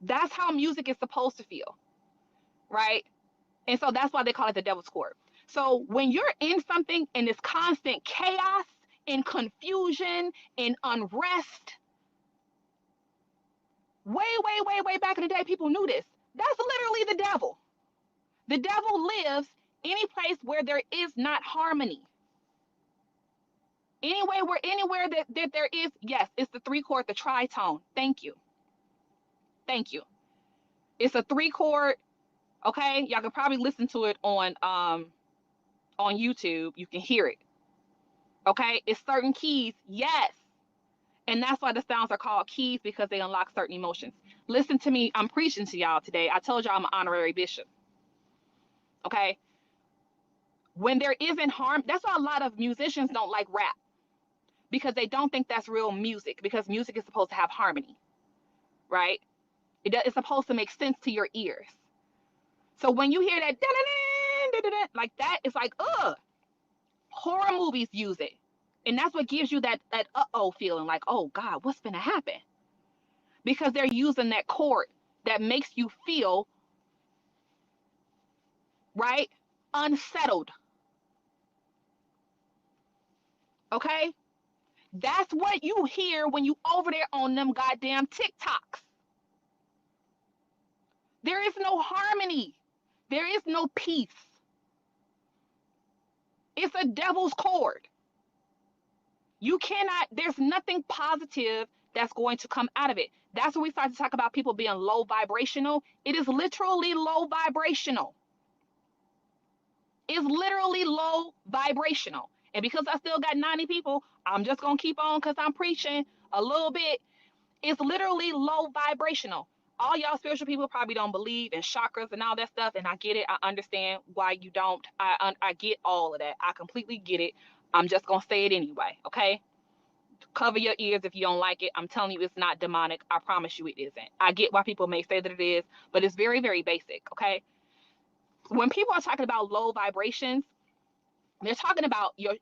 That's how music is supposed to feel, right? And so that's why they call it the devil's chord. So when you're in something and it's constant chaos and confusion and unrest, way back in the day, people knew this. That's literally the devil. The devil lives any place where there is not harmony. Anywhere that there is, yes, it's the 3 chord, the tritone. Thank you. It's a 3 chord. Okay, y'all can probably listen to it on YouTube. You can hear it. Okay, it's certain keys, yes, and that's why the sounds are called keys, because they unlock certain emotions. Listen to me. I'm preaching to y'all today. I told y'all I'm an honorary bishop. Okay, when there isn't harm, that's why a lot of musicians don't like rap, because they don't think that's real music, because music is supposed to have harmony, right? It's supposed to make sense to your ears. So when you hear that like that, it's like, ugh. Horror movies use it, and that's what gives you that uh-oh feeling, like, oh God, what's gonna happen? Because they're using that chord that makes you feel, right, unsettled. Okay, that's what you hear when you over there on them goddamn TikToks. There is no harmony. There is no peace. It's a devil's chord. You cannot, there's nothing positive that's going to come out of it. That's when we start to talk about people being low vibrational. It is literally low vibrational. It's literally low vibrational. And because I still got 90 people, I'm just going to keep on because I'm preaching a little bit. It's literally low vibrational. All y'all spiritual people probably don't believe in chakras and all that stuff, and I get it. I understand why you don't. I get all of that. I completely get it. I'm just going to say it anyway, okay? Cover your ears if you don't like it. I'm telling you, it's not demonic. I promise you it isn't. I get why people may say that it is, but it's very, very basic, okay? When people are talking about low vibrations, they're talking about your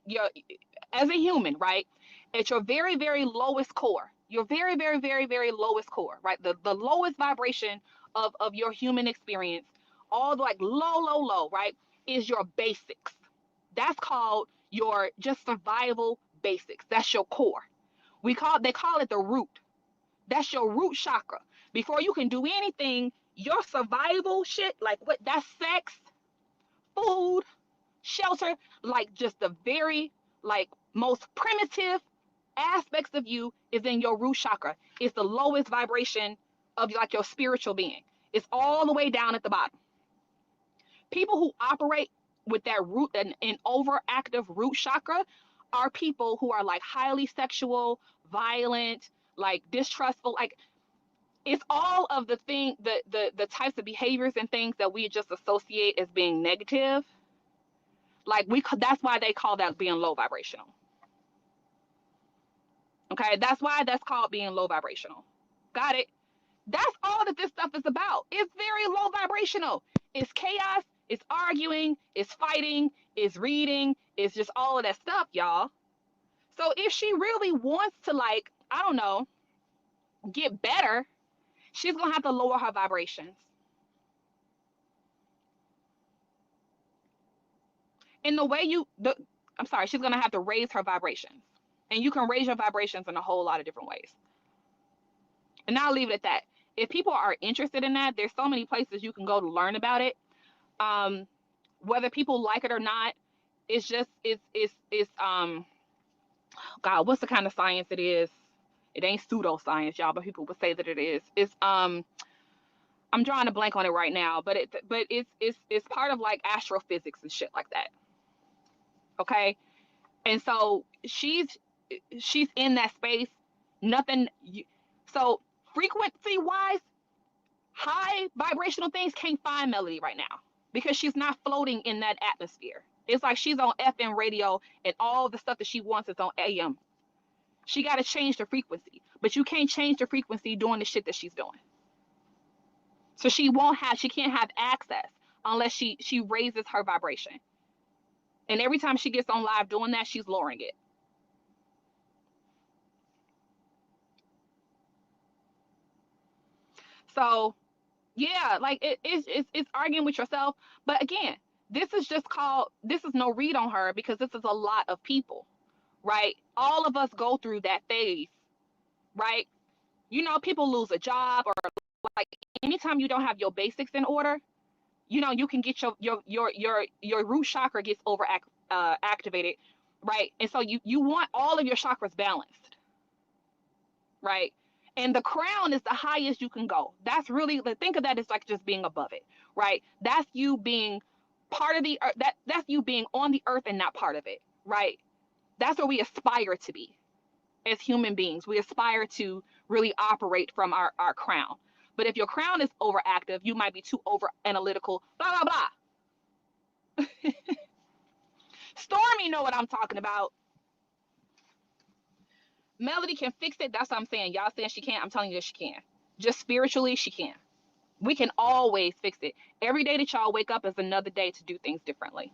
as a human, right? At your very, very lowest core, your very, very, very, very lowest core, right? The lowest vibration of your human experience, all the like low, right? Is your basics. That's called your just survival basics. That's your core. They call it the root. That's your root chakra. Before you can do anything, your survival shit, like what that's sex, food, shelter, like just the very like most primitive aspects of you is in your root chakra. It's the lowest vibration of like your spiritual being. It's all the way down at the bottom. People who operate with that root and overactive root chakra are people who are like highly sexual, violent, like distrustful, like it's all of the types of behaviors and things that we just associate as being negative. Like that's why they call that being low vibrational. Okay, that's why that's called being low vibrational. Got it? That's all that this stuff is about. It's very low vibrational. It's chaos, it's arguing, it's fighting, it's reading, it's just all of that stuff, y'all. So if she really wants to, like, I don't know, get better, she's gonna have to lower her vibrations. And the way she's gonna have to raise her vibrations. And you can raise your vibrations in a whole lot of different ways. And I'll leave it at that. If people are interested in that, there's so many places you can go to learn about it. Whether people like it or not, it's God, what's the kind of science it is? It ain't pseudoscience, y'all, but people would say that it is. It's I'm drawing a blank on it right now, but it's part of like astrophysics and shit like that. Okay, and so she's in that space. So frequency wise, high vibrational things can't find Melody right now because she's not floating in that atmosphere. It's like she's on FM radio and all the stuff that she wants is on AM. She got to change the frequency, but you can't change the frequency doing the shit that she's doing. So she can't have access unless she raises her vibration. And every time she gets on live doing that, she's lowering it. So yeah, like it's arguing with yourself. But again, this is no read on her because this is a lot of people, right? All of us go through that phase, right? You know, people lose a job, or like anytime you don't have your basics in order, you know, you can get your root chakra gets activated, right? And so you want all of your chakras balanced, right? And the crown is the highest you can go. That's really, think of that as like just being above it, right? That's you being part of the earth. That's you being on the earth and not part of it, right? That's where we aspire to be as human beings. We aspire to really operate from our crown. But if your crown is overactive, you might be too over analytical, blah, blah, blah. Stormy know what I'm talking about. Melody can fix it. That's what I'm saying. Y'all saying she can't. I'm telling you that she can. Just spiritually, she can. We can always fix it. Every day that y'all wake up is another day to do things differently.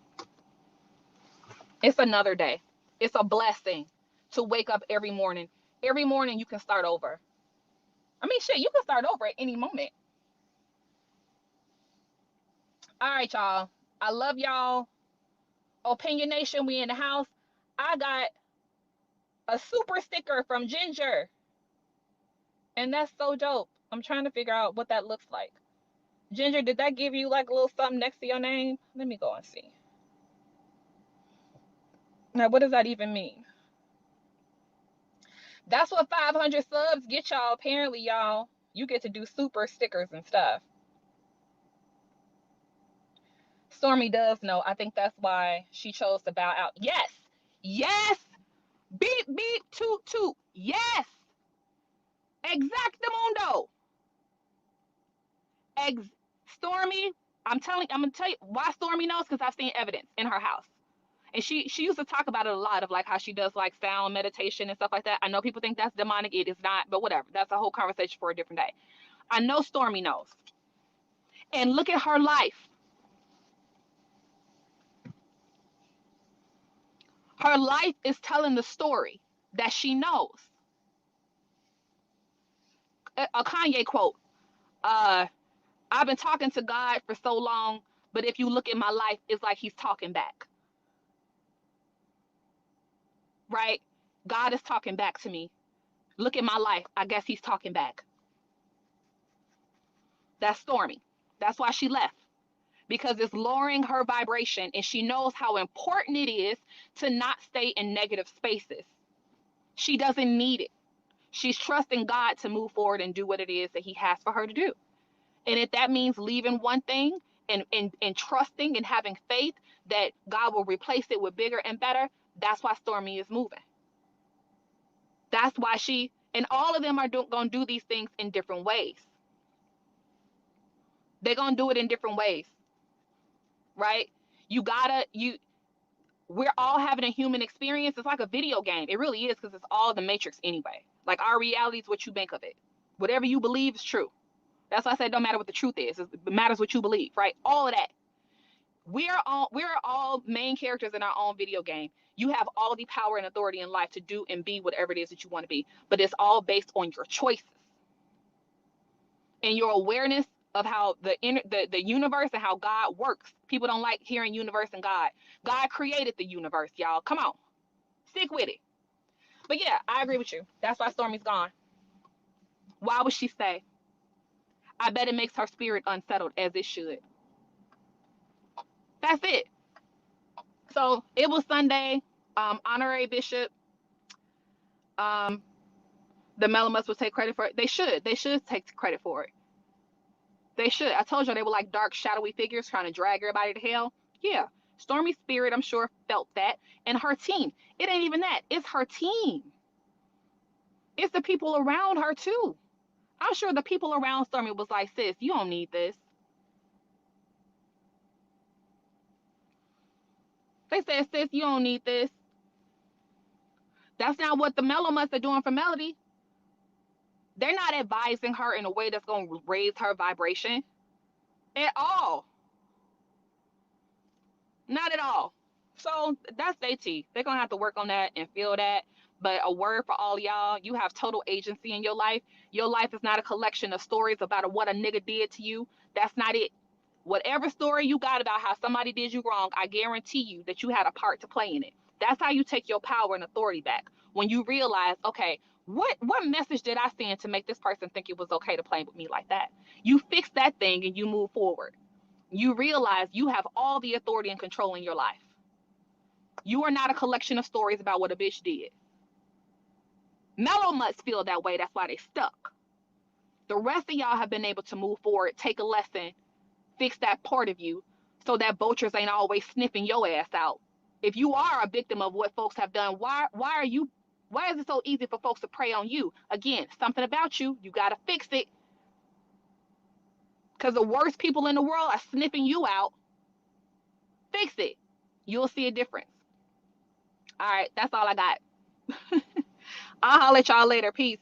It's another day. It's a blessing to wake up every morning. Every morning you can start over. I mean, shit, you can start over at any moment. All right, y'all. I love y'all. OpinioNation, we in the house. I got a super sticker from Ginger. And that's so dope. I'm trying to figure out what that looks like. Ginger, did that give you like a little something next to your name? Let me go and see. Now, what does that even mean? That's what 500 subs get y'all. Apparently, y'all, you get to do super stickers and stuff. Stormy does know. I think that's why she chose to bow out. Yes. Yes. Beep, beep, toot, toot. Yes. Exactamundo. Stormy, I'm gonna tell you why Stormy knows, because I've seen evidence in her house. And she used to talk about it a lot, of like how she does like sound meditation and stuff like that. I know people think that's demonic. It is not, but whatever. That's a whole conversation for a different day. I know Stormy knows. And look at her life. Her life is telling the story that she knows. A Kanye quote, I've been talking to God for so long, but if you look at my life, it's like he's talking back, right? God is talking back to me. Look at my life. I guess he's talking back. That's Stormy. That's why she left, because it's lowering her vibration, and she knows how important it is to not stay in negative spaces. She doesn't need it. She's trusting God to move forward and do what it is that he has for her to do. And if that means leaving one thing and trusting and having faith that God will replace it with bigger and better, that's why Stormy is moving. That's why and all of them are going to do these things in different ways. They're going to do it in different ways, right? We're all having a human experience. It's like a video game. It really is, because it's all the Matrix anyway. Like, our reality is what you make of it. Whatever you believe is true. That's why I said it don't matter what the truth is. It matters what you believe, right? All of that. We're all main characters in our own video game. You have all the power and authority in life to do and be whatever it is that you want to be. But it's all based on your choices and your awareness of how the universe and how God works. People don't like hearing universe and God. God created the universe, y'all. Come on. Stick with it. But yeah, I agree with you. That's why Stormy's gone. Why would she stay? I bet it makes her spirit unsettled, as it should. That's it. So it was Sunday. Honorary Bishop. The Melamus will take credit for it. They should take credit for it. They should. I told you they were like dark, shadowy figures trying to drag everybody to hell. Yeah. Stormy's spirit, I'm sure, felt that. And her team. It ain't even that. It's her team. It's the people around her, too. I'm sure the people around Stormy was like, sis, you don't need this. They said, sis, you don't need this. That's not what the Melamus are doing for Melody. They're not advising her in a way that's going to raise her vibration at all. Not at all. So that's their tea. They're going to have to work on that and feel that. But a word for all y'all, you have total agency in your life. Your life is not a collection of stories about what a nigga did to you. That's not it. Whatever story you got about how somebody did you wrong, I guarantee you that you had a part to play in it. That's how you take your power and authority back. When you realize, okay, what message did I send to make this person think it was okay to play with me like that? You fix that thing and you move forward. You realize you have all the authority and control in your life. You are not a collection of stories about what a bitch did. Mellow must feel that way. That's why they stuck. The rest of y'all have been able to move forward, take a lesson, fix that part of you so that vultures ain't always sniffing your ass out. If you are a victim of what folks have done, why is it so easy for folks to prey on you? Again, something about you got to fix it. Because the worst people in the world are sniffing you out. Fix it. You'll see a difference. All right, that's all I got. I'll holler at y'all later. Peace.